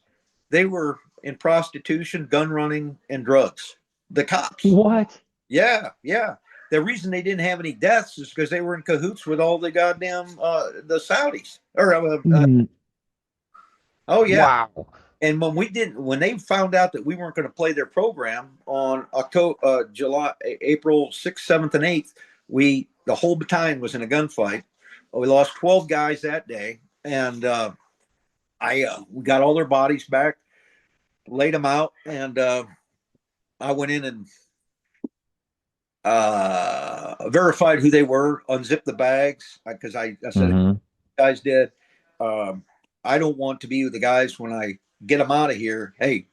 they were in prostitution, gun running, and drugs. The cops. What? Yeah, yeah. The reason they didn't have any deaths is because they were in cahoots with all the goddamn the Saudis. Mm, Oh yeah. wow. And when they found out that we weren't going to play their program on April 6th, 7th, and 8th, the whole battalion was in a gunfight. We lost 12 guys that day, and we got all their bodies back, laid them out, and I went in and verified who they were, unzipped the bags because I said, Mhm. guys did. Um, I don't want to be with the guys when I get them out of here. Hey,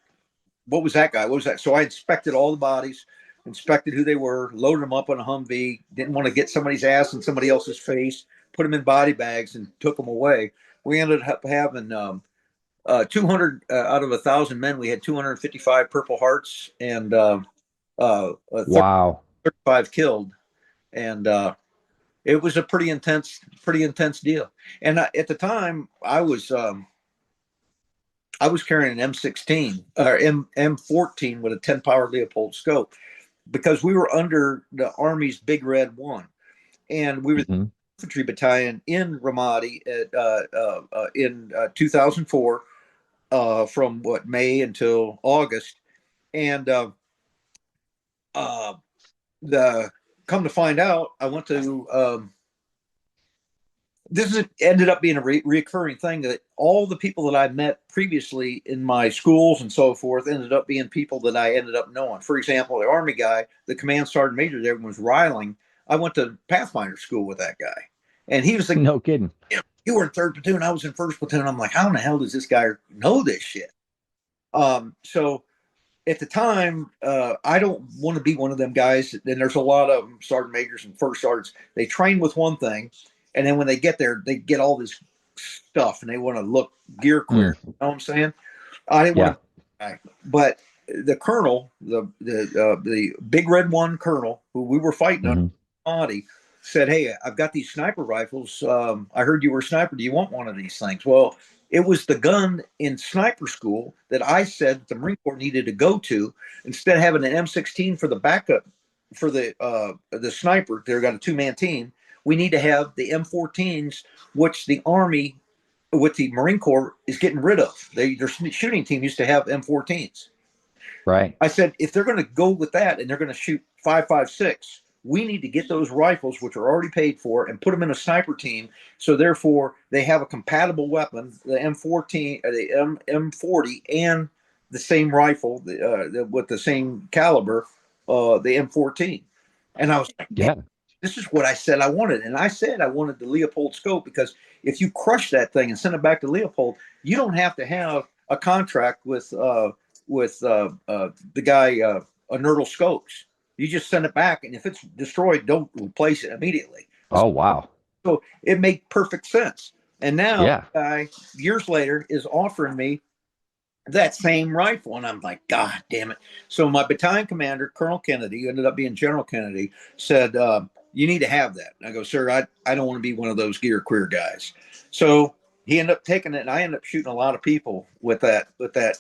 what was that guy? What was that? So I inspected all the bodies, inspected who they were, loaded them up on a Humvee. Didn't want to get somebody's ass in somebody else's face. Put them in body bags and took them away. We ended up having 200 out of 1,000 men. We had 255 Purple Hearts and Wow. 35 killed, and it was a pretty intense deal. And at the time, I was carrying an M16 or M14 with a 10 power Leopold scope because we were under the Army's Big Red One, and we were the Mhm. infantry battalion in Ramadi in 2004, from May until August, and uh, the come to find out, I went to ended up being a recurring thing that all the people that I met previously in my schools and so forth ended up being people that I ended up knowing. For example, the Army guy, the command sergeant major there was Riling. I went to Pathfinder school with that guy, and he was like, No kidding. "You were in third platoon, I was in first platoon." I'm like, "How in the hell does this guy know this shit?" So at the time, I don't want to be one of them guys. And there's a lot of sergeant majors and first sergeants. They train with one thing, and then when they get there, they get all this stuff, and they want to look gear queer. You know what I'm saying? I didn't want to, but the colonel, the Big Red One colonel, who we were fighting under, Mhm. body, said, "Hey, I've got these sniper rifles. I heard you were a sniper. Do you want one of these things?" Well, it was the gun in sniper school that I said the Marine Corps needed to go to. Instead of having an M16 for the backup for the sniper, they've got a 2-man team. We need to have the M14s, which the Army with the Marine Corps is getting rid of. Their shooting team used to have M14s. Right. I said, if they're going to go with that and they're going to shoot 5.56, we need to get those rifles, which are already paid for, and put them in a sniper team. So therefore, they have a compatible weapon, the M14, the M40, and the same rifle with the same caliber, the M14. And I was like, man, Yeah. this is what I said I wanted. And I said I wanted the Leopold scope because if you crush that thing and send it back to Leopold, you don't have to have a contract with the guy Nerdle Scopes. You just send it back, and if it's destroyed, don't replace it immediately. Oh, wow. So it made perfect sense. And now, Yeah. years later, is offering me that same rifle, and I'm like, God damn it! So my battalion commander, Colonel Kennedy, who ended up being General Kennedy, said, "You need to have that." And I go, "Sir, I don't want to be one of those gear queer guys." So he ended up taking it, and I ended up shooting a lot of people with that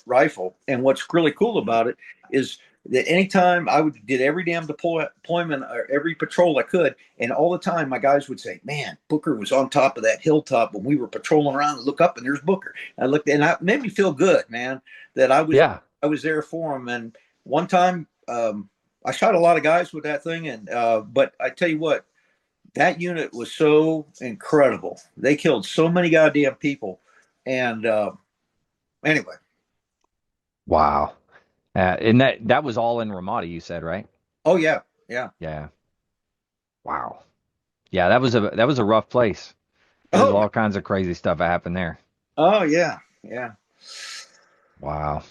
rifle. And what's really cool about it is that anytime did every damn deployment or every patrol I could, and all the time my guys would say, "Man, Booker was on top of that hilltop when we were patrolling around and look up, and there's Booker." I looked, and it made me feel good, man, that Yeah. I was there for him. And one time, I shot a lot of guys with that thing, and but I tell you what, that unit was so incredible. They killed so many goddamn people, and anyway, Wow. And that was all in Ramadi, you said, right? oh yeah, yeah, Yeah. Wow. Yeah, that was a rough place. There's oh all kinds of crazy stuff that happened there. oh yeah, yeah. Wow.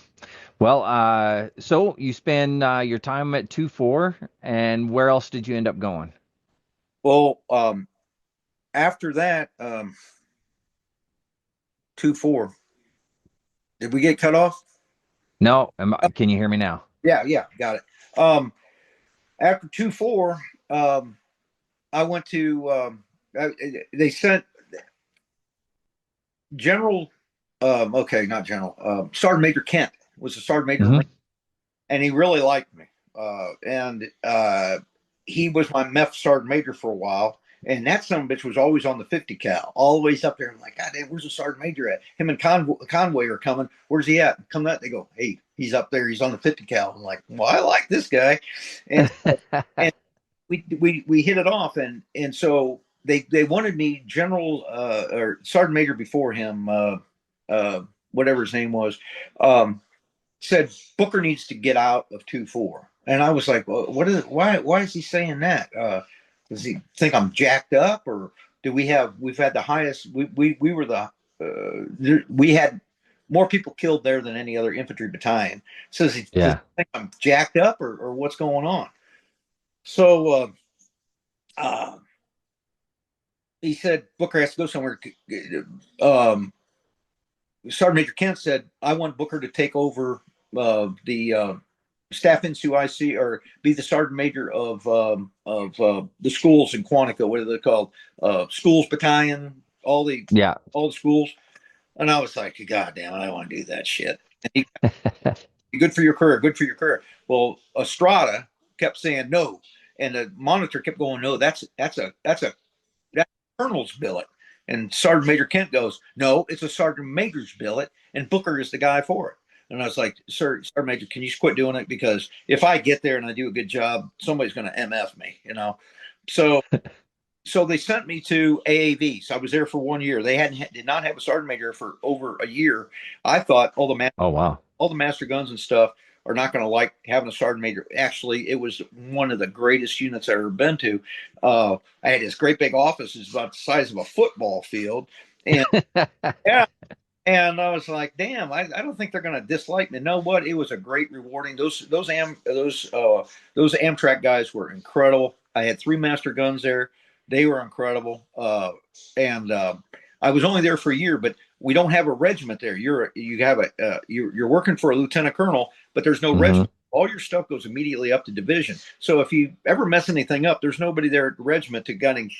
Well, so you spend your time at 2-4, and where else did you end up going? Well, after that, 2-4. Did we get cut off? No, can you hear me now? Yeah, yeah, got it. After 2-4, I went to. They sent General, okay, not General, Sergeant Major Kent was a Sergeant Major, Hmm. and he really liked me. And he was my MEF Sergeant Major for a while. And that son of a bitch was always on the 50 cal, always up there. I'm like, God damn, where's the Sergeant Major at? Him and Conway are coming. Where's he at? Come out. They go, hey, he's up there. He's on the 50 cal. I'm like, well, I like this guy. And and we hit it off. And so they wanted me General or Sergeant Major before him, whatever his name was, said Booker needs to get out of 2-4. And I was like, well, why is he saying that? Does he think I'm jacked up, or we've had the highest, we were we had more people killed there than any other infantry battalion. So does he think I'm jacked up, or what's going on? So he said Booker has to go somewhere. Sergeant Major Kent said, I want Booker to take over the staff NCOIC, or be the sergeant major of the schools in Quantico. What are they called? Schools battalion, all the schools. And I was like, God damn it, I don't want to do that shit. And good for your career, good for your career. Well, Estrada kept saying no, and the monitor kept going, no, that's a colonel's billet. And Sergeant Major Kent goes, no, it's a Sergeant Major's billet, and Booker is the guy for it. And I was like, Sergeant Major, can you just quit doing it? Because if I get there and I do a good job, somebody's going to MF me, you know? So they sent me to AAV. So I was there for 1 year. They did not have a Sergeant Major for over a year. I thought all the master guns and stuff are not going to like having a Sergeant Major. Actually, it was one of the greatest units I've ever been to. I had this great big office. It's about the size of a football field. And yeah. And I was like, damn, I don't think they're going to dislike me. No, what? It was a great rewarding. Those Amtrak guys were incredible. I had 3 master guns there. They were incredible. And I was only there for a year, but we don't have a regiment there. You're working for a lieutenant colonel, but there's no regiment. All your stuff goes immediately up to division. So if you ever mess anything up, there's nobody there at the regiment to gun and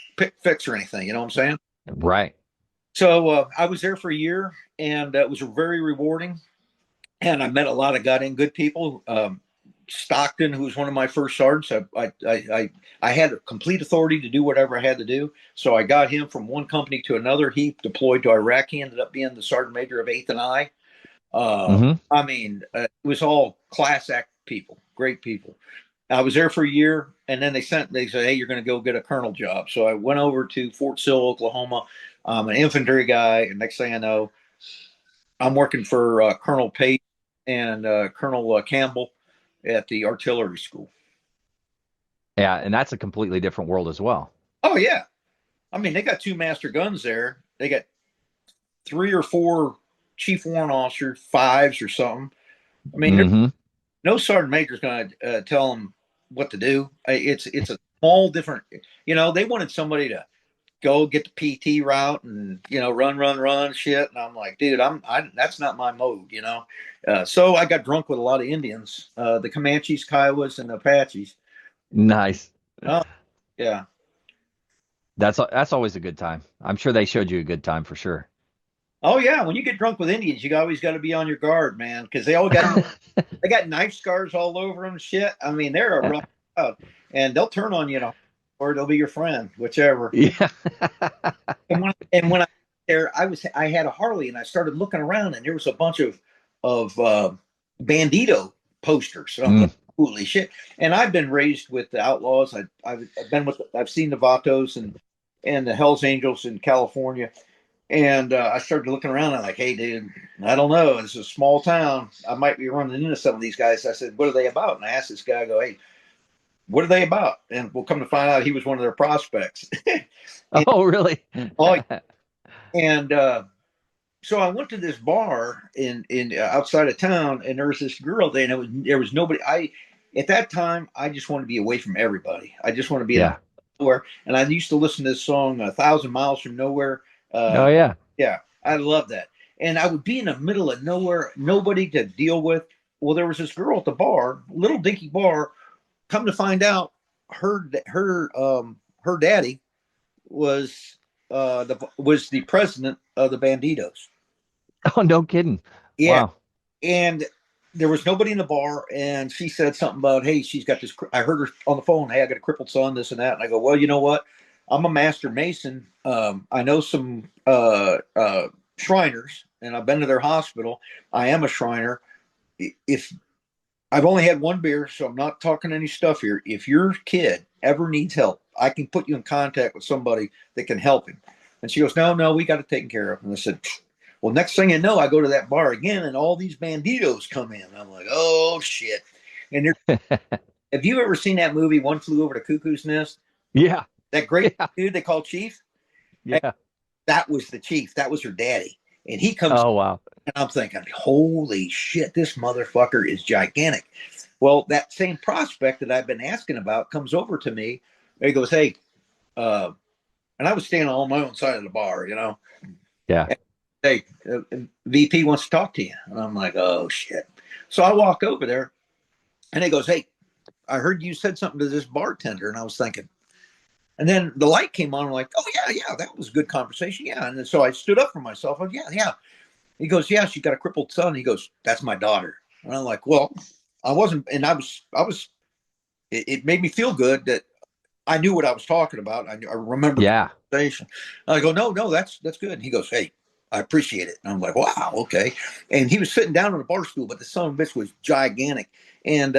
fix or anything. You know what I'm saying? Right. So I was there for a year, and it was very rewarding. And I met a lot of good people. Stockton, who was one of my first sergeants, I had complete authority to do whatever I had to do. So I got him from one company to another. He deployed to Iraq. He ended up being the sergeant major of 8th and I. I mean, it was all class act people, great people. I was there for a year, and then they said, hey, you're going to go get a colonel job. So I went over to Fort Sill, Oklahoma. I'm an infantry guy, and next thing I know, I'm working for Colonel Pate and Colonel Campbell at the artillery school. Yeah, and that's a completely different world as well. Oh, yeah. I mean, they got 2 master guns there. They got 3 or 4 chief warrant officer 5s or something. I mean, no sergeant major is going to tell them what to do. It's a small different, they wanted somebody to go get the PT route and, run shit. And I'm like, dude, that's not my mode, So I got drunk with a lot of Indians, the Comanches, Kiowas, and Apaches. Nice. Oh, yeah. That's always a good time. I'm sure they showed you a good time for sure. Oh yeah, when you get drunk with Indians, you always got to be on your guard, man, because they all got they got knife scars all over them. Shit, I mean, they're a rough crowd, and they'll turn on you, or they'll be your friend, whichever. Yeah. and when I there, I had a Harley, and I started looking around, and there was a bunch of bandito posters. So I'm like, holy shit! And I've been raised with the outlaws. I've seen the Vatos and the Hells Angels in California. And I started looking around. I'm like, hey, dude, I don't know. It's a small town. I might be running into some of these guys. I said, what are they about? And I asked this guy, I go, hey, what are they about? And we'll come to find out he was one of their prospects. Oh, really? And so I went to this bar in outside of town, and there was this girl there, and there was nobody. At that time, I just wanted to be away from everybody. I just want to be nowhere. And I used to listen to this song, 1,000 Miles from Nowhere. Oh yeah. Yeah. I love that. And I would be in the middle of nowhere, nobody to deal with. Well, there was this girl at the bar, little dinky bar. Come to find out, her daddy was was the president of the Banditos. Oh, no kidding. Yeah. Wow. And there was nobody in the bar, and she said something about, hey, she's got this. I heard her on the phone, hey, I got a crippled son, this and that. And I go, well, you know what? I'm a master mason. I know some Shriners, and I've been to their hospital. I am a Shriner. If I've only had one beer, so I'm not talking any stuff here. If your kid ever needs help, I can put you in contact with somebody that can help him. And she goes, no, we got it taken care of. And I said, well, next thing you know, I go to that bar again, and all these banditos come in. I'm like, oh shit! And have you ever seen that movie, One Flew Over the Cuckoo's Nest? Yeah. That great dude they call Chief. Yeah. That was the Chief. That was her daddy, and he comes. Oh, wow. And I'm thinking, holy shit, this motherfucker is gigantic. Well, that same prospect that I've been asking about comes over to me. He goes, hey, and I was standing on my own side of the bar, you know. Yeah. Hey, VP wants to talk to you. And I'm like, oh, shit. So I walk over there, and he goes, hey, I heard you said something to this bartender. And I was thinking, and then the light came on. I'm like, oh, yeah, that was a good conversation. Yeah. And so I stood up for myself. I go, yeah. He goes, yeah, she got a crippled son. He goes, that's my daughter. And I'm like, well, I wasn't, and I was, it made me feel good that I knew what I was talking about. I remember the conversation. And I go, no, that's good. And he goes, hey, I appreciate it. And I'm like, wow, okay. And he was sitting down on a bar stool, but the son of a bitch was gigantic. And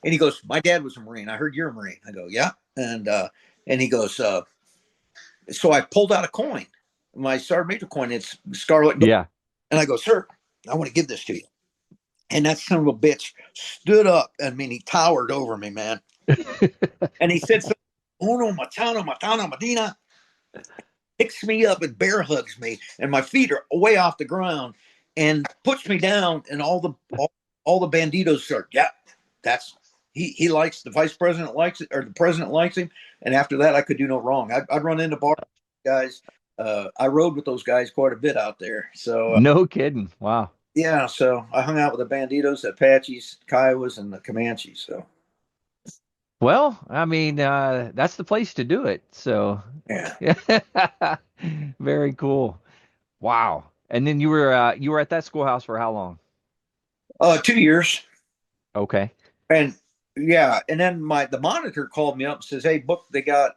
he goes, my dad was a Marine. I heard you're a Marine. I go, yeah. And he goes, so I pulled out a coin, my Sergeant Major coin. It's Scarlet Gold. Yeah. And I go, sir, I want to give this to you. And that son of a bitch stood up. I mean, he towered over me, man. And he said, Uno Matano Matana Medina, picks me up and bear hugs me. And my feet are way off the ground and puts me down. And all the banditos start, yeah, he likes, the vice president likes it, or the president likes him. And after that, I could do no wrong. I'd run into bar guys. I rode with those guys quite a bit out there. So no kidding. Wow. Yeah. So I hung out with the Banditos, the Apaches, Kiowas, and the Comanches. So. Well, I mean, that's the place to do it. So yeah. Very cool. Wow. And then you were at that schoolhouse for how long? 2 years. Okay. And yeah, and then the monitor called me up and says, hey, Book, they got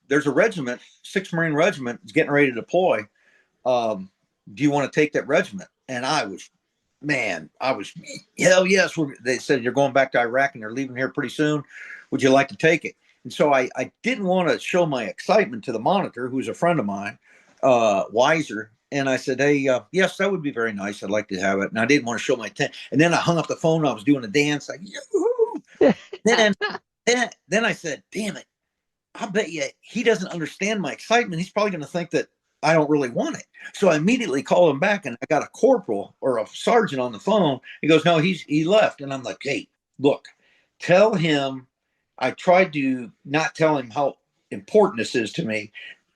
there's a regiment, 6th Marine Regiment, is getting ready to deploy. Do you want to take that regiment? And I was, hell yes. They said, you're going back to Iraq and they're leaving here pretty soon. Would you like to take it? And so I didn't want to show my excitement to the monitor, who's a friend of mine, Wiser. And I said, hey, yes, that would be very nice. I'd like to have it. And I didn't want to show my tent. And then I hung up the phone. I was doing a dance. Like, yoo-hoo. then I said, damn it. I bet you he doesn't understand my excitement. He's probably going to think that I don't really want it. So I immediately called him back, and I got a corporal or a sergeant on the phone. He goes, no, he left. And I'm like, hey, look, tell him. I tried to not tell him how important this is to me.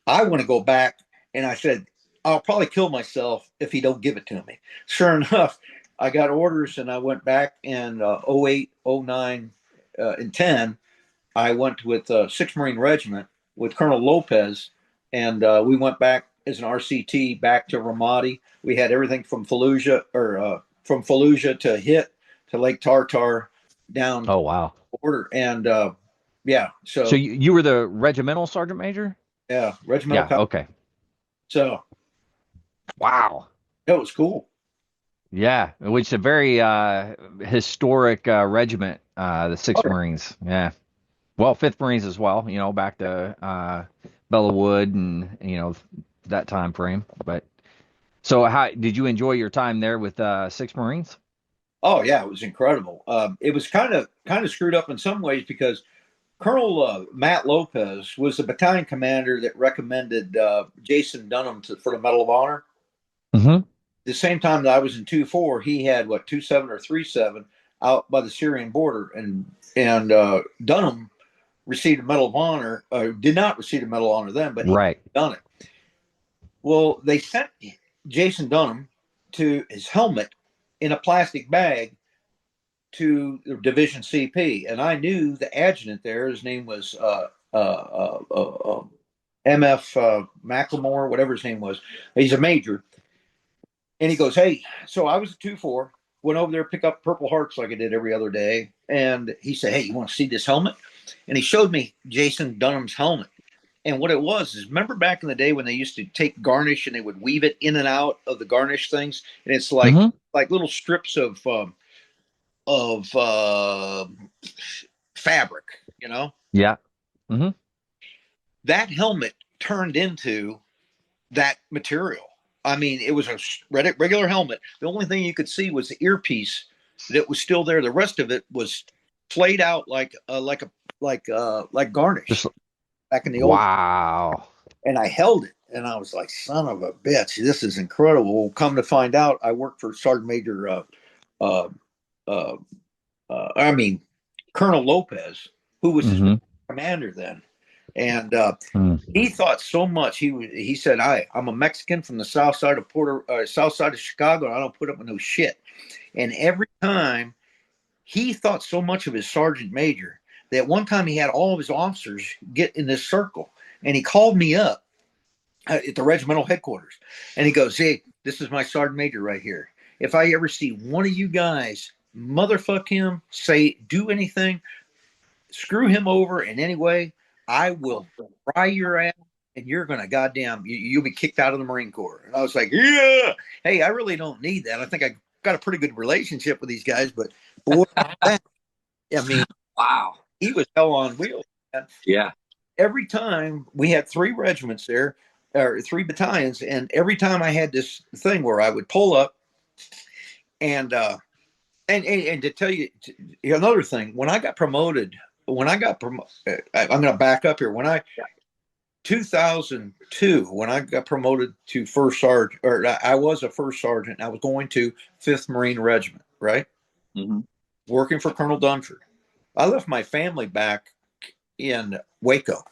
I want to go back. And I said, I'll probably kill myself if he don't give it to me. Sure enough, I got orders, and I went back in 08, 09, and 10. I went with 6th Marine Regiment with Colonel Lopez, and we went back as an RCT back to Ramadi. We had everything from Fallujah to Hit to Lake Tartar down. Oh, wow. Order. And yeah. So you were the regimental sergeant major? Yeah. Regimental. Yeah. Okay. So. Wow. That was cool. Yeah. Which is a very historic regiment, the 6th Marines. Yeah. Well, 5th Marines as well, back to Bella Wood and, that time frame. But so how did you enjoy your time there with 6th Marines? Oh, yeah, it was incredible. It was kind of screwed up in some ways because Colonel Matt Lopez was the battalion commander that recommended Jason Dunham for the Medal of Honor. Mm-hmm. The same time that I was in 2-4, he had 2-7 or 3-7 out by the Syrian border, and Dunham received a Medal of Honor. Did not receive a Medal of Honor then, but he done it. Well, they sent Jason Dunham to his helmet in a plastic bag to the Division CP, and I knew the adjutant there. His name was MF Macklemore, whatever his name was. He's a major. And he goes, hey, so I was a 2-4, went over there, pick up Purple Hearts like I did every other day. And he said, hey, you want to see this helmet? And he showed me Jason Dunham's helmet. And what it was is, remember back in the day when they used to take garnish and they would weave it in and out of the garnish things, and it's like little strips of fabric, you know? Yeah. Mm-hmm. That helmet turned into that material. I mean, it was a regular helmet. The only thing you could see was the earpiece that was still there. The rest of it was played out like garnish. Just, Back in the old. wow. And I held it, and I was like, son of a bitch, this is incredible. Well, come to find out, I worked for Sergeant Major, Colonel Lopez, who was his commander then. And he thought so much. He said, I'm a Mexican from the south side of Chicago, and I don't put up with no shit. And every time, he thought so much of his sergeant major that one time he had all of his officers get in this circle, and he called me up at the regimental headquarters, and he goes, hey, this is my sergeant major right here. If I ever see one of you guys motherfuck him, do anything, screw him over in any way, I will fry your ass, and you're going to you'll be kicked out of the Marine Corps. And I was like, yeah, hey, I really don't need that. I think I got a pretty good relationship with these guys, but boy, I mean, wow, he was hell on wheels. Man. Yeah. Every time we had 3 regiments there, or 3 battalions, and every time I had this thing where I would pull up, and to tell you another thing, when I got promoted, I'm going to back up here. 2002, when I got promoted to first sergeant, or I was a first sergeant, I was going to 5th Marine Regiment, right? Mm-hmm. Working for Colonel Dunford. I left my family back in Waco.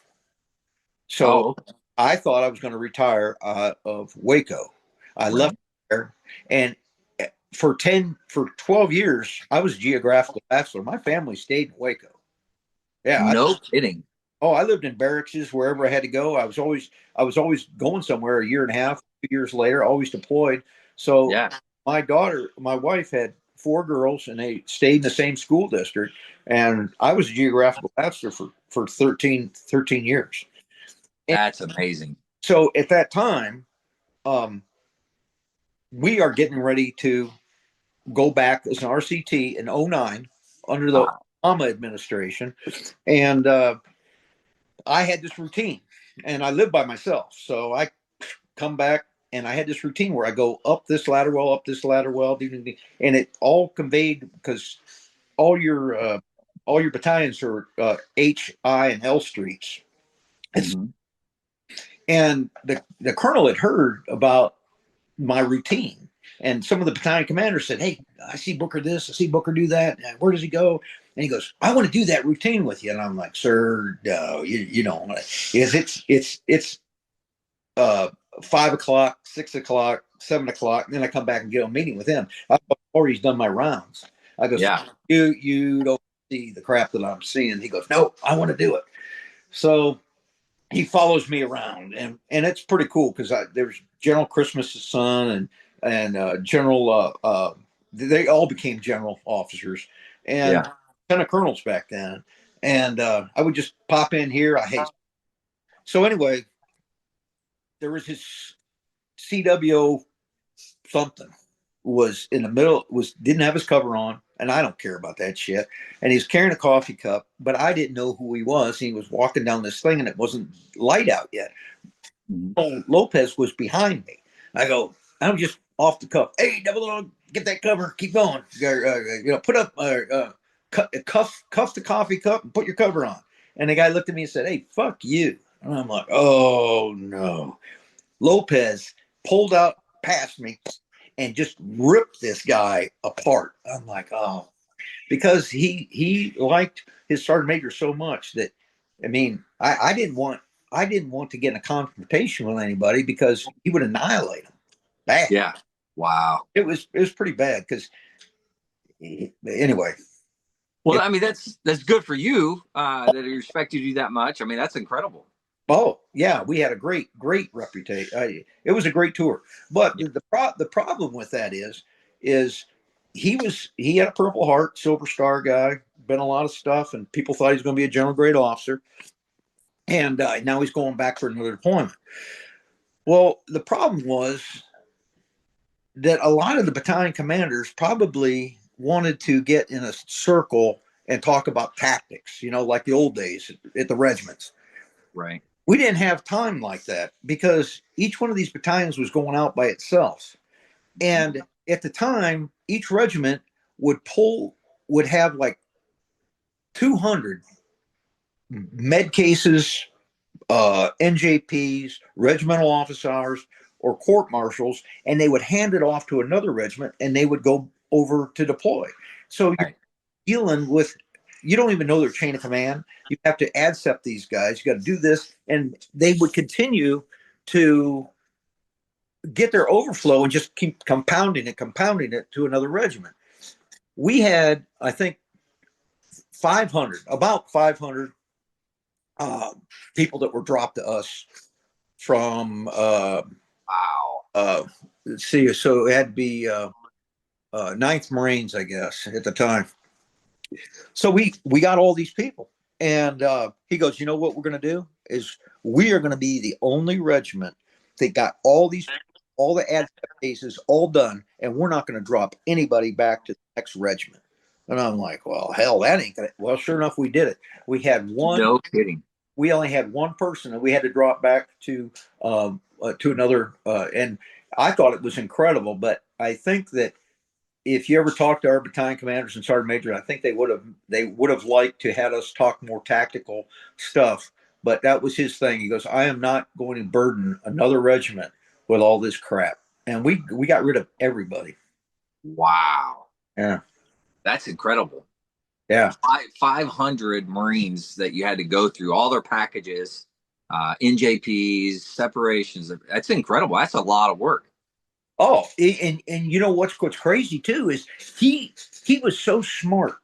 So I thought I was going to retire of Waco. I left there, and for 12 years, I was a geographical bachelor. My family stayed in Waco. Yeah. No kidding. Oh, I lived in barracks wherever I had to go. I was always going somewhere a year and a half, 2 years later, always deployed. So my wife had 4 girls, and they stayed in the same school district. And I was a geographical bachelor for 13 years. And that's amazing. So at that time, we are getting ready to go back as an RCT in 2009 under the Obama administration. And I had this routine, and I live by myself. So I come back, and I had this routine where I go up this ladder well, and it all conveyed, because all your battalions are H, I, and L streets. Mm-hmm. And the colonel had heard about my routine, and some of the battalion commanders said, hey, I see Booker this, I see Booker do that. Where does he go? And he goes, I want to do that routine with you. And I'm like, sir, no, you don't want to. It's 5 o'clock, 6 o'clock, 7 o'clock. And then I come back and get a meeting with him. I've already done my rounds. I go, you don't see the crap that I'm seeing. He goes, no, I want to do it. So he follows me around, and it's pretty cool, because there's General Christmas's son and General, they all became general officers, and 10 colonels back then. And I would just pop in here. So anyway, there was his CWO something was in the middle, didn't have his cover on, and I don't care about that shit. And he's carrying a coffee cup, but I didn't know who he was. He was walking down this thing, and it wasn't light out yet. Mm-hmm. Lopez was behind me. I'm just off the cuff. Hey, double dog, get that cover. Keep going. Put up, cuff the coffee cup and put your cover on. And the guy looked at me and said, hey, fuck you. And I'm like, oh no. Lopez pulled out past me and just ripped this guy apart. I'm like, oh, because he liked his sergeant major so much that, I mean, I didn't want to get in a confrontation with anybody, because he would annihilate him. Bad. Yeah. Wow. It was pretty bad, because anyway. Well, I mean, that's good for you that he respected you that much. I mean, that's incredible. Oh yeah, we had a great reputation. It was a great tour, but Yeah. the problem with that is he had a Purple Heart, Silver Star guy, been a lot of stuff, and people thought he was going to be a general grade officer, and now he's going back for another deployment. Well, the problem was that a lot of the battalion commanders probably wanted to get in a circle and talk about tactics, like the old days at the regiments. Right. We didn't have time like that because each one of these battalions was going out by itself. And at the time, each regiment would have like 200 med cases, NJPs, regimental officers, or court martials, and they would hand it off to another regiment and they would go over to deploy. So you're Right. dealing with, you don't even know their chain of command. You have to adcept these guys. You got to do this. And they would continue to get their overflow and just keep compounding it to another regiment. We had, I think, about 500 people that were dropped to us from, Wow. let's see, so it had to be 9th Marines, I guess, at the time. So we got all these people. And he goes, you know what we're going to do is we are going to be the only regiment that got all the ad cases all done, and we're not going to drop anybody back to the next regiment. And I'm like, well, hell, that ain't gonna. Well, sure enough, we did it. We had one. No kidding. We only had one person that we had to drop back to another, and I thought it was incredible. But I think that if you ever talk to our battalion commanders and sergeant major, I think they would have liked to had us talk more tactical stuff. But that was his thing. He goes, I am not going to burden another regiment with all this crap. And we got rid of everybody. Wow. Yeah. That's incredible. Yeah. 500 Marines that you had to go through all their packages, NJPs, separations. That's incredible. That's a lot of work. Oh, and you know what's crazy too is he was so smart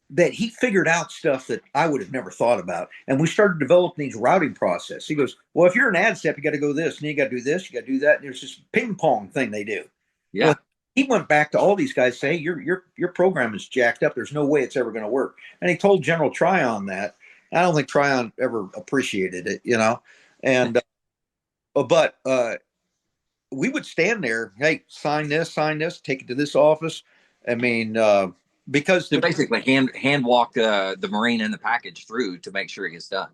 that he figured out stuff that I would have never thought about. And we started developing these routing process. He goes, well, if you're an ADCEP, you got to go this, and you got to do this, you got to do that. And there's this ping pong thing they do. Yeah. Well, he went back to all these guys saying, your program is jacked up. There's no way it's ever going to work. And he told General Tryon that. I don't think Tryon ever appreciated it, And but we would stand there, hey, sign this, take it to this office. I mean, because So basically hand walk the Marine and the package through to make sure it gets done.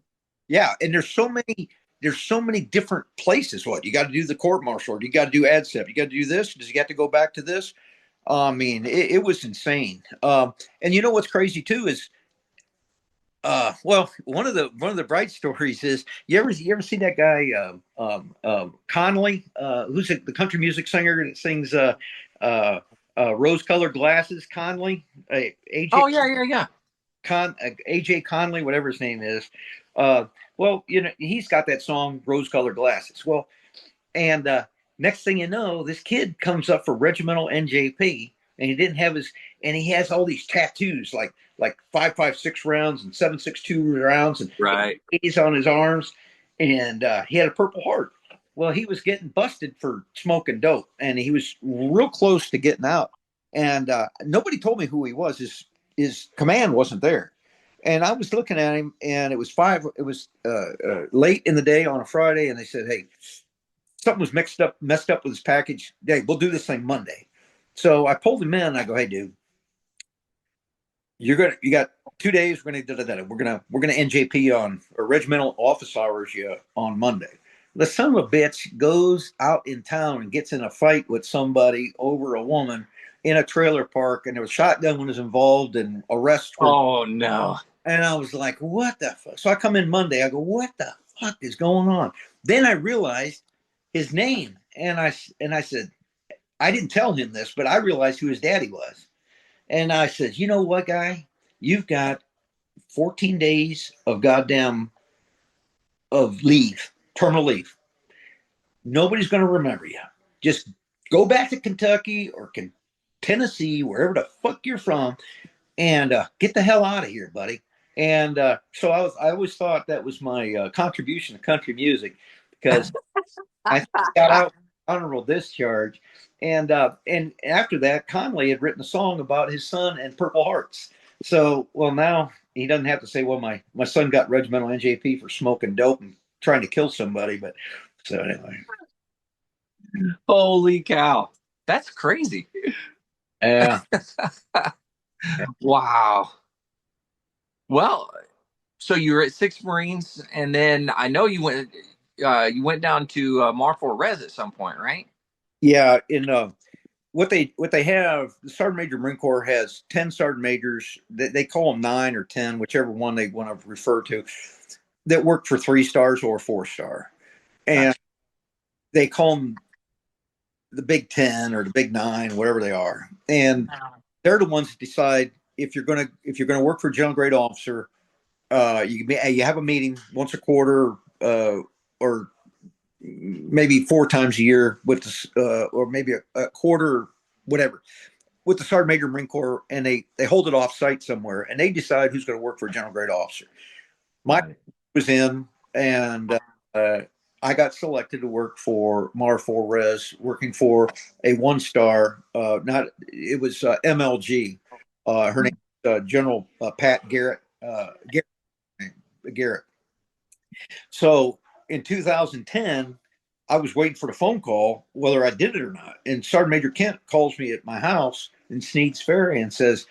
Yeah, and there's so many different places. What you got to do the court martial, you got to do ADCEP, you got to do this. Does you got to go back to this? I mean, it was insane. And you know what's crazy too is, well, one of the bright stories is you ever see that guy Conley, who's the country music singer that sings rose-colored glasses? Conley, AJ. Oh yeah. AJ Conley, whatever his name is. Well, he's got that song "Rose-Colored Glasses." Well, and next thing you know, this kid comes up for regimental NJP, and he didn't have and he has all these tattoos, like 5.56 rounds and 7.62 rounds, and Right. A's on his arms, and he had a Purple Heart. Well, he was getting busted for smoking dope, and he was real close to getting out. And nobody told me who he was. His command wasn't there. And I was looking at him, and it was late in the day on a Friday, and they said, hey, something was messed up with his package. Hey, we'll do this thing Monday. So I pulled him in, and I go, hey, dude, you got 2 days. We're gonna NJP on or regimental office hours on Monday. The son of a bitch goes out in town and gets in a fight with somebody over a woman in a trailer park, and there was shotgun was involved and arrests. Oh no. And I was like, what the fuck? So I come in Monday. I go, what the fuck is going on? Then I realized his name. And I said, I didn't tell him this, but I realized who his daddy was. And I said, you know what, guy? You've got 14 days of leave, terminal leave. Nobody's going to remember you. Just go back to Kentucky or Tennessee, wherever the fuck you're from, and get the hell out of here, buddy. And so I always thought that was my contribution to country music because I got out honorable discharge. And after that, Conley had written a song about his son and Purple Hearts. So, well, now he doesn't have to say, well, my son got regimental NJP for smoking dope and trying to kill somebody. But so anyway. Holy cow. That's crazy. Yeah. Wow. Well, so you were at Six Marines, and then I know you went down to Marfor Res at some point, right? Yeah. In what they have, the Sergeant Major Marine Corps has 10 Sergeant Majors. They call them 9 or 10, whichever one they want to refer to, that work for 3 stars or 4-star. And Gotcha. they call them the Big 10 or the Big 9, whatever they are. And they're the ones that decide if you're gonna work for a general grade officer. You have a meeting once a quarter, or maybe 4 times a year with or maybe a quarter, whatever, with the Sergeant Major Marine Corps, and they hold it off site somewhere, and they decide who's going to work for a general grade officer. My was in, and I got selected to work for Mar4 Res, working for a 1-star. Not it was MLG. Her name is General Pat Garrett. Garrett. So in 2010, I was waiting for the phone call whether I did it or not. And Sergeant Major Kent calls me at my house in Sneed's Ferry and says,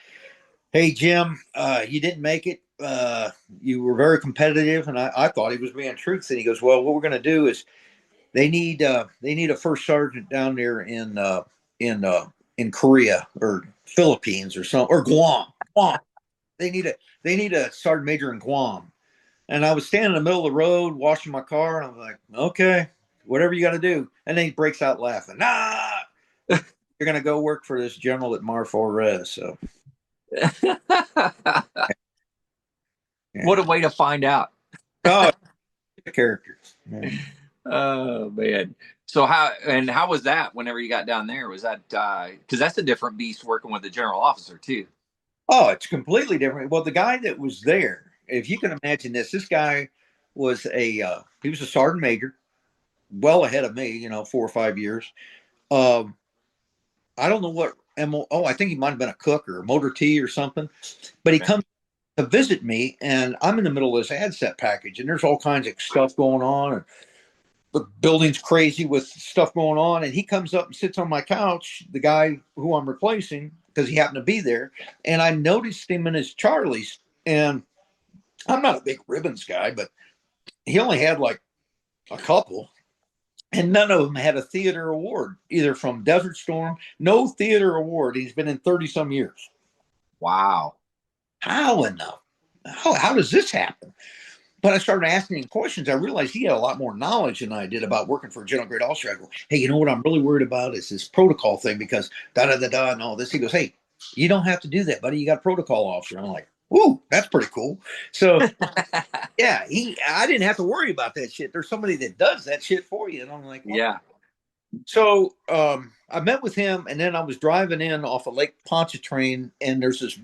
"Hey Jim, you didn't make it. You were very competitive." And I thought he was being truthful. And he goes, "Well, what we're going to do is they need a first sergeant down there in Korea or Philippines or something, or Guam. Guam. They need a sergeant major in Guam." And I was standing in the middle of the road washing my car, and I'm like, "Okay, whatever you got to do." And then he breaks out laughing. "Nah, you're going to go work for this general at Mar4 Res." So, yeah. What a way to find out. Oh, characters. Yeah. Oh man. So how was that whenever you got down there? Was that because that's a different beast working with the general officer too? Oh, it's completely different. Well, the guy that was there, if you can imagine this guy was he was a sergeant major, well ahead of me, 4 or 5 years. Um, I don't know what Oh, I think he might have been a cook or a motor T or something. But he comes to visit me, and I'm in the middle of this ad set package, and there's all kinds of stuff going on, and the building's crazy with stuff going on. And he comes up and sits on my couch, the guy who I'm replacing, because he happened to be there. And I noticed him in his Charlies. And I'm not a big ribbons guy, but he only had like a couple. And none of them had a theater award, either from Desert Storm, no theater award. He's been in 30 some years. Wow. How how does this happen? But I started asking him questions. I realized he had a lot more knowledge than I did about working for a general grade officer. I go, "Hey, you know what I'm really worried about is this protocol thing, because da da da da and all this." He goes, "Hey, you don't have to do that, buddy. You got a protocol officer." I'm like, "Ooh, that's pretty cool." So yeah, I didn't have to worry about that shit. There's somebody that does that shit for you. And I'm like, well. Yeah. So I met with him, and then I was driving in off of Lake Pontchartrain, and there's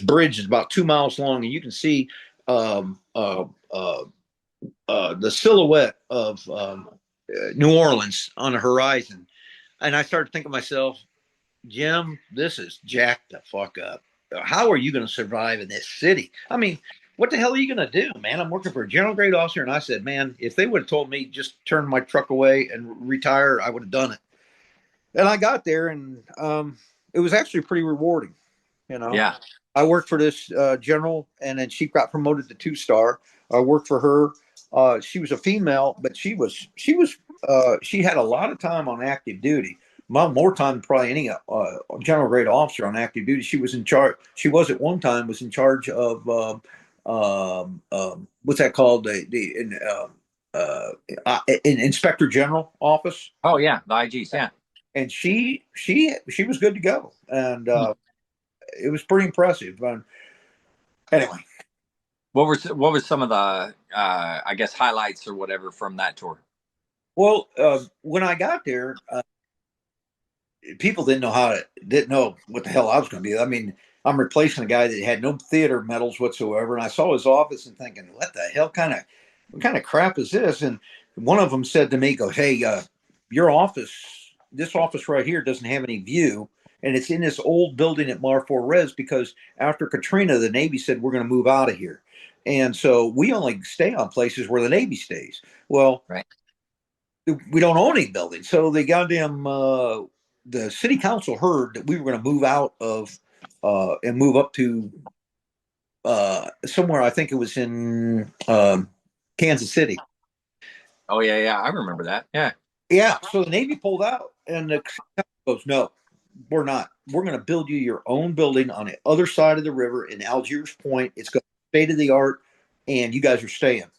bridges about 2 miles long, and you can see um, uh, uh, the silhouette of New Orleans on the horizon. And I started thinking to myself, "Jim, this is jacked the fuck up. How are you going to survive in this city? I mean, what the hell are you going to do, man? I'm working for a general grade officer." And I said, "Man, if they would have told me just turn my truck away and retire, I would have done it." And I got there, and it was actually pretty rewarding. Yeah. I worked for this general, and then she got promoted to 2-star. I worked for her. She was a female, but she had a lot of time on active duty. More time than probably any general grade officer on active duty. She was in charge. She was at one time was in charge of what's that called, in Inspector General office. Oh yeah, the IGs. Yeah. And she was good to go, and it was pretty impressive. But anyway, What was some of the I guess highlights or whatever from that tour? well, when I got there, people didn't know what the hell I was going to be. I mean, I'm replacing a guy that had no theater medals whatsoever. And I saw his office and thinking, what the hell what kind of crap is this? And one of them said to me, "Go, hey, your office, this office right here doesn't have any view. And it's in this old building at Mar 4 Res because after Katrina, the Navy said, we're going to move out of here. And so we only stay on places where the Navy stays. Well, Right. we don't own any buildings. So they goddamn, the city council heard that we were going to move out of and move up to somewhere. I think it was in Kansas City. Oh yeah, I remember that. Yeah. Yeah. So the Navy pulled out, and the goes, no, we're not. We're going to build you your own building on the other side of the river in Algiers Point. It's got state of the art, and you guys are staying.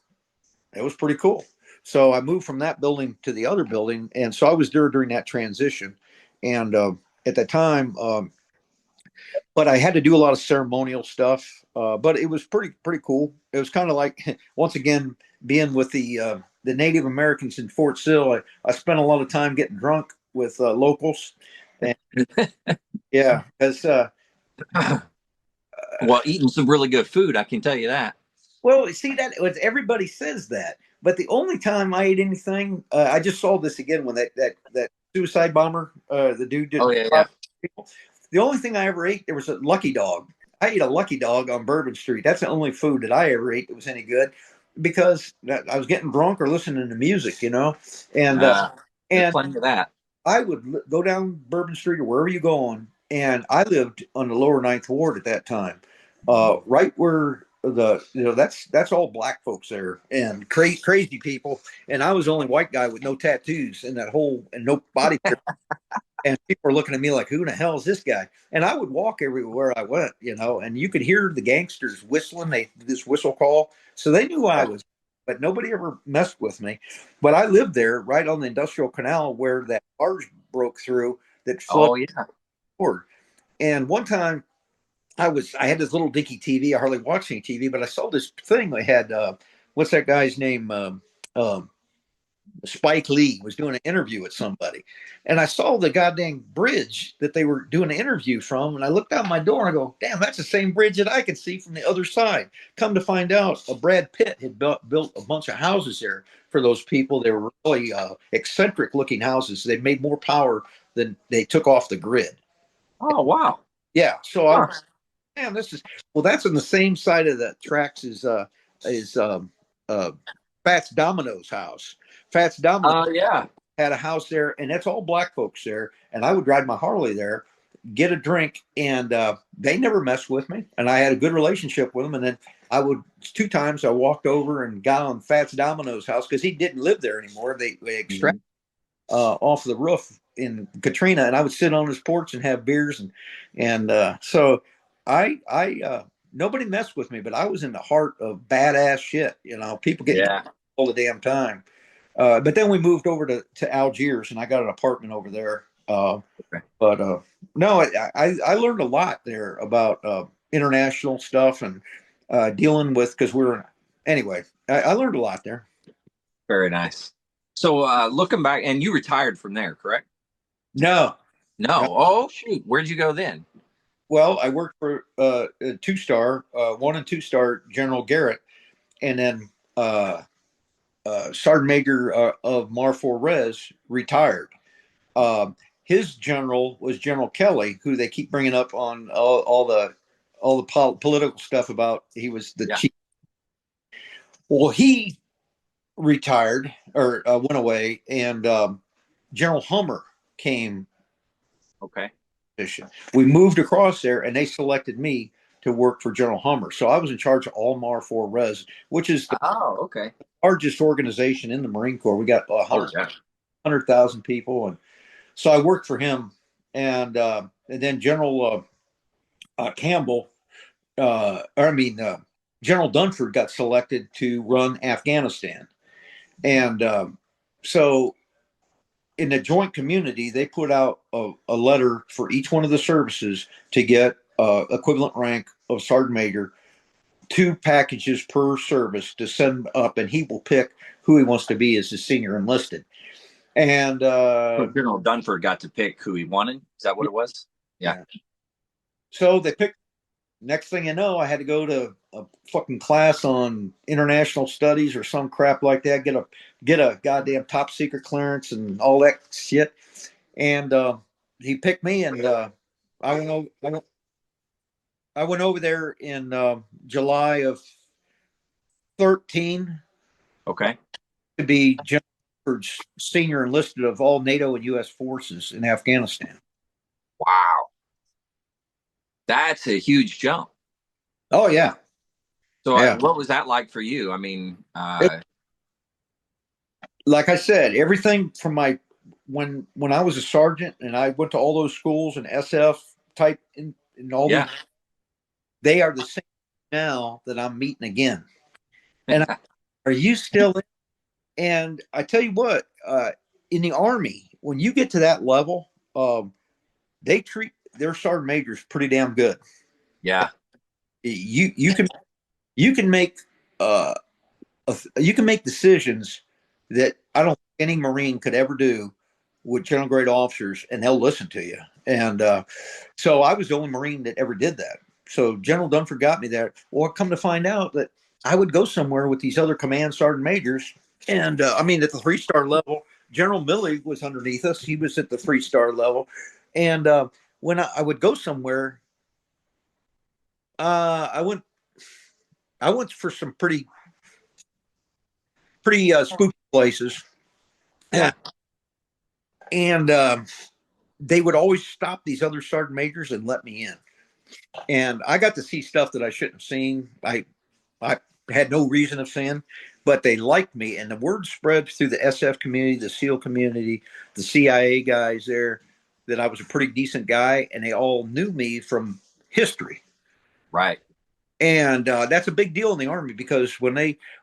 It was pretty cool. So I moved from that building to the other building, and so I was there during that transition. And at the time, but I had to do a lot of ceremonial stuff. But it was pretty cool. It was kind of like once again being with the Native Americans in Fort Sill. I spent a lot of time getting drunk with locals. And, yeah, because Well, eating some really good food, I can tell you that. well, see that everybody says that, but the only time I ate anything, I just saw this again when that suicide bomber, the dude did. Oh yeah. People. The only thing I ever ate, there was a Lucky Dog. I ate a Lucky Dog on Bourbon Street. That's the only food that I ever ate that was any good because I was getting drunk or listening to music, and There's and plenty of that. I would go down Bourbon Street or wherever you go on, and I lived on the lower Ninth Ward at that time, right where that's all black folks there and crazy people, and I was the only white guy with no tattoos and that whole and no body. And people were looking at me like, who the hell is this guy? And I would walk everywhere I went, and you could hear the gangsters whistling. They this whistle call, so they knew I was. But nobody ever messed with me. But I lived there, right on the Industrial Canal, where that barge broke through that flooded. Oh yeah. Forward. And one time, I had this little dinky TV. I hardly watched any TV, but I saw this thing. They had what's that guy's name? Spike Lee was doing an interview with somebody, and I saw the goddamn bridge that they were doing an interview from, and I looked out my door and I go, damn, that's the same bridge that I can see from the other side. Come to find out, Brad Pitt had built a bunch of houses there for those people. They were really eccentric looking houses. They made more power than they took off the grid. Oh wow. Yeah, so Huh. damn, that's on the same side of the tracks as Fats Domino's house. Fats Domino Yeah. had a house there, and that's all black folks there. And I would ride my Harley there, get a drink, and they never messed with me. And I had a good relationship with them. And then two times I walked over and got on Fats Domino's house because he didn't live there anymore. They extracted off the roof in Katrina, and I would sit on his porch and have beers, and so I nobody messed with me, but I was in the heart of badass shit. People get all the damn time. But then we moved over to Algiers, and I got an apartment over there. But no, I learned a lot there about international stuff and dealing with because anyway. I learned a lot there. Very nice. So looking back, and you retired from there, correct? No. Oh shoot, where'd you go then? Well, I worked for a 2-star, 1 and 2-star General Garrett, and then Sergeant Major of Mar 4 Res retired. His general was General Kelly, who they keep bringing up on all the political stuff about. He was the chief. Well, he retired or went away, and General Hummer came. Okay. We moved across there, and they selected me to work for General Hummer. So I was in charge of all Mar 4 Res, which is the largest organization in the Marine Corps. We got 100,000 people, and so I worked for him. And then General Campbell, General Dunford got selected to run Afghanistan, and so. In the joint community, they put out a letter for each one of the services to get equivalent rank of sergeant major, 2 packages per service to send up, and he will pick who he wants to be as his senior enlisted. And so General Dunford got to pick who he wanted. Is that what it was? Yeah. So they picked next thing you know, I had to go to a fucking class on international studies or some crap like that. Get a goddamn top secret clearance and all that shit. And he picked me, and I went over. I went over there in July of 13 Okay. to be General Dunford's senior enlisted of all NATO and U.S. forces in Afghanistan. Wow. That's a huge jump. Oh yeah, So yeah. what was that like for you? I mean, Like I said, everything from my when I was a sergeant and I went to all those schools and SF type and all yeah. these, they are the same now that I'm meeting again. And are you still in? And I tell you what, in the Army, when you get to that level, they treat their sergeant majors pretty damn good. Yeah. You can make uh, you can make decisions that I don't think any Marine could ever do with general grade officers, and they'll listen to you. And so I was the only Marine that ever did that. So General Dunford got me there. Well, come to find out that I would go somewhere with these other command sergeant majors, and I mean at the 3-star level, General Milley was underneath us. He was at the 3-star level, and when I would go somewhere, I went for some pretty spooky places. Yeah. And they would always stop these other sergeant majors and let me in. And I got to see stuff that I shouldn't have seen. I had no reason of seeing, but they liked me. And the word spread through the SF community, the SEAL community, the CIA guys there, that I was a pretty decent guy. And they all knew me from history. Right. And that's a big deal in the Army, because when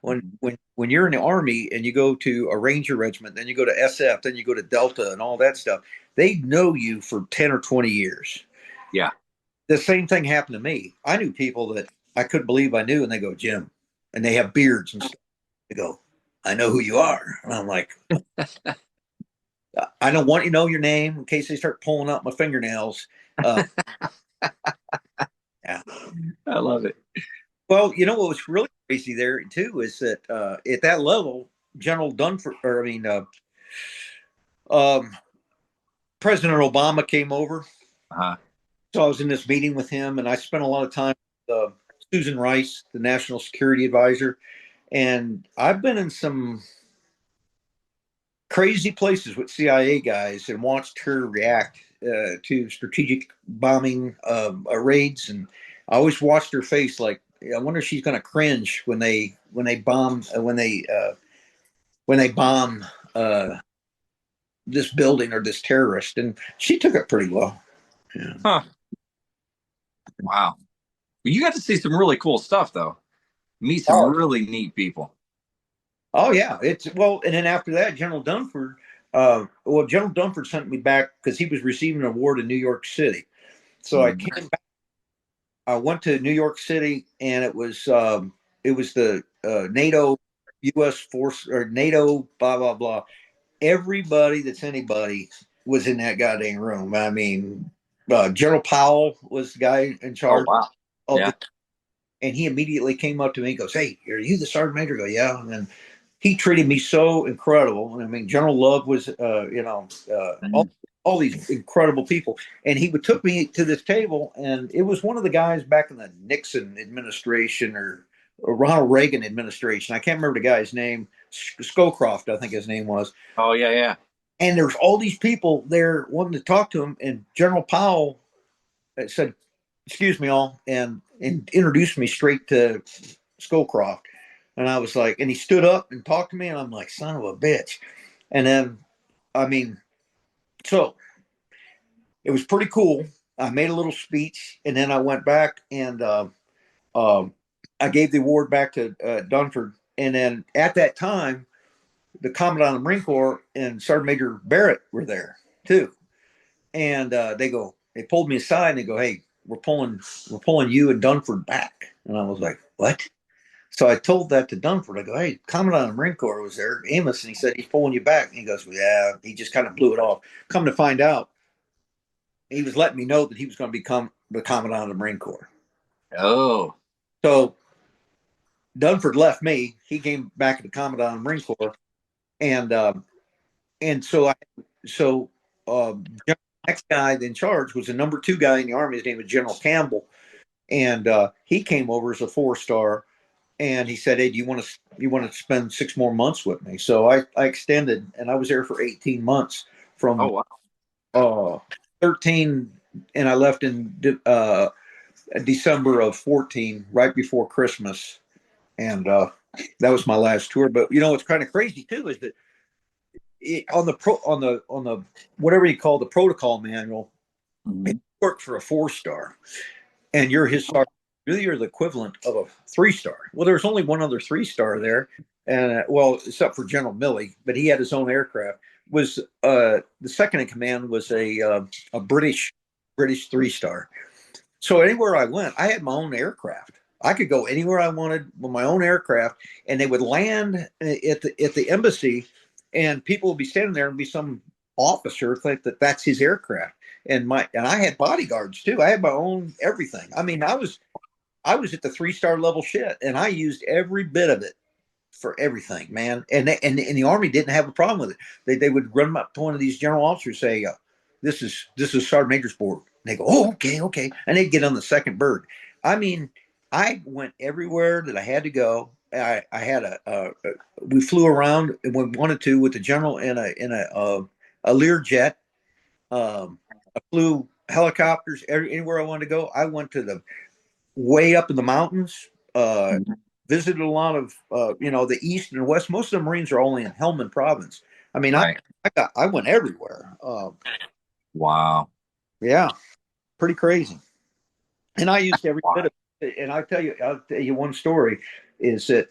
you're in the Army and you go to a Ranger regiment, then you go to SF, then you go to Delta and all that stuff, they know you for 10 or 20 years. Yeah. The same thing happened to me. I knew people that I couldn't believe I knew, and they go, Jim, and they have beards and stuff. They go, I know who you are. And I'm like, I don't want you to know your name in case they start pulling out my fingernails. Yeah. I love it. Well, you know what was really crazy there too is that at that level, General Dunford, or I mean, um, President Obama came over. Uh-huh. So I was in this meeting with him, and I spent a lot of time with Susan Rice, the National Security Advisor, and I've been in some crazy places with CIA guys and watched her react to strategic bombing raids, and I always watched her face like, I wonder if she's going to cringe when they bomb when they bomb this building or this terrorist, and she took it pretty well. Yeah. Huh. Wow. You got to see some really cool stuff, though. Meet some really neat people. Oh yeah, it's well, and then after that, General Dunford. General Dunford sent me back because he was receiving an award in New York City. So I came back. I went to New York City, and it was the NATO U.S. force, or NATO blah blah blah. Everybody that's anybody was in that goddamn room. I mean, General Powell was the guy in charge. Oh wow! Yeah. And he immediately came up to me and goes, "Hey, are you the sergeant major?" I go, "Yeah." And then he treated me so incredible. I mean, General Love was, all these incredible people. And he took me to this table, and it was one of the guys back in the Nixon administration or Ronald Reagan administration. I can't remember the guy's name. Scowcroft, I think his name was. Oh yeah, yeah. And there's all these people there wanting to talk to him, and General Powell said, "Excuse me, all," and introduced me straight to Scowcroft. And I was like, and he stood up and talked to me, and I'm like, son of a bitch. And then, I mean, so it was pretty cool. I made a little speech, and then I went back and I gave the award back to Dunford. And then at that time, the Commandant of the Marine Corps and Sergeant Major Barrett were there too. And they pulled me aside and they go, "Hey, we're pulling you and Dunford back." And I was like, "What?" So I told that to Dunford. I go, "Hey, Commandant of the Marine Corps was there, Amos," and he said, "He's pulling you back." And he goes, "Well, yeah." He just kind of blew it off. Come to find out, he was letting me know that he was going to become the Commandant of the Marine Corps. Oh, So Dunford left me. He came back to the Commandant of the Marine Corps, and so the next guy in charge was the number 2 guy in the Army. His name was General Campbell, and he came over as a 4-star, and he said, "Hey, do you want to spend 6 more months with me?" So I extended, and I was there for 18 months from oh wow. 13, and I left in December of 14, right before Christmas, and that was my last tour. But what's kind of crazy too is that on the whatever you call the protocol manual, Mhm. it worked for a 4-star, and you're his sergeant. Really, you're the equivalent of a 3-star. Well, there's only one other 3-star there, and well, except for General Milley, but he had his own aircraft. Was the second in command was a British 3-star. So anywhere I went, I had my own aircraft. I could go anywhere I wanted with my own aircraft, and they would land at the embassy, and people would be standing there and be some officer think that that's his aircraft. And I had bodyguards too. I had my own everything. I mean, I was at the 3-star level shit, and I used every bit of it for everything, man. And the Army didn't have a problem with it. They would run up to one of these general officers, say, "This is Sergeant Major's board." And they go, "Oh, okay, okay," and they'd get on the second bird. I mean, I went everywhere that I had to go. I had we flew around and we wanted to with the general in a Learjet. I flew helicopters anywhere I wanted to go. I went to the way up in the mountains. Visited a lot of the east and west. Most of the Marines are only in Helmand Province. I mean, Right. I went everywhere. Wow. Yeah, pretty crazy. And I used every Wow. bit of it. And I'll tell you one story is that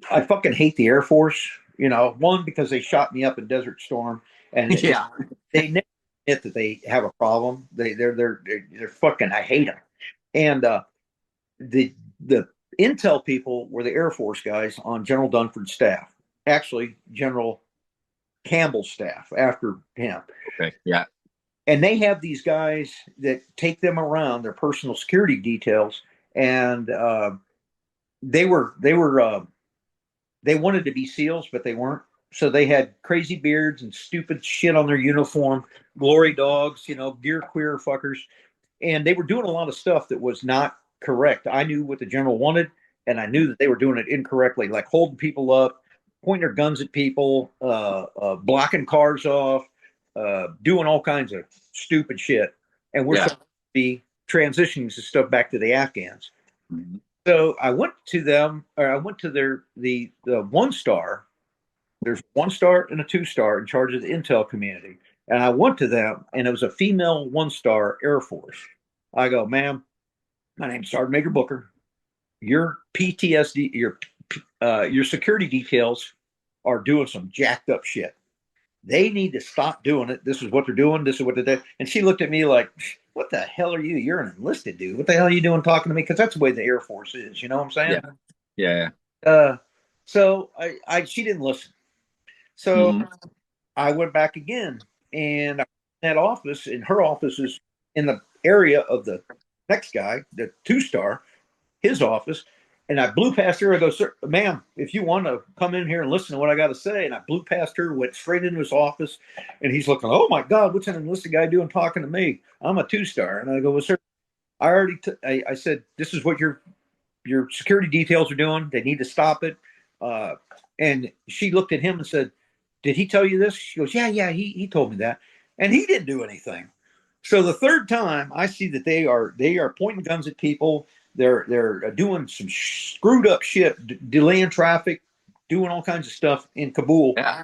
I fucking hate the Air Force. One because they shot me up in Desert Storm, and Yeah. they never admit that they have a problem. They're fucking. I hate them. And the intel people were the Air Force guys on General Dunford's staff. Actually, General Campbell's staff after him. Okay. Yeah. And they have these guys that take them around, their personal security details, and they wanted to be SEALs, but they weren't. So they had crazy beards and stupid shit on their uniform, glory dogs, gear queer fuckers, and they were doing a lot of stuff that was not correct. I knew what the general wanted, and I knew that they were doing it incorrectly, like holding people up, pointing their guns at people, blocking cars off, doing all kinds of stupid shit. And we're supposed to be transitioning some stuff back to the Afghans. Mhm. So I went to them, or I went to the 1-star. There's 1-star and a 2-star in charge of the intel community. And I went to them, and it was a female 1-star Air Force. I go, "Ma'am, my name's Sergeant Major Booker. Your PTSD, your security details are doing some jacked up shit. They need to stop doing it. This is what they're doing. This is what they're doing." And she looked at me like, "What the hell are you? You're an enlisted dude. What the hell are you doing talking to me?" Because that's the way the Air Force is. You know what I'm saying? Yeah. So she didn't listen. So Mhm. I went back again, and that office, and her office is in the area of the next guy, the 2-star, his office. And I blew past her. I go, "Sir, ma'am, if you want to come in here and listen to what I got to say." And I blew past her, went straight into his office, and he's looking, "Oh my God, what's an enlisted guy doing talking to me? I'm a 2-star." And I go, "Well, sir, I said, this is what your security details are doing. They need to stop it." And she looked at him and said, "Did he tell you this?" She goes, "Yeah, he told me that." And he didn't do anything. So the third time I see that they are pointing guns at people. They're doing some screwed up shit, delaying traffic, doing all kinds of stuff in Kabul. Yeah.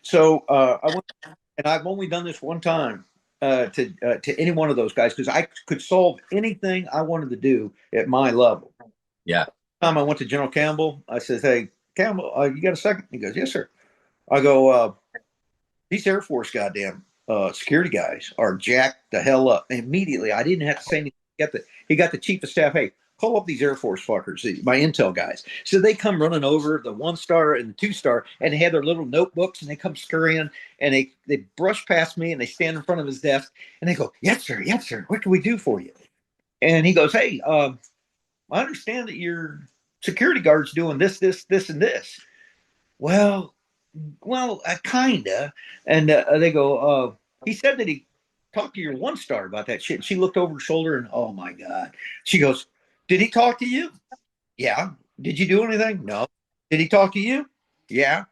So I went, and I've only done this one time to any one of those guys, because I could solve anything I wanted to do at my level. Yeah. Time I went to General Campbell, I said, "Hey, Campbell, you got a second?" He goes, "Yes, sir." I go, "These Air Force goddamn security guys are jacked the hell up." And immediately, I didn't have to say anything. He got the chief of staff. "Hey, call up these Air Force fuckers, my intel guys." So they come running over, the 1-star and the 2-star, and they have their little notebooks, and they come scurrying, and they brush past me, and they stand in front of his desk, and they go, "Yes, sir. Yes, sir. What can we do for you?" And he goes, "Hey, I understand that your security guard's doing this, this, this, and this." Well, kinda. And they go, he said that he talked to your one star about that shit. And she looked over her shoulder and, oh my God. She goes, "Did he talk to you?" "Yeah." "Did you do anything?" "No." "Did he talk to you?" "Yeah."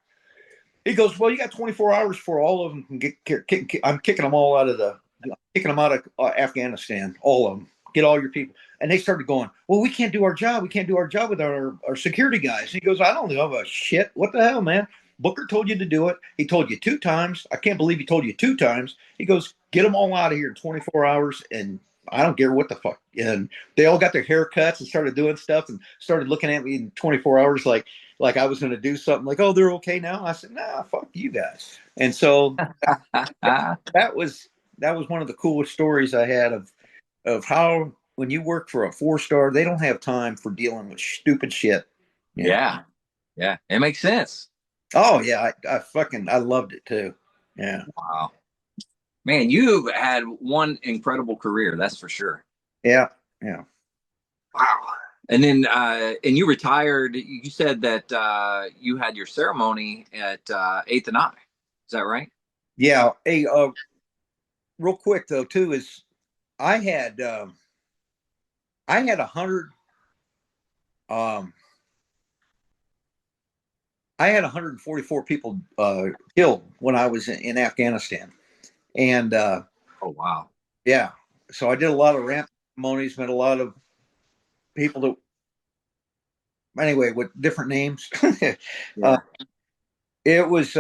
He goes, "Well, you got 24 hours before all of them can I'm kicking them all out of Afghanistan, all of them. Get all your people." And they started going, "Well, we can't do our job. We can't do our job with our security guys." And he goes, "I don't know a shit. What the hell, man? Booker told you to do it. He told you 2 times. I can't believe he told you 2 times." He goes, "Get them all out of here in 24 hours. And I don't care what the fuck." And they all got their haircuts and started doing stuff and started looking at me in 24 hours like I was going to do something like, "Oh, they're okay now." I said, "Nah, fuck you guys." And so that was one of the coolest stories I had of how when you work for a 4 star, they don't have time for dealing with stupid shit. Yeah. Yeah. It makes sense. Oh yeah, I loved it too. Yeah. Wow. Man, you've had one incredible career, that's for sure. Yeah. Yeah. Wow. And then and you retired, you said that you had your ceremony at 8th and I. Is that right? Yeah. Hey, real quick though, too, is I had I had 100 um I had 144 people killed when I was in Afghanistan. And Oh wow. yeah, so I did a lot of ramp ceremonies, met a lot of people that anyway with different names. Yeah. It was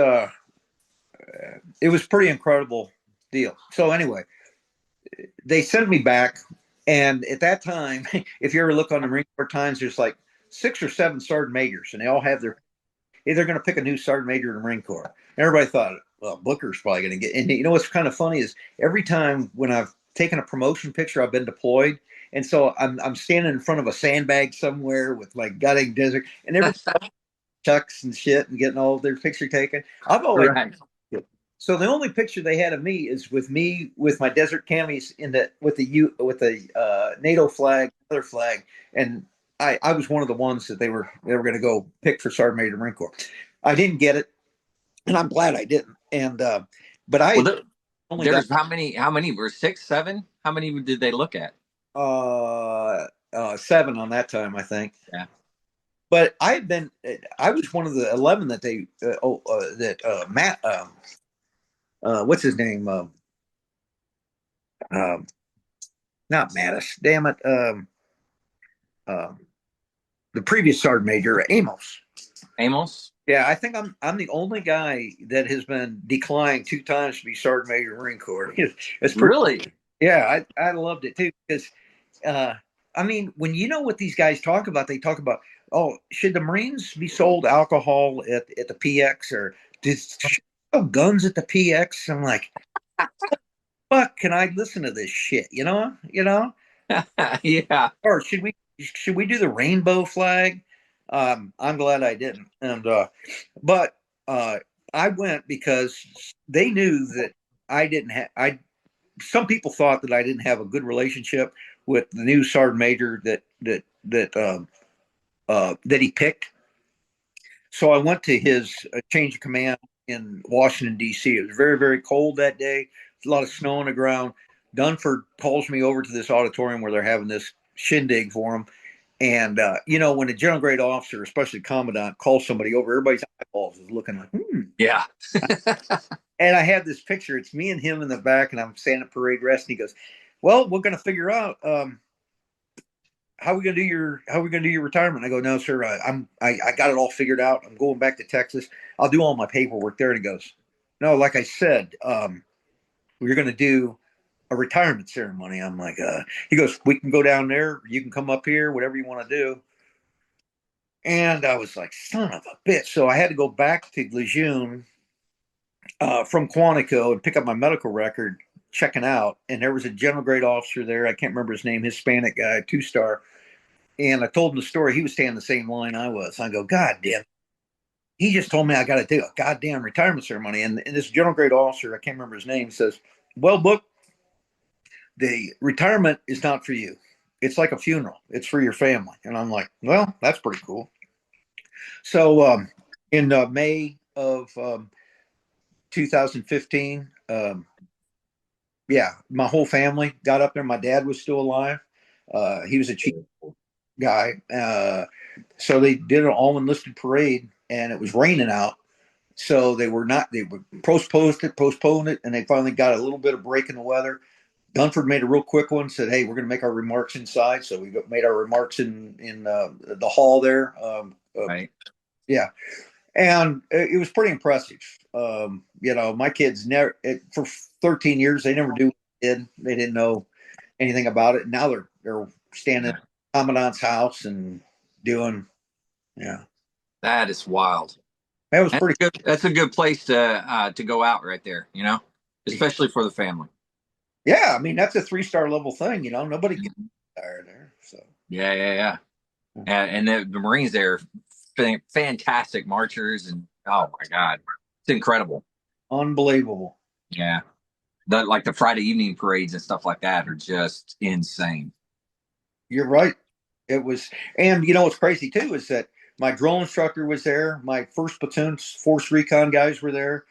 it was pretty incredible deal. So anyway, they sent me back, and at that time, if you ever look on the Marine Corps Times, there's like 6 or 7 sergeant majors, and they all have their they're going to pick a new sergeant major in the Marine Corps. And everybody thought, well, Booker's probably going to get. And you know what's kind of funny is every time when I've taken a promotion picture, I've been deployed, and so I'm standing in front of a sandbag somewhere with like gutting desert, and everybody chucks and shit and getting all their picture taken. I've always Right. So the only picture they had of me is with me with my desert camis in the with the NATO flag, other flag, and I was one of the ones that they were going to go pick for Sergeant Major Marine Corps. I didn't get it, and I'm glad I didn't. And but Well, I only got there's how many were 6, 7? How many did they look at? 7 on that time, I think. Yeah. But I was one of the 11 that Matt what's his name um, not Mattis, damn it, um, the previous sergeant major, Amos. Amos? Yeah, I think I'm the only guy that has been declined 2 times to be sergeant major Marine Corps. It's pretty. Really? Yeah, I loved it too because, uh, I mean, when you know what these guys talk about, they talk about, oh, should the Marines be sold alcohol at the PX or should guns at the PX? I'm like, fuck, can I listen to this shit? Yeah. Or should we do the rainbow flag? I'm glad I didn't. And but I went because they knew that I didn't have. I Some people thought that I didn't have a good relationship with the new sergeant major that he picked. So I went to his change of command in Washington D.C. It was very very cold that day. There's a lot of snow on the ground. Dunford calls me over to this auditorium where they're having this shindig for him. And when a general grade officer, especially commandant, calls somebody over, everybody's eyeballs is looking like, Yeah. And I have this picture. It's me and him in the back, and I'm standing at parade rest. And he goes, "Well, we're going to figure out how we going to do your retirement." I go, "No, sir. I got it all figured out. I'm going back to Texas. I'll do all my paperwork there." And he goes, "No, like I said, we're going to do a retirement ceremony." I'm like, he goes, "We can go down there. You can come up here, whatever you want to do." And I was like, son of a bitch. So I had to go back to Lejeune from Quantico and pick up my medical record, checking out. And there was a general grade officer there. I can't remember his name, Hispanic guy, 2 star. And I told him the story. He was standing the same line I was. I go, God damn. He just told me I got to do a goddamn retirement ceremony. And this general grade officer, I can't remember his name, says, "Well, Book, the retirement is not for you. it's like a funeral. It's for your family. And I'm like, well, that's pretty cool. So in May of 2015, yeah, my whole family got up there. My dad was still alive. He was a chief guy. So they did an all enlisted parade, and it was raining out. So they would postpone it, and they finally got a little bit of break in the weather. Dunford made a real quick one, said, hey, we're going to make our remarks inside. So we made our remarks in the hall there. Right. Yeah. And it was pretty impressive. My kids for 13 years, they never do what they did. They didn't know anything about it. Now they're standing at the commandant's house and doing, yeah. That is wild. That was pretty good. That's a good place to go out right there, especially for the family. Yeah, I mean, that's a 3-star level thing, nobody gets tired there. So Yeah. And the Marines there, fantastic marchers, and oh my God, it's incredible. Unbelievable. Yeah. Like the Friday evening parades and stuff like that are just insane. You're right. It was, and what's crazy too is that my drill instructor was there. My first platoon Force Recon guys were there.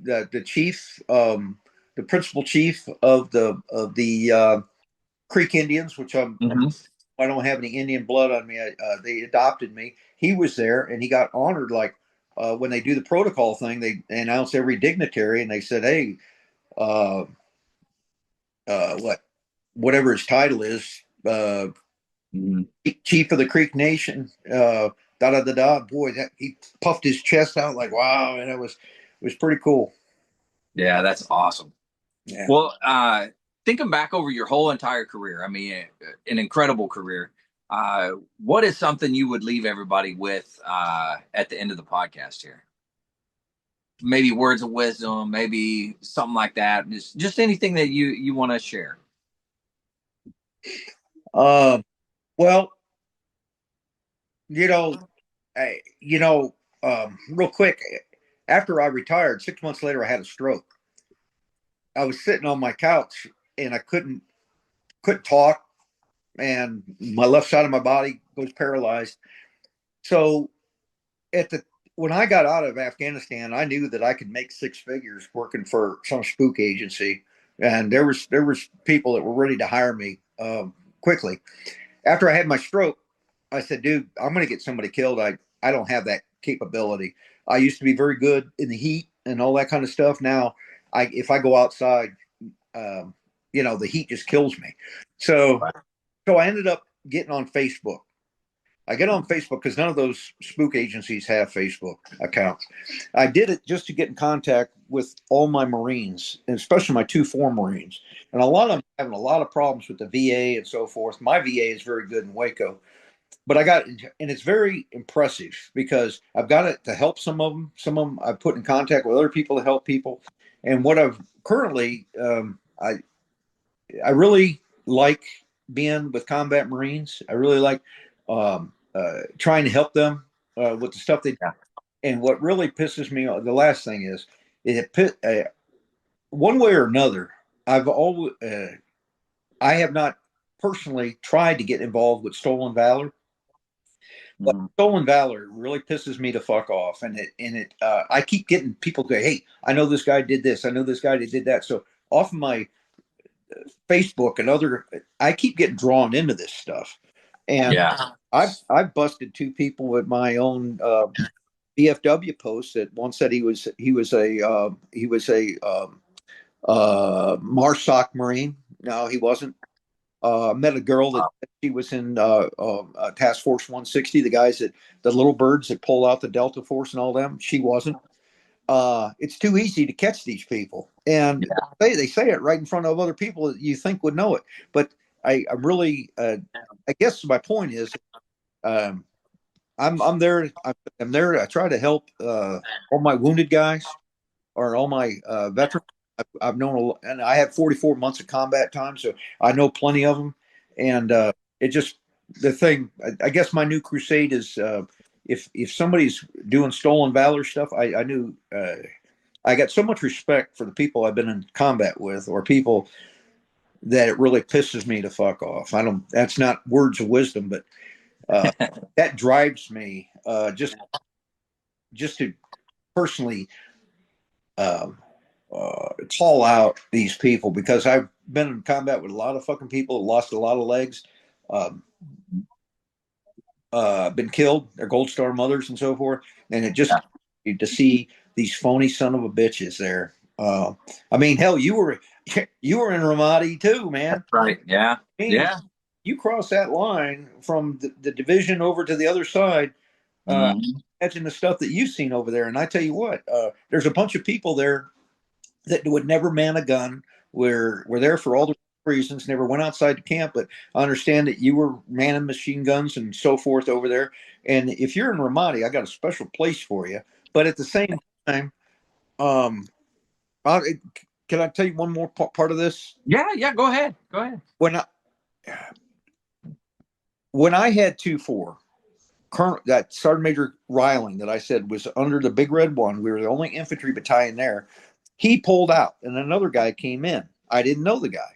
The chief, the principal chief of the Creek Indians, which I don't have any Indian blood on me. They adopted me. He was there, and he got honored. Like when they do the protocol thing, they announce every dignitary, and they said, "Hey, whatever his title is, chief of the Creek Nation." Da da da da. Boy, that he puffed his chest out like wow, and it was pretty cool. Yeah, that's awesome. Yeah. Well, thinking back over your whole entire career, I mean, an incredible career. What is something you would leave everybody with at the end of the podcast here? Maybe words of wisdom, maybe something like that. Just anything that you want to share. Well, real quick, after I retired, 6 months later, I had a stroke. I was sitting on my couch and I couldn't talk, and my left side of my body was paralyzed. So when I got out of Afghanistan, I knew that I could make 6 figures working for some spook agency, and there was people that were ready to hire me quickly. After I had my stroke, I said, dude, I'm going to get somebody killed. I don't have that capability. I used to be very good in the heat and all that kind of stuff. Now, if I go outside, the heat just kills me. So I ended up getting on Facebook. I get on Facebook because none of those spook agencies have Facebook accounts. I did it just to get in contact with all my Marines, and especially my 2 former Marines. And a lot of them having a lot of problems with the VA and so forth. My VA is very good in Waco. But and it's very impressive because I've got it to help some of them. Some of them I've put in contact with other people to help people. And what I've currently, I really like being with combat Marines. I really like trying to help them with the stuff they do. And what really pisses me off, the last thing is one way or another, I have not personally tried to get involved with stolen valor. But stolen valor really pisses me to fuck off, and I keep getting people go, hey, I know this guy did this, I know this guy did that. So off of my Facebook and I keep getting drawn into this stuff, and I've busted 2 people with my own BFW post. That one said he was a MARSOC Marine. No, he wasn't. Met a girl that she was in Task Force 160, the little birds that pull out the Delta Force and all them. She wasn't. It's too easy to catch these people, and they say it right in front of other people that you think would know it. But I'm really, I guess my point is, I'm there. I'm there. I try to help all my wounded guys or all my veterans. I've known a lot, and I have 44 months of combat time, so I know plenty of them. And it just the thing. I guess my new crusade is if somebody's doing stolen valor stuff, I knew I got so much respect for the people I've been in combat with, or people that it really pisses me to fuck off. That's not words of wisdom, but that drives me just to personally uh, call out these people, because I've been in combat with a lot of fucking people, lost a lot of legs, um, been killed, their gold star mothers and so forth, and it just to see these phony son of a bitches there. I mean, hell, you were in Ramadi too, man. Right. Yeah. I mean, Yeah. you cross that line from the division over to the other side. Mhm. Imagine the stuff that you've seen over there. And I tell you what, there's a bunch of people there that would never man a gun. We're there for all the reasons, never went outside the camp, but I understand that you were manning machine guns and so forth over there. And if you're in Ramadi, I got a special place for you. But at the same time, um, I, can I tell you one more part of this? Yeah. Yeah. Go ahead. Go ahead. When I had 2-4, that Sergeant Major Riling that I said was under the Big Red One, we were the only infantry battalion there. He pulled out, and another guy came in. I didn't know the guy.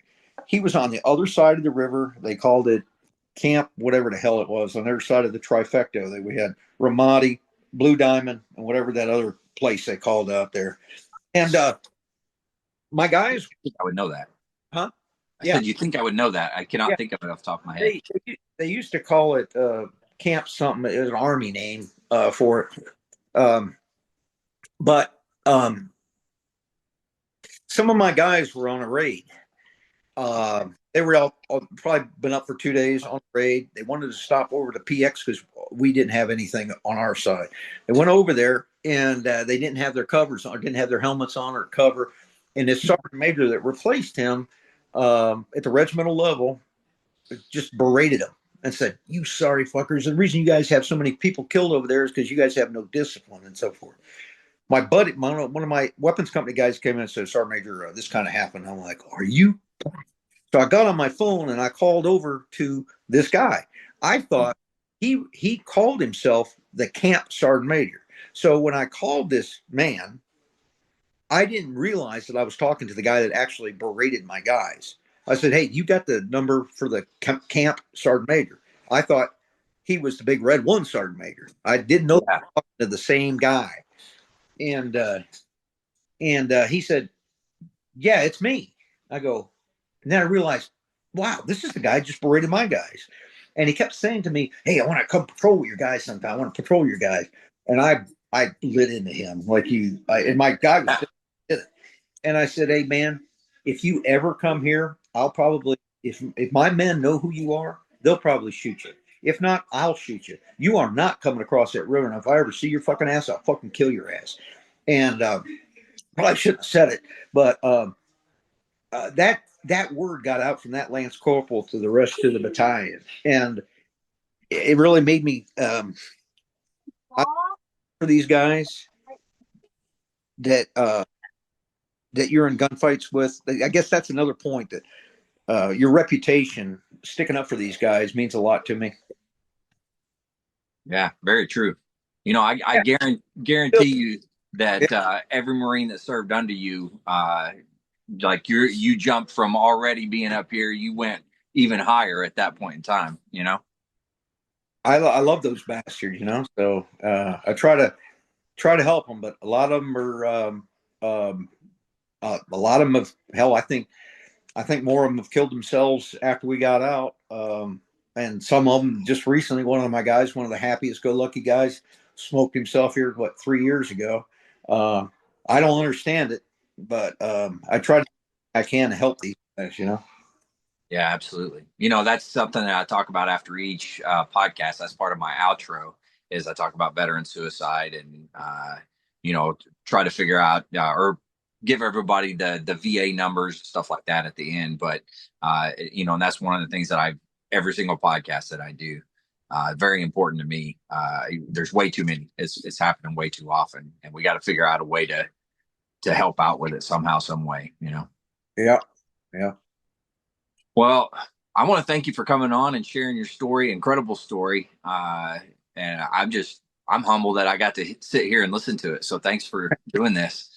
He was on the other side of the river. They called it Camp, whatever the hell it was, on the other side of the trifecta. That we had Ramadi, Blue Diamond, and whatever that other place they called out there. And my guys, I would know that. huh? I said, you think I would know that? I cannot think of it off the top of my head. They used to call it Camp something. It was an army name for it. But some of my guys were on a raid. They were all probably been up for 2 days on a raid. They wanted to stop over to PX because we didn't have anything on our side. They went over there and they didn't have their covers on, didn't have their helmets on or cover. And this sergeant major that replaced him at the regimental level just berated him and said, "You sorry fuckers. The reason you guys have so many people killed over there is because you guys have no discipline," and so forth. My buddy, one of my weapons company guys came in and said, "Sergeant Major, this kind of happened." I'm like, "Are you?" So I got on my phone and I called over to this guy. I thought he called himself the Camp Sergeant Major. So when I called this man, I didn't realize that I was talking to the guy that actually berated my guys. I said, "Hey, you got the number for the Camp Sergeant Major?" I thought he was the Big Red One Sergeant Major. I didn't know I was talking to the same guy. And he said, "Yeah, it's me." I go, and then I realized, wow, this is the guy just berated my guys. And he kept saying to me, "Hey, I want to come patrol your guys sometime. I want to patrol your guys." And I lit into him like and my guy was just did it. And I said, "Hey man, if you ever come here, I'll probably if my men know who you are, they'll probably shoot you. If not, I'll shoot you. You are not coming across that river. And if I ever see your fucking ass, I'll fucking kill your ass." And probably shouldn't have said it, but that word got out from that lance corporal to the rest of the battalion, and it really made me for these guys that that you're in gunfights with. I guess that's another point, that your reputation, sticking up for these guys, means a lot to me. Yeah, very true. You know, I guarantee you that every Marine that served under you, like you jumped from already being up here, you went even higher at that point in time. You know, I love those bastards. So I try to help them, but a lot of them are a lot of them have hell. I think more of them have killed themselves after we got out. And some of them just recently, one of my guys, one of the happiest go lucky guys, smoked himself here, 3 years ago. I don't understand it, but I try I can help these guys, Yeah, absolutely. You know, that's something that I talk about after each podcast. That's part of my outro is I talk about veteran suicide and, you know, try to figure out or give everybody the VA numbers, stuff like that at the end. But, you know, and that's one of the things that every single podcast that I do, very important to me. There's way too many. It's happening way too often. And we got to figure out a way to help out with it somehow, some way, you know? Yeah. Yeah. Well, I want to thank you for coming on and sharing your story, incredible story. And I'm humbled that I got to sit here and listen to it. So thanks for doing this.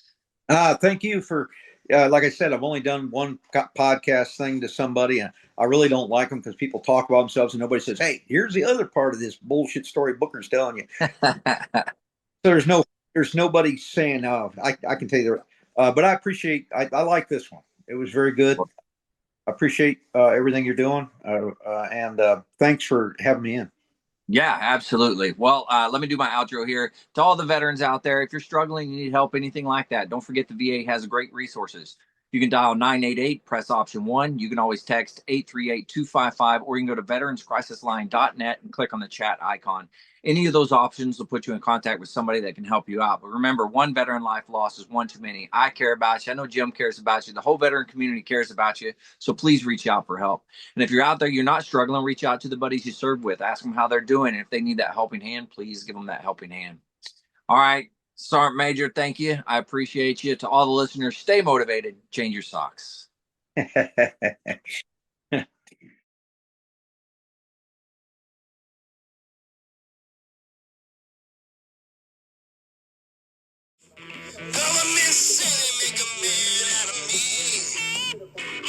Thank you for like I said, I've only done one podcast thing to somebody, and I really don't like them because people talk about themselves and nobody says, "Hey, here's the other part of this bullshit story Booker's telling you." So there's nobody saying, "Oh, I can tell you the." But I appreciate. I like this one. It was very good. I appreciate everything you're doing, and thanks for having me in. Yeah, absolutely. Well, let me do my outro here. To all the veterans out there, if you're struggling, you need help, anything like that, don't forget the VA has great resources. You can dial 988, press option 1. You can always text 838-255, or you can go to veteranscrisisline.net and click on the chat icon. Any of those options will put you in contact with somebody that can help you out. But remember, one veteran life lost is one too many. I care about you. I know Jim cares about you. The whole veteran community cares about you. So please reach out for help. And if you're out there, you're not struggling, reach out to the buddies you served with. Ask them how they're doing. And if they need that helping hand, please give them that helping hand. All right, Sergeant Major, thank you. I appreciate you. To all the listeners, stay motivated. Change your socks. Government said they make a man out of me.